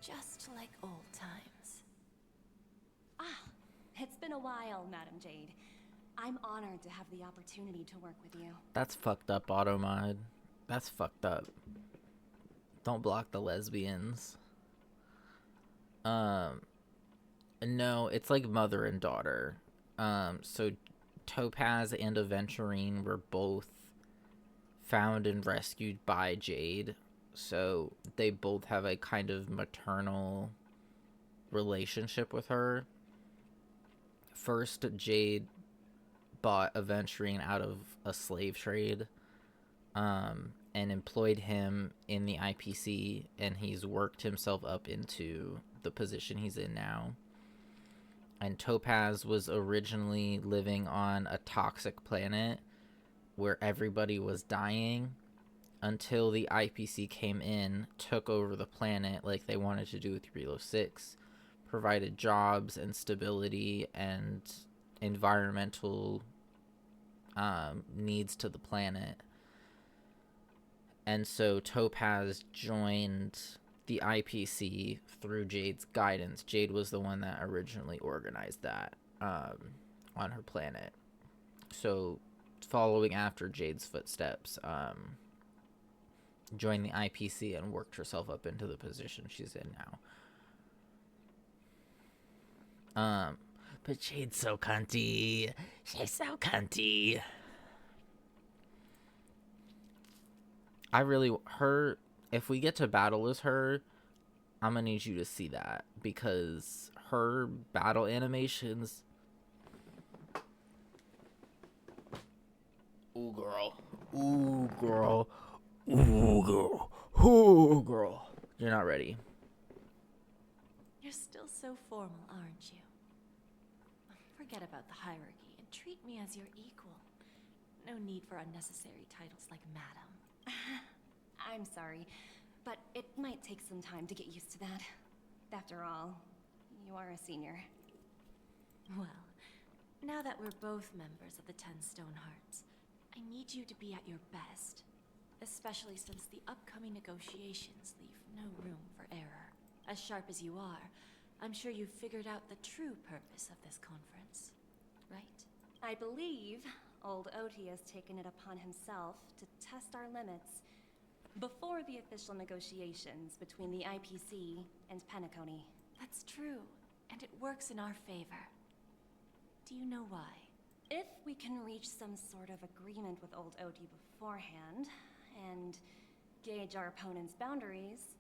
Just like old times. Ah, it's been a while, Madam Jade. I'm honored to have the opportunity to work with you. That's fucked up, Automod. That's fucked up. Don't block the lesbians. No, it's like mother and daughter. So Topaz and Aventurine were both found and rescued by Jade. So they both have a kind of maternal relationship with her. First, Jade bought Aventurine out of a slave trade, and employed him in the IPC, and he's worked himself up into the position he's in now. And Topaz was originally living on a toxic planet where everybody was dying until the IPC came in, took over the planet like they wanted to do with Eurilo 6, provided jobs and stability and environmental needs to the planet. And so Topaz joined the IPC through Jade's guidance. Jade was the one that originally organized that on her planet. So following after Jade's footsteps, joined the IPC and worked herself up into the position she's in now. But Jade's so cunty. She's so cunty. If we get to battle as her, I'm gonna need you to see that, because her battle animations. Ooh, girl. Ooh, girl. Ooh, girl. Ooh, girl. You're not ready. You're still so formal, aren't you? Forget about the hierarchy and treat me as your equal. No need for unnecessary titles like madam. I'm sorry, but it might take some time to get used to that. After all, you are a senior. Well, now that we're both members of the 10 Stonehearts, I need you to be at your best. Especially since the upcoming negotiations leave no room for error. As sharp as you are, I'm sure you've figured out the true purpose of this conference, right? I believe old Oti has taken it upon himself to test our limits before the official negotiations between the IPC and Penacony. That's true, and it works in our favor. Do you know why? If we can reach some sort of agreement with old Oti beforehand, and gauge our opponent's boundaries,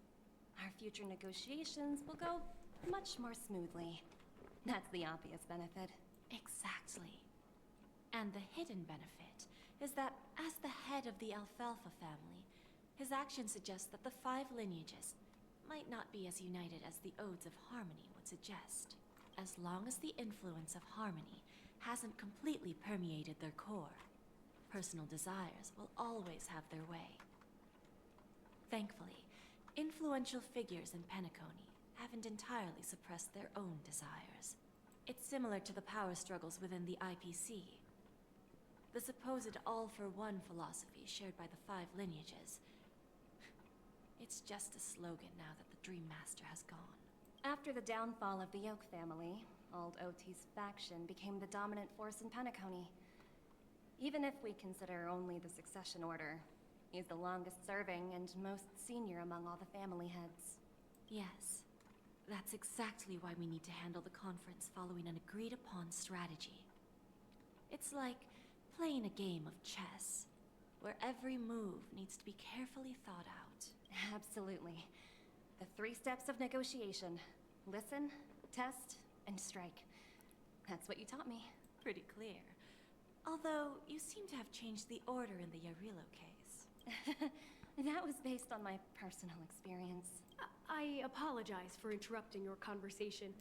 our future negotiations will go much more smoothly. That's the obvious benefit. Exactly. And the hidden benefit is that as the head of the Alfalfa family, his actions suggest that the 5 lineages might not be as united as the Odes of Harmony would suggest. As long as the influence of Harmony hasn't completely permeated their core, personal desires will always have their way. Thankfully, influential figures in Penacony haven't entirely suppressed their own desires. It's similar to the power struggles within the IPC. The supposed all-for-one philosophy shared by the 5 lineages. It's just a slogan now that the Dream Master has gone. After the downfall of the Yoke family, Old OT's faction became the dominant force in Penacony. Even if we consider only the succession order, he's the longest serving and most senior among all the family heads. Yes. That's exactly why we need to handle the conference following an agreed-upon strategy. It's like playing a game of chess, where every move needs to be carefully thought out. Absolutely. The 3 steps of negotiation. Listen, test, and strike. That's what you taught me. Pretty clear. Although, you seem to have changed the order in the Yarilo case. That was based on my personal experience. I apologize for interrupting your conversation,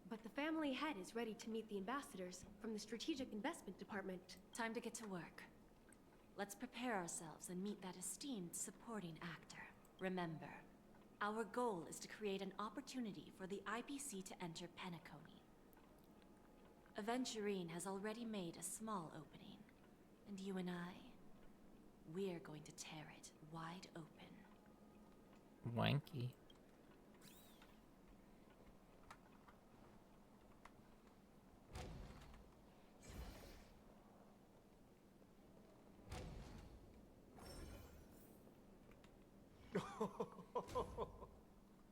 but the family head is ready to meet the ambassadors from the Strategic Investment Department. Time to get to work. Let's prepare ourselves and meet that esteemed supporting actor. Remember, our goal is to create an opportunity for the IPC to enter Penacony. Aventurine has already made a small opening, and you and I, we're going to tear it wide open. Wanky.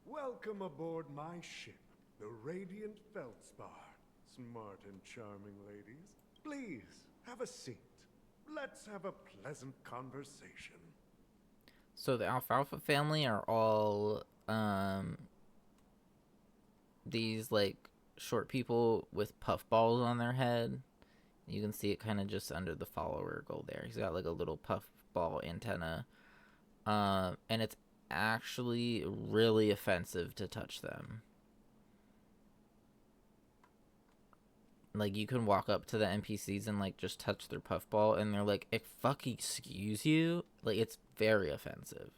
Welcome aboard my ship, the Radiant Feldspar. Smart and charming ladies. Please, have a seat. Let's have a pleasant conversation. So the Alfalfa family are all these like short people with puffballs on their head. You can see it kind of just under the follower goal there. He's got like a little puffball antenna. And it's actually really offensive to touch them. Like, you can walk up to the NPCs and, like, just touch their puffball, and they're like, fuck, excuse you? Like, it's very offensive.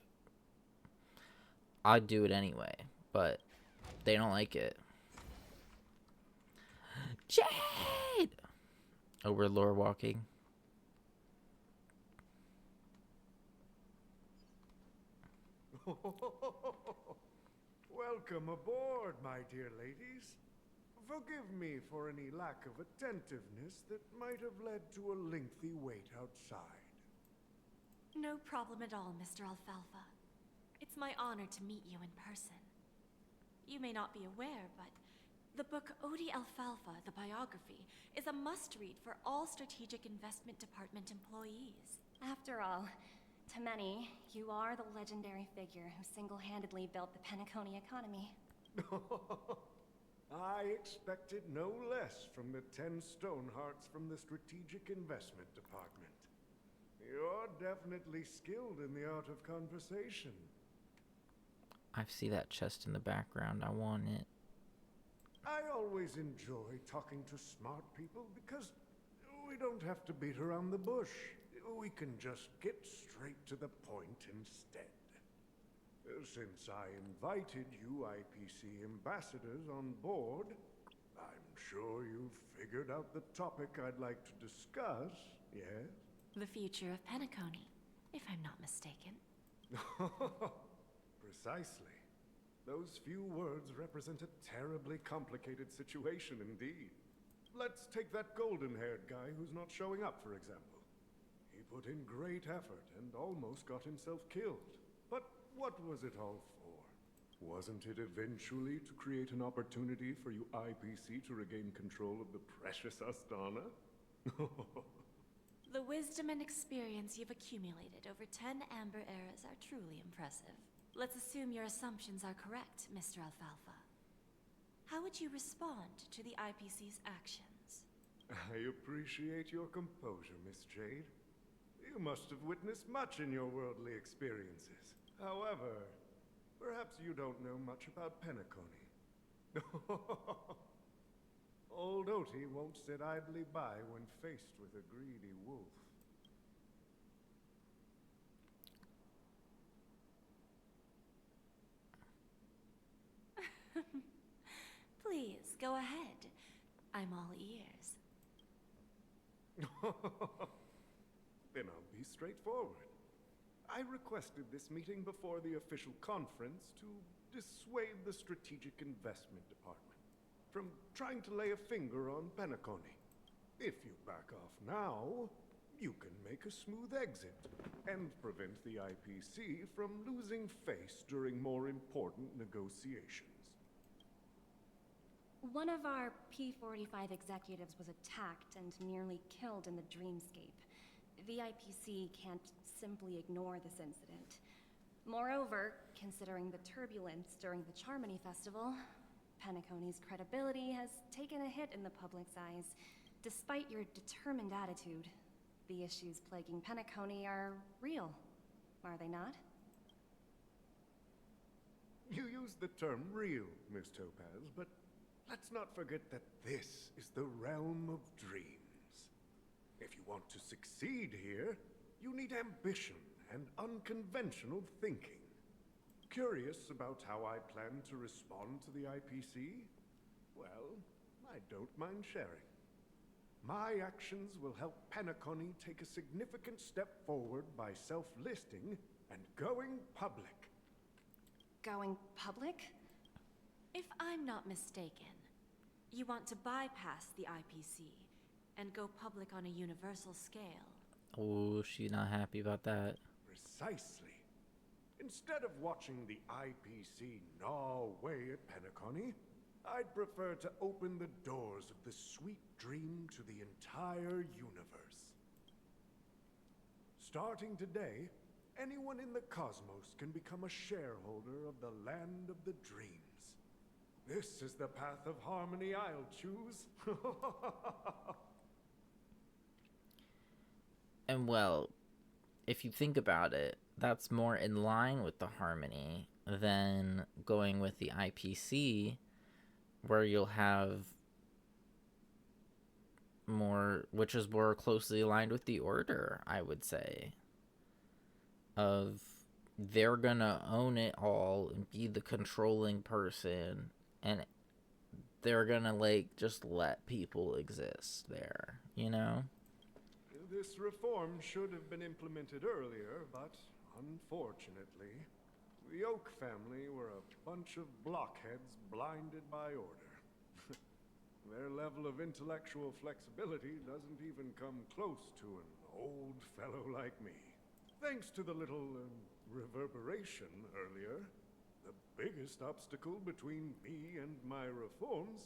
I'd do it anyway, but they don't like it. Jade! Oh, we're lore walking. Welcome aboard, my dear ladies. Forgive me for any lack of attentiveness that might have led to a lengthy wait outside. No problem at all, Mr. Alfalfa. It's my honor to meet you in person. You may not be aware, but the book Odi Alfalfa, the biography, is a must-read for all Strategic Investment Department employees. After all, to many, you are the legendary figure who single-handedly built the Penacony economy. I expected no less from the 10 Stonehearts from the Strategic Investment Department. You're definitely skilled in the art of conversation. I see that chest in the background. I want it. I always enjoy talking to smart people because we don't have to beat around the bush. We can just get straight to the point instead. Since I invited you IPC ambassadors on board, I'm sure you've figured out the topic I'd like to discuss, yes? The future of Penacony, if I'm not mistaken. Precisely. Those few words represent a terribly complicated situation indeed. Let's take that golden-haired guy who's not showing up, for example. He put in great effort and almost got himself killed. But what was it all for? Wasn't it eventually to create an opportunity for you IPC to regain control of the precious Astana? The wisdom and experience you've accumulated over 10 Amber Eras are truly impressive. Let's assume your assumptions are correct, Mr. Alfalfa. How would you respond to the IPC's actions? I appreciate your composure, Miss Jade. You must have witnessed much in your worldly experiences. However, perhaps you don't know much about Penacony. Old Oti won't sit idly by when faced with a greedy wolf. Please, go ahead. I'm all ears. Then I'll be straightforward. I requested this meeting before the official conference to dissuade the Strategic Investment Department from trying to lay a finger on Penacony. If you back off now, you can make a smooth exit and prevent the IPC from losing face during more important negotiations. One of our P-45 executives was attacked and nearly killed in the Dreamscape. The IPC can't simply ignore this incident. Moreover, considering the turbulence during the Charmony Festival, Penacony's credibility has taken a hit in the public's eyes. Despite your determined attitude, the issues plaguing Penacony are real, are they not? You use the term real, Miss Topaz, but let's not forget that this is the realm of dreams. If you want to succeed here, you need ambition and unconventional thinking. Curious about how I plan to respond to the IPC? Well, I don't mind sharing. My actions will help Penacony take a significant step forward by self-listing and going public. Going public? If I'm not mistaken, you want to bypass the IPC and go public on a universal scale. Oh, she's not happy about that. Precisely. Instead of watching the IPC gnaw away at Penacony, I'd prefer to open the doors of the sweet dream to the entire universe. Starting today, anyone in the cosmos can become a shareholder of the land of the dreams. This is the path of harmony I'll choose. And well, if you think about it, that's more in line with the harmony than going with the IPC, where you'll have more, which is more closely aligned with the Order, I would say. Of they're gonna own it all and be the controlling person, and they're gonna like just let people exist there, you know? This reform should have been implemented earlier, but unfortunately, the Oak family were a bunch of blockheads blinded by Order. Their level of intellectual flexibility doesn't even come close to an old fellow like me. Thanks to the little reverberation earlier, the biggest obstacle between me and my reforms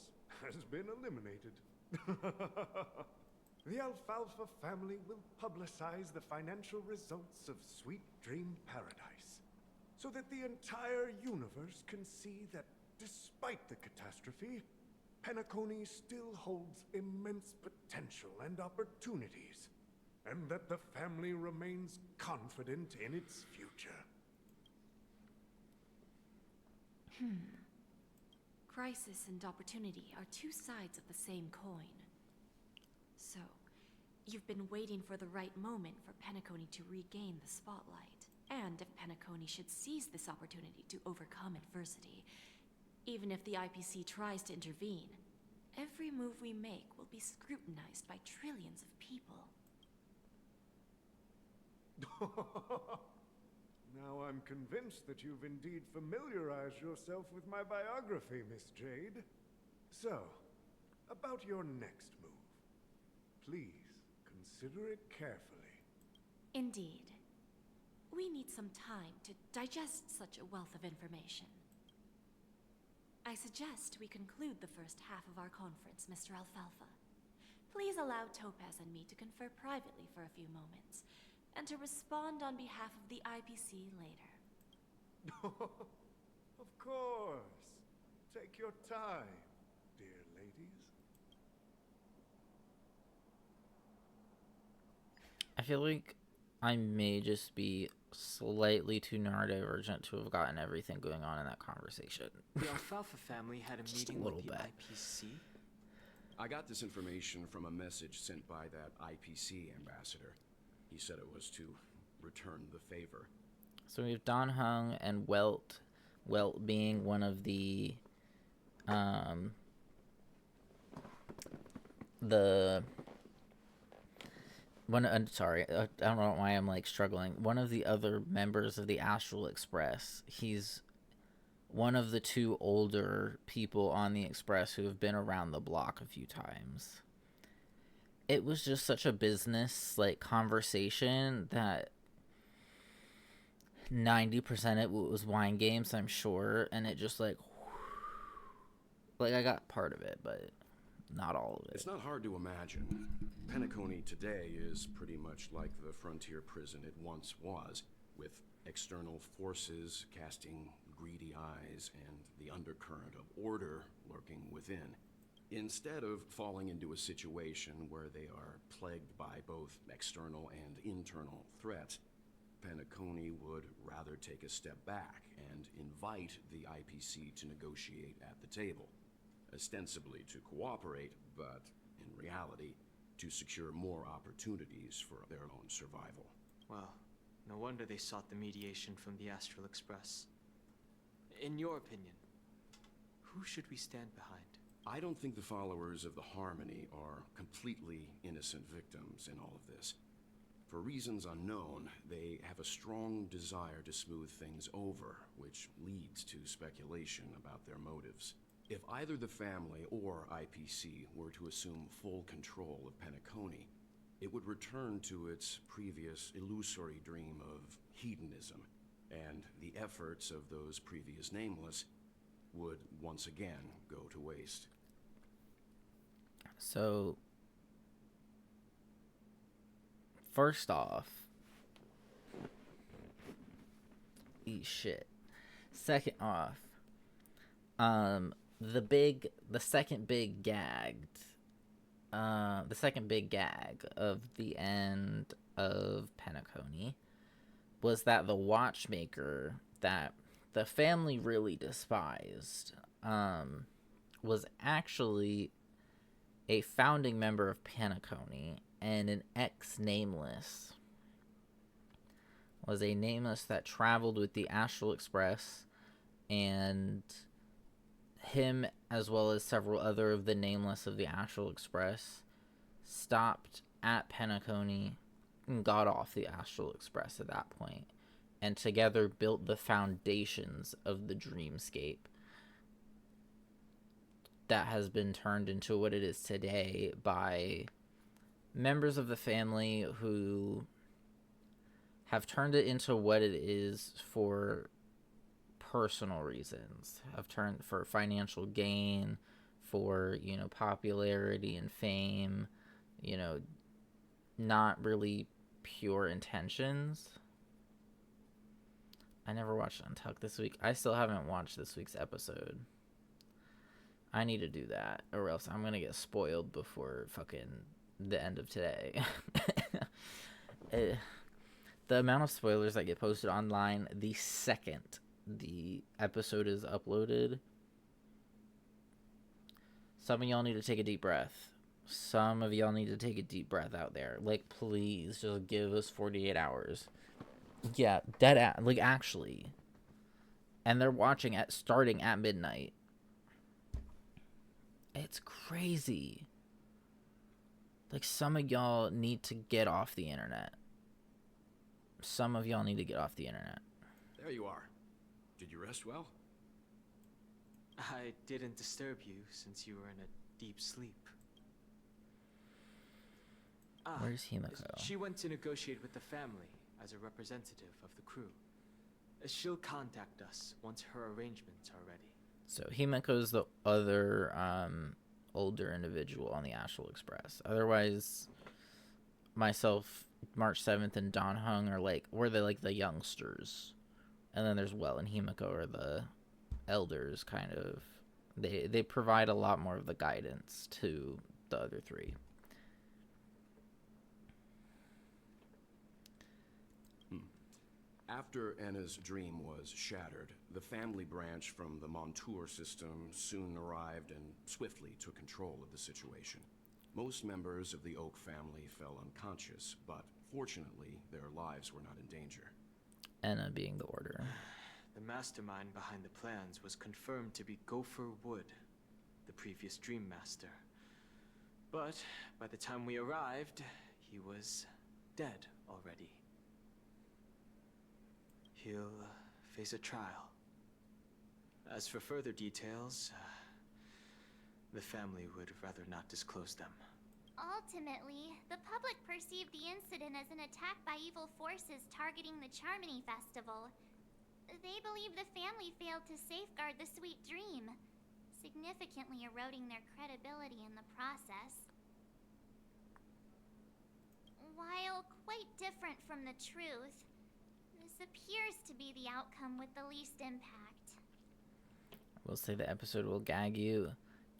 has been eliminated. The Alfalfa family will publicize the financial results of Sweet Dream Paradise, so that the entire universe can see that despite the catastrophe, Penacony still holds immense potential and opportunities, and that the family remains confident in its future. Crisis and opportunity are two sides of the same coin. So, you've been waiting for the right moment for Penacony to regain the spotlight. And if Penacony should seize this opportunity to overcome adversity, even if the IPC tries to intervene, every move we make will be scrutinized by trillions of people. Now I'm convinced that you've indeed familiarized yourself with my biography, Miss Jade. So, about your next move. Please, consider it carefully. Indeed. We need some time to digest such a wealth of information. I suggest we conclude the first half of our conference, Mr. Alfalfa. Please allow Topaz and me to confer privately for a few moments, and to respond on behalf of the IPC later. Of course. Take your time, dear ladies. I feel like I may just be slightly too neurodivergent to have gotten everything going on in that conversation. The Alfalfa family had a Just a meeting little with the bit. IPC? I got this information from a message sent by that IPC ambassador. He said it was to return the favor. So we have Don Hung and Welt. Welt being one of the sorry, I don't know why I'm like struggling. One of the other members of the Astral Express. He's one of the two older people on the Express who have been around the block a few times. It was just such a business like conversation that 90% it was wine games, I'm sure, and it just like I got part of it, but not all of it. It's not hard to imagine. Penacony today is pretty much like the frontier prison it once was, with external forces casting greedy eyes and the undercurrent of order lurking within. Instead of falling into a situation where they are plagued by both external and internal threats, Penacony would rather take a step back and invite the IPC to negotiate at the table, ostensibly to cooperate, but in reality, to secure more opportunities for their own survival. Well, no wonder they sought the mediation from the Astral Express. In your opinion, who should we stand behind? I don't think the followers of the Harmony are completely innocent victims in all of this. For reasons unknown, they have a strong desire to smooth things over, which leads to speculation about their motives. If either the family or IPC were to assume full control of Penacony, it would return to its previous illusory dream of hedonism, and the efforts of those previous nameless would once again go to waste. So, first off, eat shit. Second off, the second big gag of the end of Penacony was that the watchmaker that the family really despised was actually a founding member of Penacony and an ex-nameless. Was a nameless that traveled with the Astral Express, and him, as well as several other of the nameless of the Astral Express, stopped at Penacony and got off the Astral Express at that point, and together built the foundations of the dreamscape that has been turned into what it is today by members of the family who have turned it into what it is for personal reasons, have turned for financial gain, for, popularity and fame, not really pure intentions. I never watched Untucked this week. I still haven't watched this week's episode. I need to do that, or else I'm gonna get spoiled before fucking the end of today. The amount of spoilers that get posted online the second the episode is uploaded. Some of y'all need to take a deep breath. Some of y'all need to take a deep breath out there. Like, please, just give us 48 hours. Yeah, actually. And they're watching starting at midnight. It's crazy. Like, some of y'all need to get off the internet. Some of y'all need to get off the internet. There you are. Did you rest well? I didn't disturb you since you were in a deep sleep. Where's Himiko? She went to negotiate with the family as a representative of the crew. She'll contact us once her arrangements are ready. So Himiko's the other older individual on the Astral Express. Otherwise, myself, March 7th, and Don Hung are we're the youngsters And then there's Well and Himiko are the elders, kind of. They provide a lot more of the guidance to the other three. After Anna's dream was shattered, the family branch from the Montour system soon arrived and swiftly took control of the situation. Most members of the Oak family fell unconscious, but fortunately, their lives were not in danger. Anna being the Order. The mastermind behind the plans was confirmed to be Gopher Wood, the previous Dream Master. But by the time we arrived, he was dead already. He'll face a trial. As for further details, the family would rather not disclose them. Ultimately, the public perceived the incident as an attack by evil forces targeting the Charmony Festival. They believe the family failed to safeguard the Sweet Dream, significantly eroding their credibility in the process. While quite different from the truth, this appears to be the outcome with the least impact. We'll say the episode will gag you.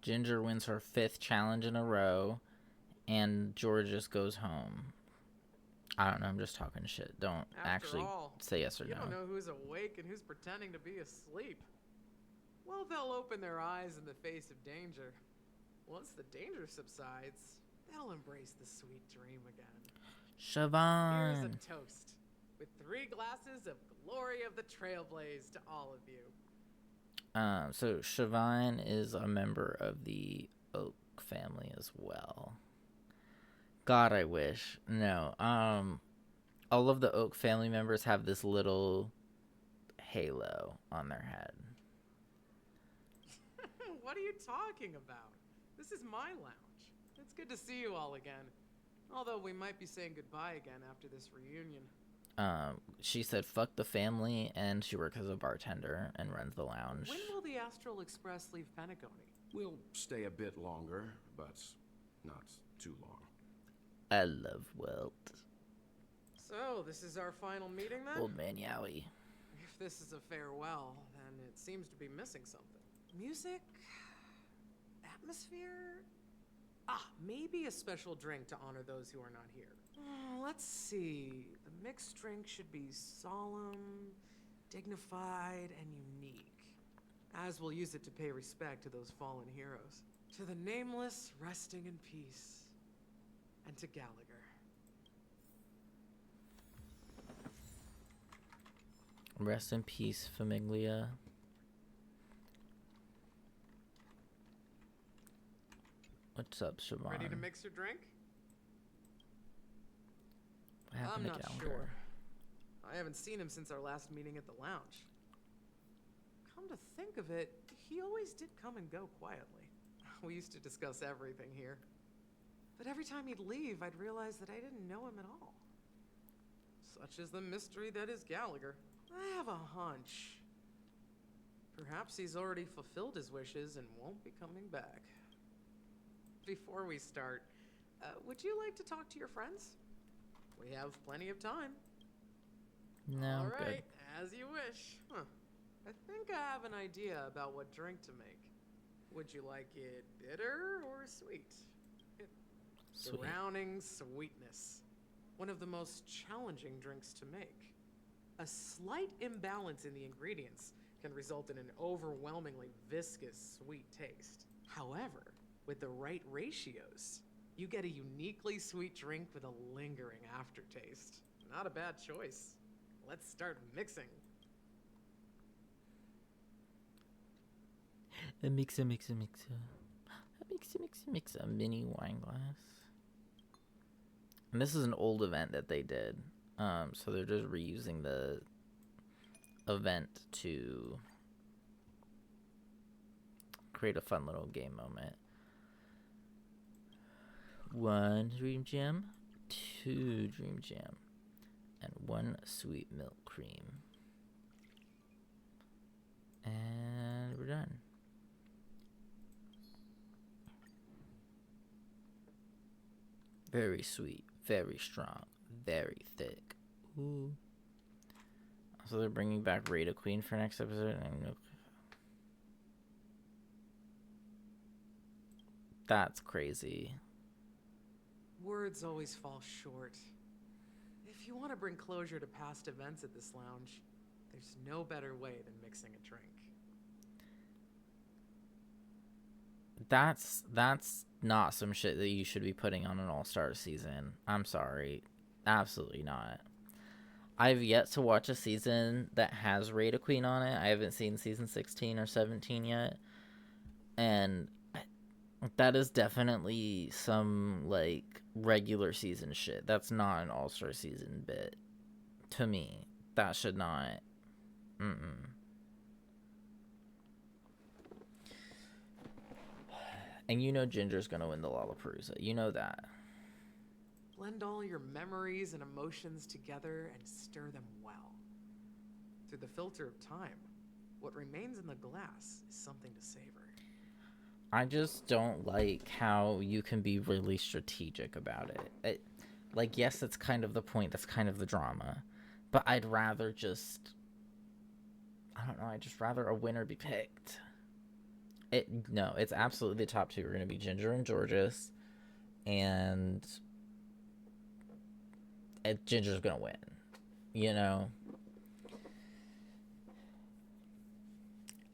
Ginger wins her 5th challenge in a row, and George just goes home. I don't know, I'm just talking shit. Don't actually say yes or no. You don't know who's awake and who's pretending to be asleep. Well, they'll open their eyes in the face of danger. Once the danger subsides, they'll embrace the sweet dream again. Siobhan! Here's a toast, with 3 glasses of glory of the Trailblaze to all of you. So Siobhan is a member of the Oak family as well. God, I wish. No. All of the Oak family members have this little halo on their head. What are you talking about? This is my lounge. It's good to see you all again. Although we might be saying goodbye again after this reunion. She said fuck the family, and she works as a bartender and runs the lounge. When will the Astral Express leave Penacony? We'll stay a bit longer, but not too long. I love Welt. So, this is our final meeting then? Old man Yowie. If this is a farewell, then it seems to be missing something. Music? Atmosphere? Maybe a special drink to honor those who are not here. Let's see. The mixed drink should be solemn, dignified, and unique. As we'll use it to pay respect to those fallen heroes. To the nameless, resting in peace. And to Gallagher. Rest in peace, Famiglia. What's up, Siobhan? Ready to mix your drink? What happened I'm to not Gallagher? sure. I haven't seen him since our last meeting at the lounge. Come to think of it, he always did come and go quietly. We used to discuss everything here. But every time he'd leave, I'd realize that I didn't know him at all. Such is the mystery that is Gallagher. I have a hunch. Perhaps he's already fulfilled his wishes and won't be coming back. Before we start, would you like to talk to your friends? We have plenty of time. No, All good. right, as you wish. I think I have an idea about what drink to make. Would you like it bitter or sweet? Sweet. Drowning sweetness. One of the most challenging drinks to make. A slight imbalance in the ingredients can result in an overwhelmingly viscous sweet taste. However, with the right ratios, you get a uniquely sweet drink with a lingering aftertaste. Not a bad choice. Let's start mixing. Mix a mini wine glass. And this is an old event that they did. So they're just reusing the event to create a fun little game moment. 1 dream gem, 2 dream gem, and 1 sweet milk cream. And we're done. Very sweet, very strong, very thick. Ooh. So they're bringing back Rada Queen for next episode. That's crazy. Words always fall short. If you want to bring closure to past events at this lounge, there's no better way than mixing a drink. That's not some shit that you should be putting on an All-Star season. I'm sorry. Absolutely not. I've yet to watch a season that has Rada Queen on it. I haven't seen season 16 or 17 yet. And that is definitely some, like, regular season shit. That's not an All-Star season bit. To me. That should not. And you know Ginger's gonna win the Lollapalooza. You know that. Blend all your memories and emotions together and stir them well. Through the filter of time, what remains in the glass is something to savor. I just don't like how you can be really strategic about it. Like, yes, that's kind of the point. That's kind of the drama. But I'd rather just... I don't know. I'd just rather a winner be picked. No, it's absolutely the top two are going to be Ginger and Georges. And... Ginger's going to win. You know?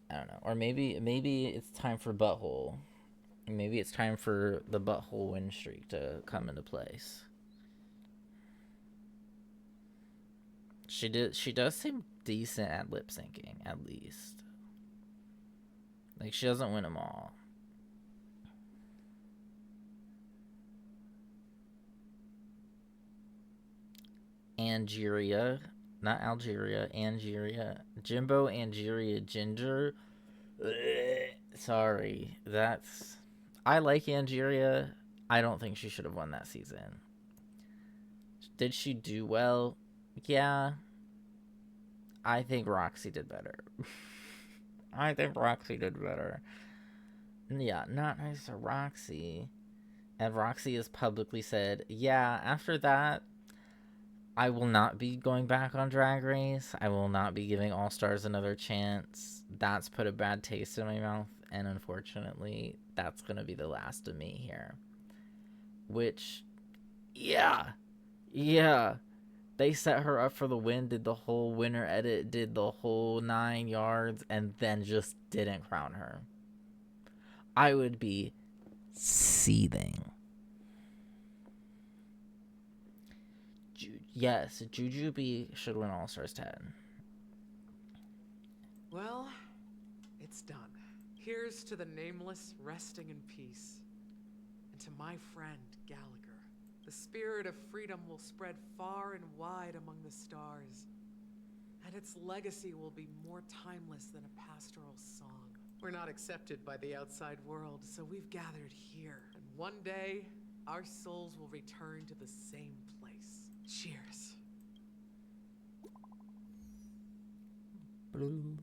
I don't know. Or maybe it's time for Butthole. Maybe it's time for the Butthole win streak to come into place. She does seem decent at lip syncing, at least. Like, she doesn't win them all. Angeria. Not Algeria. Angeria. Jimbo, Angeria, Ginger. Ugh, sorry. I like Angeria. I don't think she should have won that season. Did she do well? Yeah. I think Roxy did better. I think Roxy did better. Yeah, not nice to Roxy. And Roxy has publicly said, yeah, after that, I will not be going back on Drag Race. I will not be giving All Stars another chance. That's put a bad taste in my mouth. And unfortunately, that's going to be the last of me here. Which, yeah. They set her up for the win, did the whole winner edit, did the whole 9 yards, and then just didn't crown her. I would be seething. Yes, Jujubee should win All Stars 10. Well, it's done. Here's to the nameless resting in peace. And to my friend, Gallagher. The spirit of freedom will spread far and wide among the stars. And its legacy will be more timeless than a pastoral song. We're not accepted by the outside world, so we've gathered here. And one day, our souls will return to the same place. Cheers. Blue.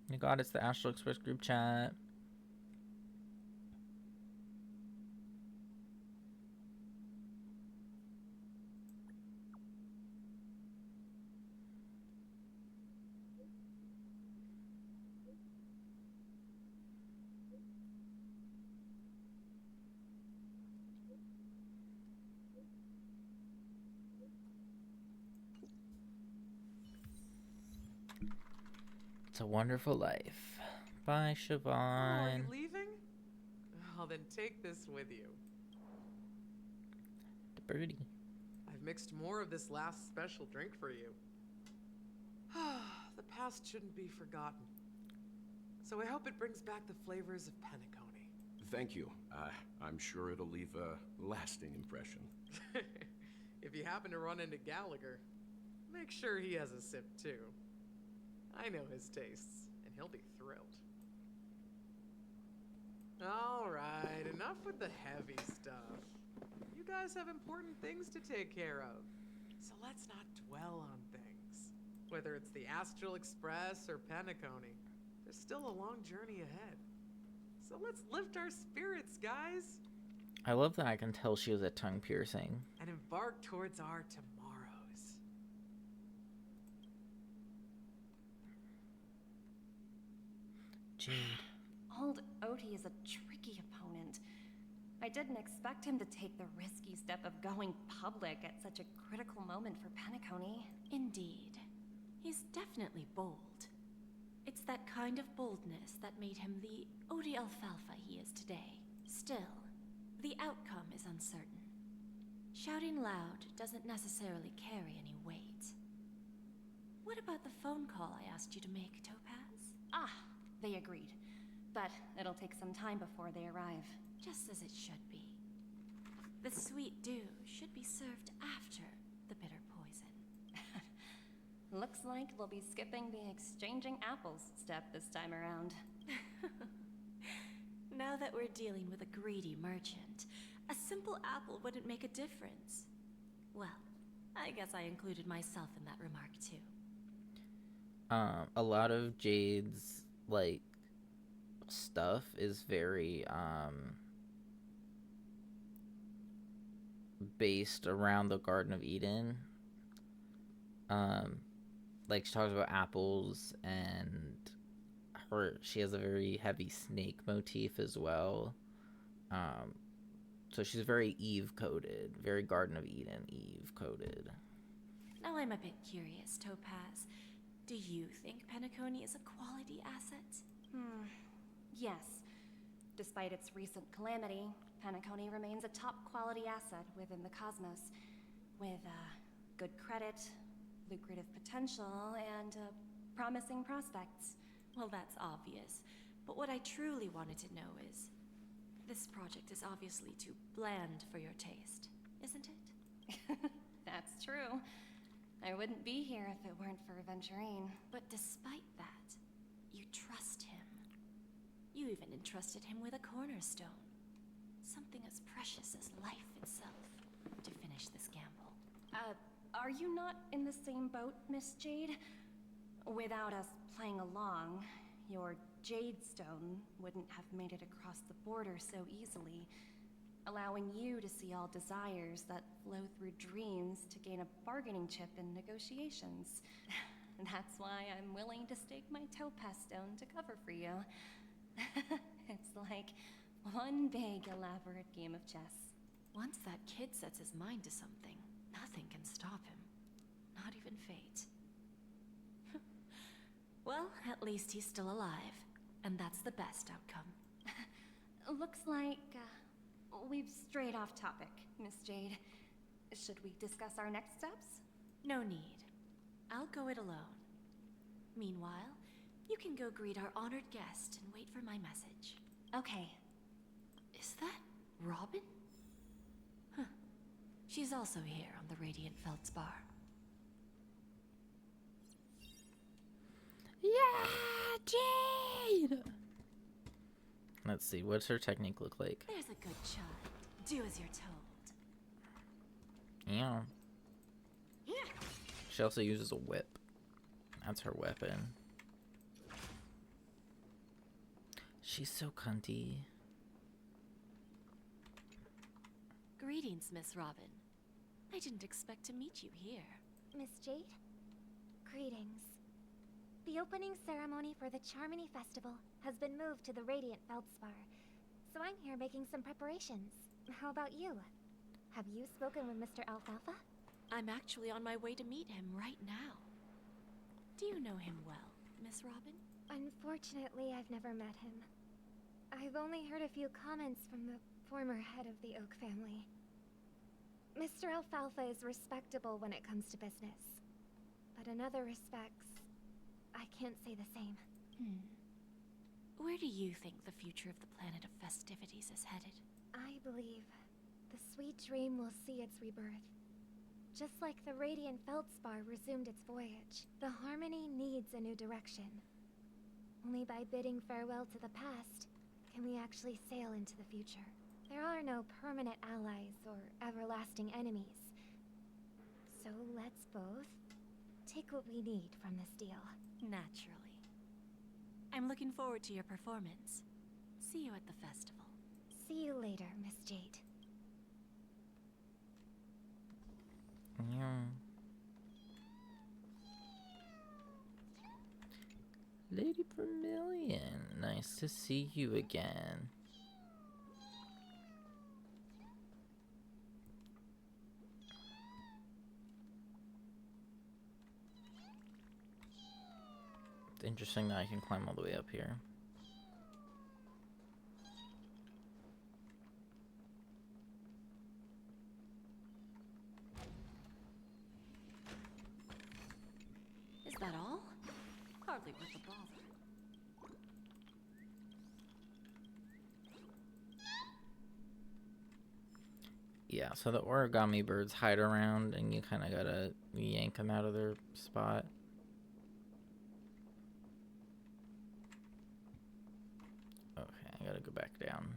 My god, it's the Astral Express group chat. It's a Wonderful Life by Siobhan. Oh, are you leaving? Oh, then take this with you. The birdie. I've mixed more of this last special drink for you. The past shouldn't be forgotten. So I hope it brings back the flavors of Penacony. Thank you. I'm sure it'll leave a lasting impression. If you happen to run into Gallagher, make sure he has a sip too. I know his tastes, and he'll be thrilled. Alright, enough with the heavy stuff. You guys have important things to take care of, so let's not dwell on things. Whether it's the Astral Express or Penacony, there's still a long journey ahead. So let's lift our spirits, guys! I love that I can tell she was a tongue piercing. And embark towards our tomorrows. Jade. Old Odie is a tricky opponent. I didn't expect him to take the risky step of going public at such a critical moment for Penacony. Indeed. He's definitely bold. It's that kind of boldness that made him the Odie Alfalfa he is today. Still, the outcome is uncertain. Shouting loud doesn't necessarily carry any weight. What about the phone call I asked you to make, Topaz? Ah, they agreed. But it'll take some time before they arrive. Just as it should be. The sweet dew should be served after the bitter poison. Looks like we'll be skipping the exchanging apples step this time around. Now that we're dealing with a greedy merchant, a simple apple wouldn't make a difference. Well, I guess I included myself in that remark too. A lot of Jade's, like, stuff is very, based around the Garden of Eden. Like, she talks about apples, and she has a very heavy snake motif as well. So she's very Eve-coded, very Garden of Eden Eve-coded. Now I'm a bit curious, Topaz. Do you think Penacony is a quality asset? Yes. Despite its recent calamity, Penacony remains a top quality asset within the cosmos, with good credit, lucrative potential, and promising prospects. Well, that's obvious. But what I truly wanted to know is, this project is obviously too bland for your taste, isn't it? That's true. I wouldn't be here if it weren't for Aventurine. But despite that, you trust him. You even entrusted him with a cornerstone. Something as precious as life itself, to finish this gamble. Are you not in the same boat, Miss Jade? Without us playing along, your Jade Stone wouldn't have made it across the border so easily, allowing you to see all desires that flow through dreams to gain a bargaining chip in negotiations. That's why I'm willing to stake my Topaz Stone to cover for you. It's like one big elaborate game of chess. Once that kid sets his mind to something, nothing can stop him. Not even fate. Well, at least he's still alive, and that's the best outcome. Looks like we've strayed off topic, Miss Jade. Should we discuss our next steps? No need. I'll go it alone. Meanwhile, you can go greet our honored guest and wait for my message. Okay. Is that Robin? Huh. She's also here on the Radiant Feldspar. Yeah, Jade! Let's see, what's her technique look like? There's a good child. Do as you're told. Yeah. She also uses a whip. That's her weapon. She's so cunty. Greetings, Miss Robin. I didn't expect to meet you here. Miss Jade? Greetings. The opening ceremony for the Charmony Festival has been moved to the Radiant Feldspar, so I'm here making some preparations. How about you? Have you spoken with Mr. Alfalfa? I'm actually on my way to meet him right now. Do you know him well, Miss Robin? Unfortunately, I've never met him. I've only heard a few comments from the former head of the Oak family. Mr. Alfalfa is respectable when it comes to business, but in other respects, I can't say the same. Where do you think the future of the planet of festivities is headed? I believe the sweet dream will see its rebirth. Just like the Radiant Feldspar resumed its voyage, the Harmony needs a new direction. Only by bidding farewell to the past can we actually sail into the future. There are no permanent allies or everlasting enemies. So let's both take what we need from this deal. Naturally. I'm looking forward to your performance. See you at the festival. See you later, Miss Jade. Yeah. Lady Vermilion, nice to see you again. It's interesting that I can climb all the way up here. Is that all? Hardly worth the bother. Yeah, so the origami birds hide around and you kind of gotta yank them out of their spot. Okay, I gotta go back down.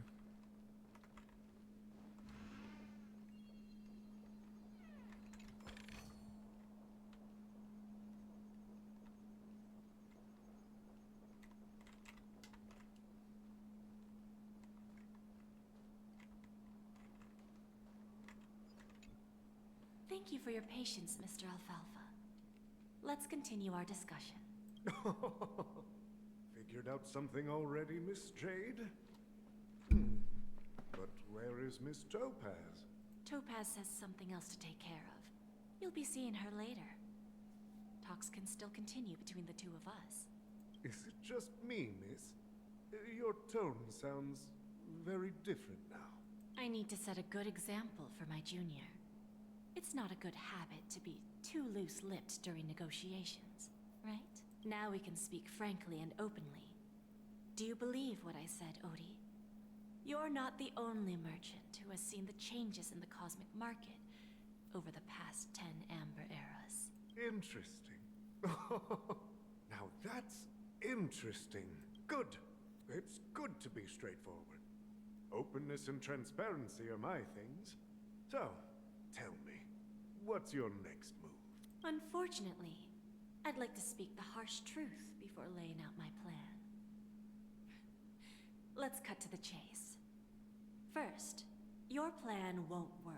Thank you for your patience, Mr. Alfalfa. Let's continue our discussion. Figured out something already, Miss Jade? But where is Miss Topaz? Topaz has something else to take care of. You'll be seeing her later. Talks can still continue between the two of us. Is it just me, miss? Your tone sounds very different now. I need to set a good example for my junior. It's not a good habit to be too loose-lipped during negotiations, right? Now we can speak frankly and openly. Do you believe what I said, Odie? You're not the only merchant who has seen the changes in the cosmic market over the past 10 Amber Eras. Interesting. Now that's interesting. Good. It's good to be straightforward. Openness and transparency are my things. So, tell me, what's your next move? Unfortunately, I'd like to speak the harsh truth before laying out my plan. Let's cut to the chase. First, your plan won't work.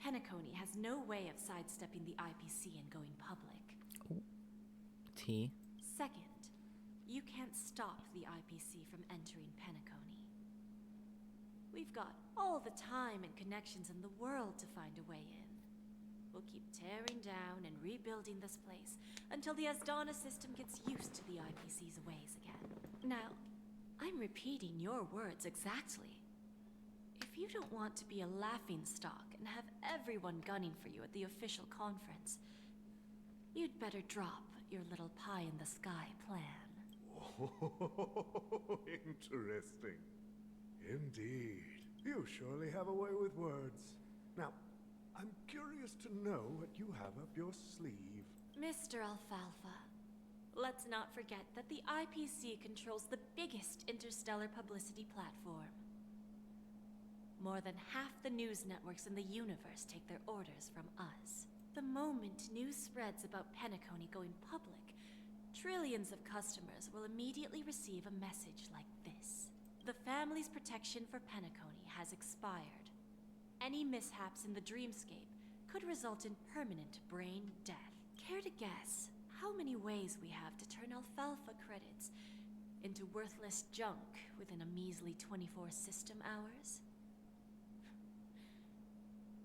Penacony has no way of sidestepping the IPC and going public. Ooh. T. Second, you can't stop the IPC from entering Penacony. We've got all the time and connections in the world to find a way in. We'll keep tearing down and rebuilding this place until the Asdana system gets used to the IPC's ways again. Now, I'm repeating your words exactly. If you don't want to be a laughingstock and have everyone gunning for you at the official conference, you'd better drop your little pie-in-the-sky plan. Oh, interesting. Indeed. You surely have a way with words. Now, I'm curious to know what you have up your sleeve. Mr. Alfalfa, let's not forget that the IPC controls the biggest interstellar publicity platform. More than half the news networks in the universe take their orders from us. The moment news spreads about Penacony going public, trillions of customers will immediately receive a message like this. The family's protection for Penacony has expired. Any mishaps in the dreamscape could result in permanent brain death. Care to guess how many ways we have to turn alfalfa credits into worthless junk within a measly 24 system hours?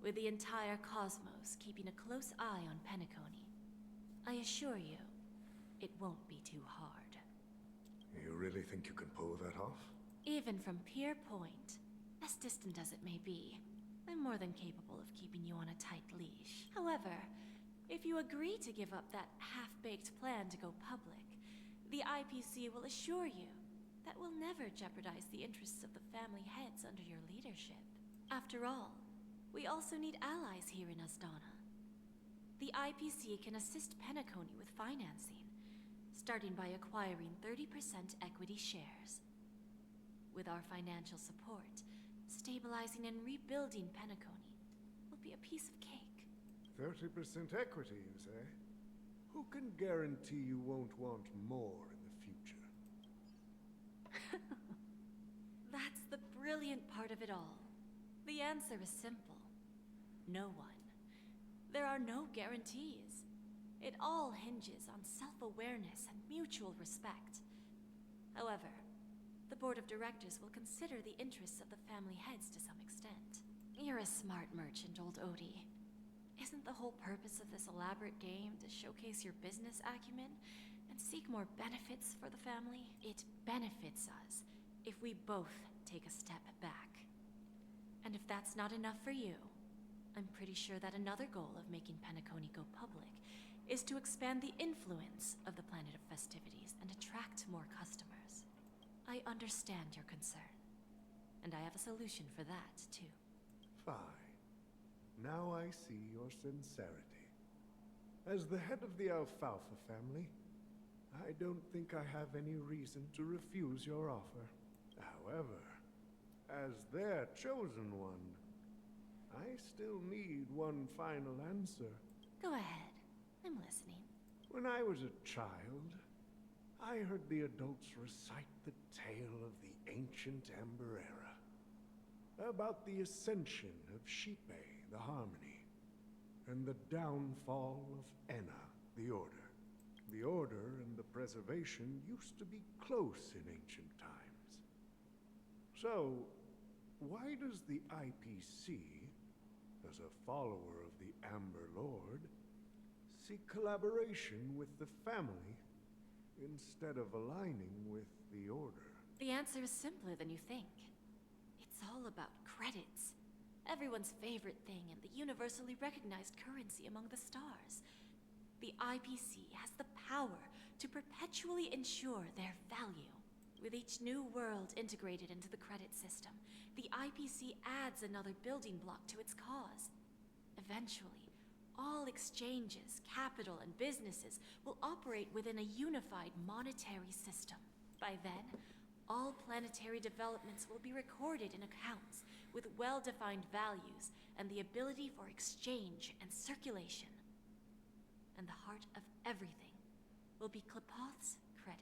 With the entire cosmos keeping a close eye on Penacony, I assure you, it won't be too hard. You really think you can pull that off? Even from Pier Point, as distant as it may be, I'm more than capable of keeping you on a tight leash. However, if you agree to give up that half-baked plan to go public, the IPC will assure you that we'll never jeopardize the interests of the family heads under your leadership. After all, we also need allies here in Asdana. The IPC can assist Penacony with financing, starting by acquiring 30% equity shares. With our financial support, stabilizing and rebuilding Penacony will be a piece of cake. 30% equity, you say? Who can guarantee you won't want more in the future? That's the brilliant part of it all. The answer is simple. No one. There are no guarantees. It all hinges on self-awareness and mutual respect. However, the board of directors will consider the interests of the family heads to some extent. You're a smart merchant, old Odie. Isn't the whole purpose of this elaborate game to showcase your business acumen and seek more benefits for the family? It benefits us if we both take a step back. And if that's not enough for you, I'm pretty sure that another goal of making Penacony go public is to expand the influence of the Planet of Festivities and attract more customers. I understand your concern, and I have a solution for that, too. Fine. Now I see your sincerity. As the head of the Alfalfa family, I don't think I have any reason to refuse your offer. However, as their chosen one, I still need one final answer. Go ahead. I'm listening. When I was a child, I heard the adults recite the tale of the ancient Amber Era, about the ascension of Shipe, the Harmony, and the downfall of Enna, the Order. The Order and the Preservation used to be close in ancient times. So, why does the IPC, as a follower of the Amber Lord, seek collaboration with the family instead of aligning with the Order? The answer is simpler than you think. It's all about credits. Everyone's favorite thing and the universally recognized currency among the stars. The IPC has the power to perpetually ensure their value. With each new world integrated into the credit system, the IPC adds another building block to its cause. Eventually, all exchanges, capital, and businesses will operate within a unified monetary system. By then, all planetary developments will be recorded in accounts with well-defined values and the ability for exchange and circulation. And the heart of everything will be Klepoth's credit.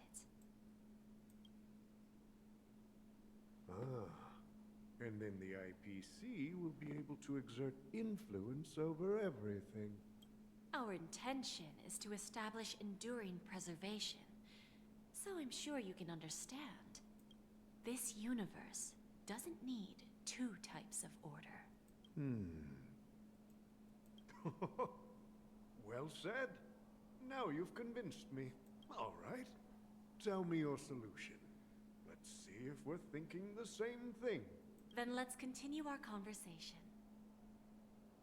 And then the IPC will be able to exert influence over everything. Our intention is to establish enduring preservation, so I'm sure you can understand. This universe doesn't need two types of order. Well said. Now you've convinced me. All right. Tell me your solution. Let's see if we're thinking the same thing. Then let's continue our conversation.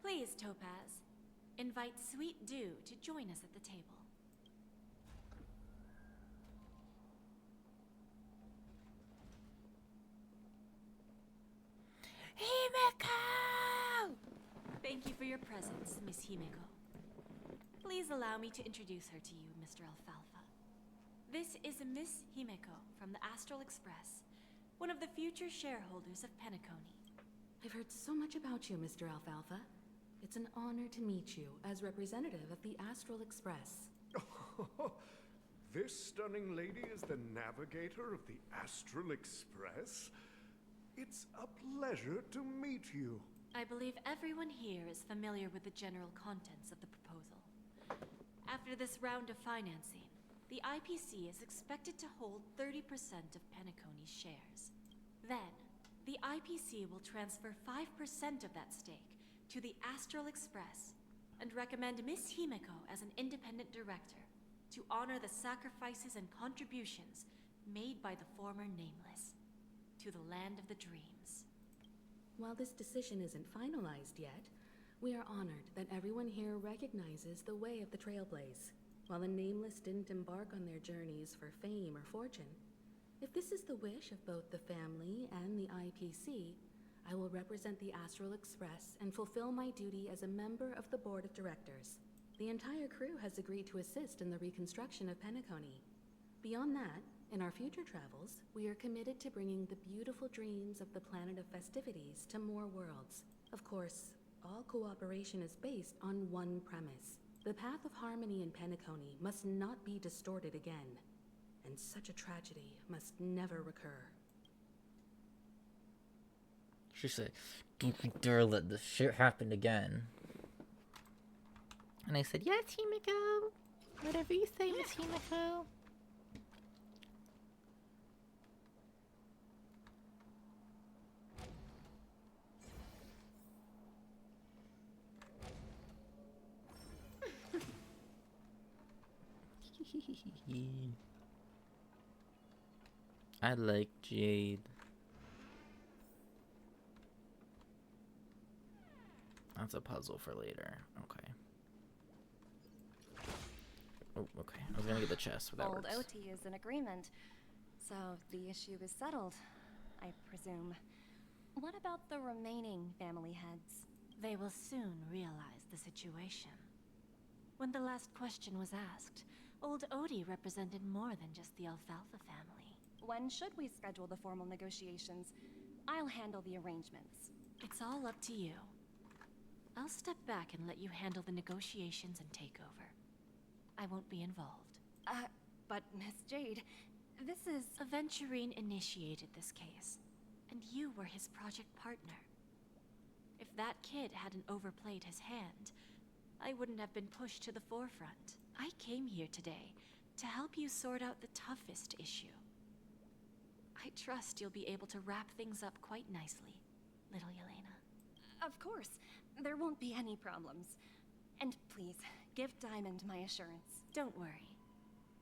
Please, Topaz, invite Sweet Dew to join us at the table. Himeko! Thank you for your presence, Miss Himeko. Please allow me to introduce her to you, Mr. Alfalfa. This is Miss Himeko from the Astral Express, one of the future shareholders of Penacony. I've heard so much about you, Mr. Alfalfa. It's an honor to meet you as representative of the Astral Express. This stunning lady is the navigator of the Astral Express? It's a pleasure to meet you. I believe everyone here is familiar with the general contents of the proposal. After this round of financing, the IPC is expected to hold 30% of Penacony's shares. Then, the IPC will transfer 5% of that stake to the Astral Express and recommend Miss Himeko as an independent director to honor the sacrifices and contributions made by the former Nameless to the land of the dreams. While this decision isn't finalized yet, we are honored that everyone here recognizes the way of the Trailblaze. While the Nameless didn't embark on their journeys for fame or fortune, if this is the wish of both the family and the IPC, I will represent the Astral Express and fulfill my duty as a member of the board of directors. The entire crew has agreed to assist in the reconstruction of Penacony. Beyond that, in our future travels, we are committed to bringing the beautiful dreams of the Planet of Festivities to more worlds. Of course, all cooperation is based on one premise. The path of harmony in Penacony must not be distorted again, and such a tragedy must never recur. She said, "Don't you dare let this shit happen again." And I said, "Yes, Himeko." Whatever you say, Miss Himiko. I like Jade. That's a puzzle for later. Okay. Oh, okay. I was gonna get the chest, but that Old works. OT is in agreement, so the issue is settled, I presume. What about the remaining family heads? They will soon realize the situation. When the last question was asked, old Odie represented more than just the Alfalfa family. When should we schedule the formal negotiations? I'll handle the arrangements. It's all up to you. I'll step back and let you handle the negotiations and takeover. I won't be involved. But Miss Jade, this is... Aventurine initiated this case, and you were his project partner. If that kid hadn't overplayed his hand, I wouldn't have been pushed to the forefront. I came here today to help you sort out the toughest issue. I trust you'll be able to wrap things up quite nicely, little Yelena. Of course. There won't be any problems. And please, give Diamond my assurance. Don't worry.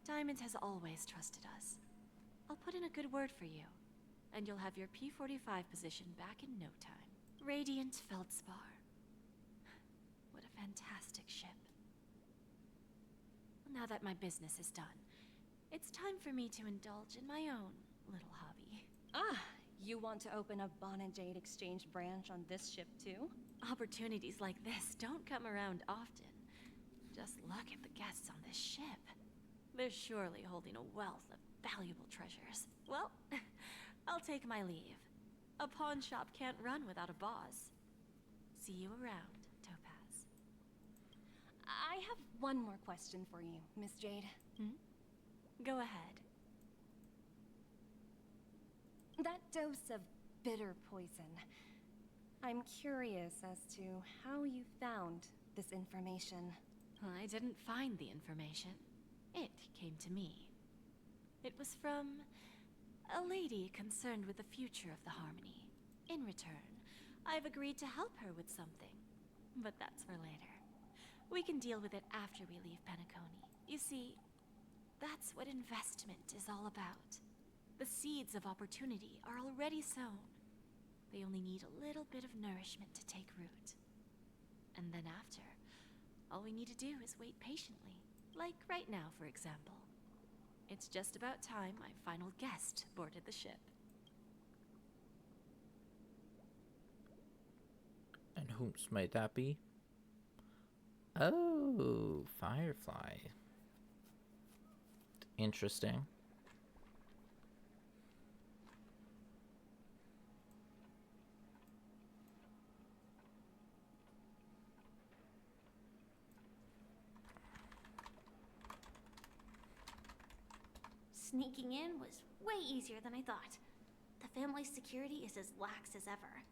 Diamond has always trusted us. I'll put in a good word for you, and you'll have your P-45 position back in no time. Radiant Feldspar. What a fantastic ship. Well, now that my business is done, it's time for me to indulge in my own little hobby. Ah, you want to open a Bon and Jade exchange branch on this ship too? Opportunities like this don't come around often. Just look at the guests on this ship. They're surely holding a wealth of valuable treasures. Well, I'll take my leave. A pawn shop can't run without a boss. See you around, Topaz. I have one more question for you, Miss Jade. Go ahead. That dose of bitter poison. I'm curious as to how you found this information. I didn't find the information. It came to me. It was from a lady concerned with the future of the Harmony. In return, I've agreed to help her with something. But that's for later. We can deal with it after we leave Penacony. You see, that's what investment is all about. The seeds of opportunity are already sown. They only need a little bit of nourishment to take root. And then after, all we need to do is wait patiently. Like right now, for example. It's just about time my final guest boarded the ship. And whomst might that be? Oh, Firefly. Interesting. Sneaking in was way easier than I thought. The family's security is as lax as ever.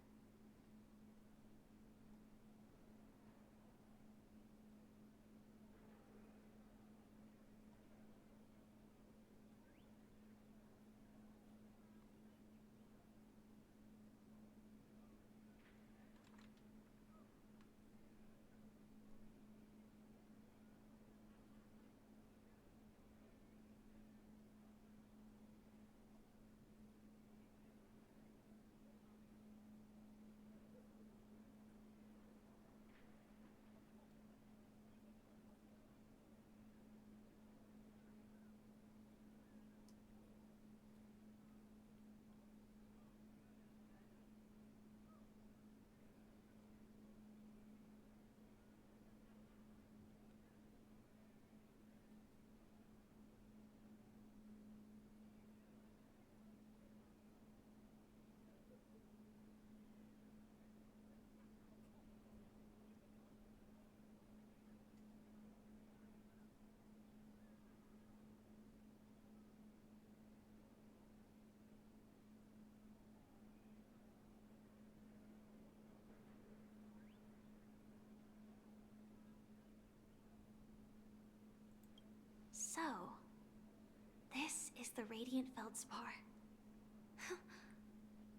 the Radiant Feldspar.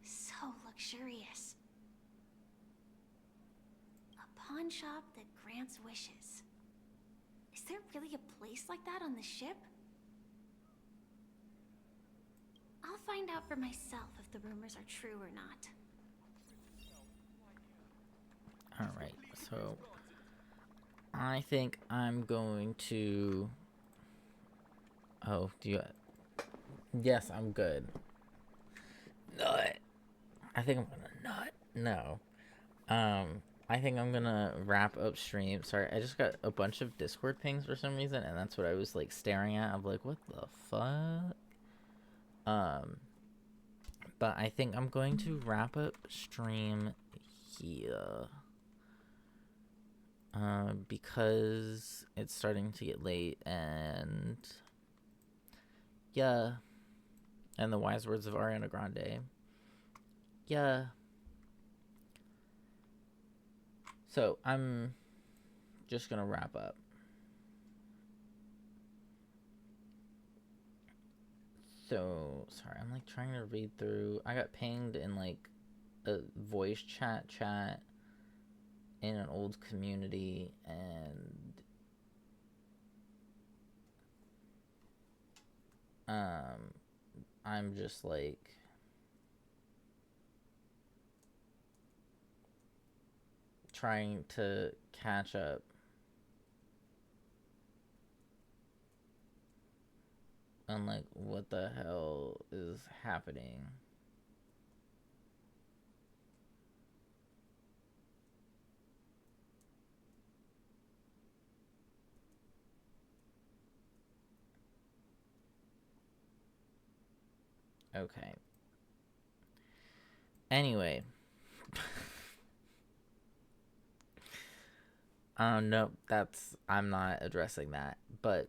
So luxurious. A pawn shop that grants wishes. Is there really a place like that on the ship? I'll find out for myself if the rumors are true or not. Alright, so I think I'm going to... Oh, do you... Yes, I'm good. Nut. I think I'm gonna nut. No. I think I'm gonna wrap up stream. Sorry, I just got a bunch of Discord pings for some reason, and that's what I was like staring at. I'm like, what the fuck? But I think I'm going to wrap up stream here. Because it's starting to get late, and yeah. And the wise words of Ariana Grande. Yeah. So, I'm just gonna wrap up. So, sorry, I'm like trying to read through. I got pinged in like a voice chat in an old community, and I'm just like trying to catch up. On like what the hell is happening. Okay. Anyway. No, I'm not addressing that. But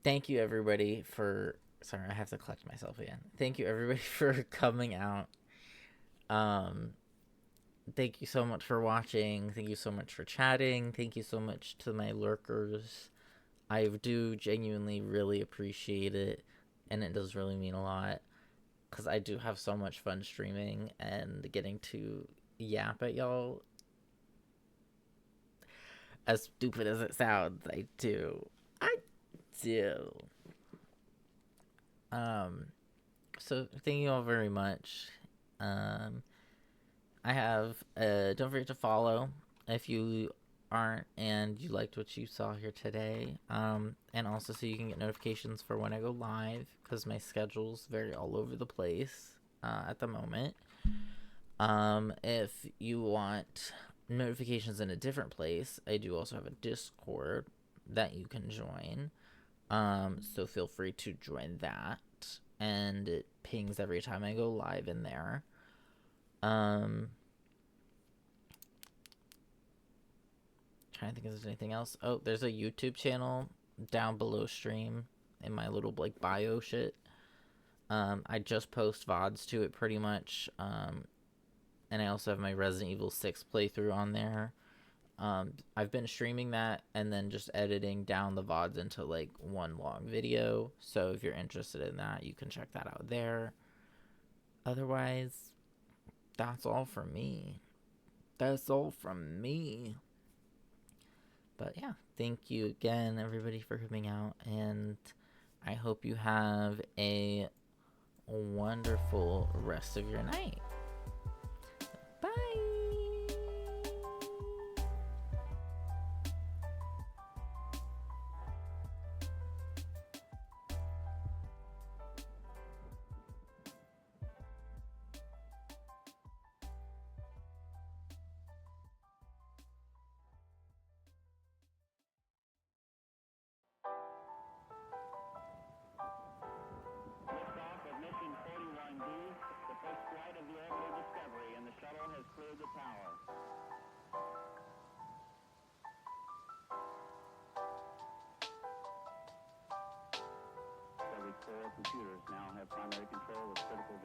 thank you everybody for, sorry, I have to collect myself again. Thank you everybody for coming out. Thank you so much for watching. Thank you so much for chatting. Thank you so much to my lurkers. I do genuinely really appreciate it, and it does really mean a lot, because I do have so much fun streaming and getting to yap at y'all. As stupid as it sounds, I do. So thank you all very much. I have, don't forget to follow if you aren't and you liked what you saw here today. And also so you can get notifications for when I go live, because my schedule's very all over the place at the moment. If you want notifications in a different place, I do also have a Discord that you can join. So feel free to join that, and it pings every time I go live in there. Trying to think if there's anything else. Oh, there's a YouTube channel down below stream in my little like bio shit. I just post VODs to it pretty much. And I also have my Resident Evil 6 playthrough on there. I've been streaming that and then just editing down the VODs into like one long video. So if you're interested in that, you can check that out there. Otherwise, that's all from me. That's all from me. But yeah, thank you again, everybody, for coming out. And I hope you have a wonderful rest of your night. Bye. Liftoff of Mission 41D, the first flight of the orbital Discovery, and the shuttle has cleared the tower. Discovery's core computers now have primary control of critical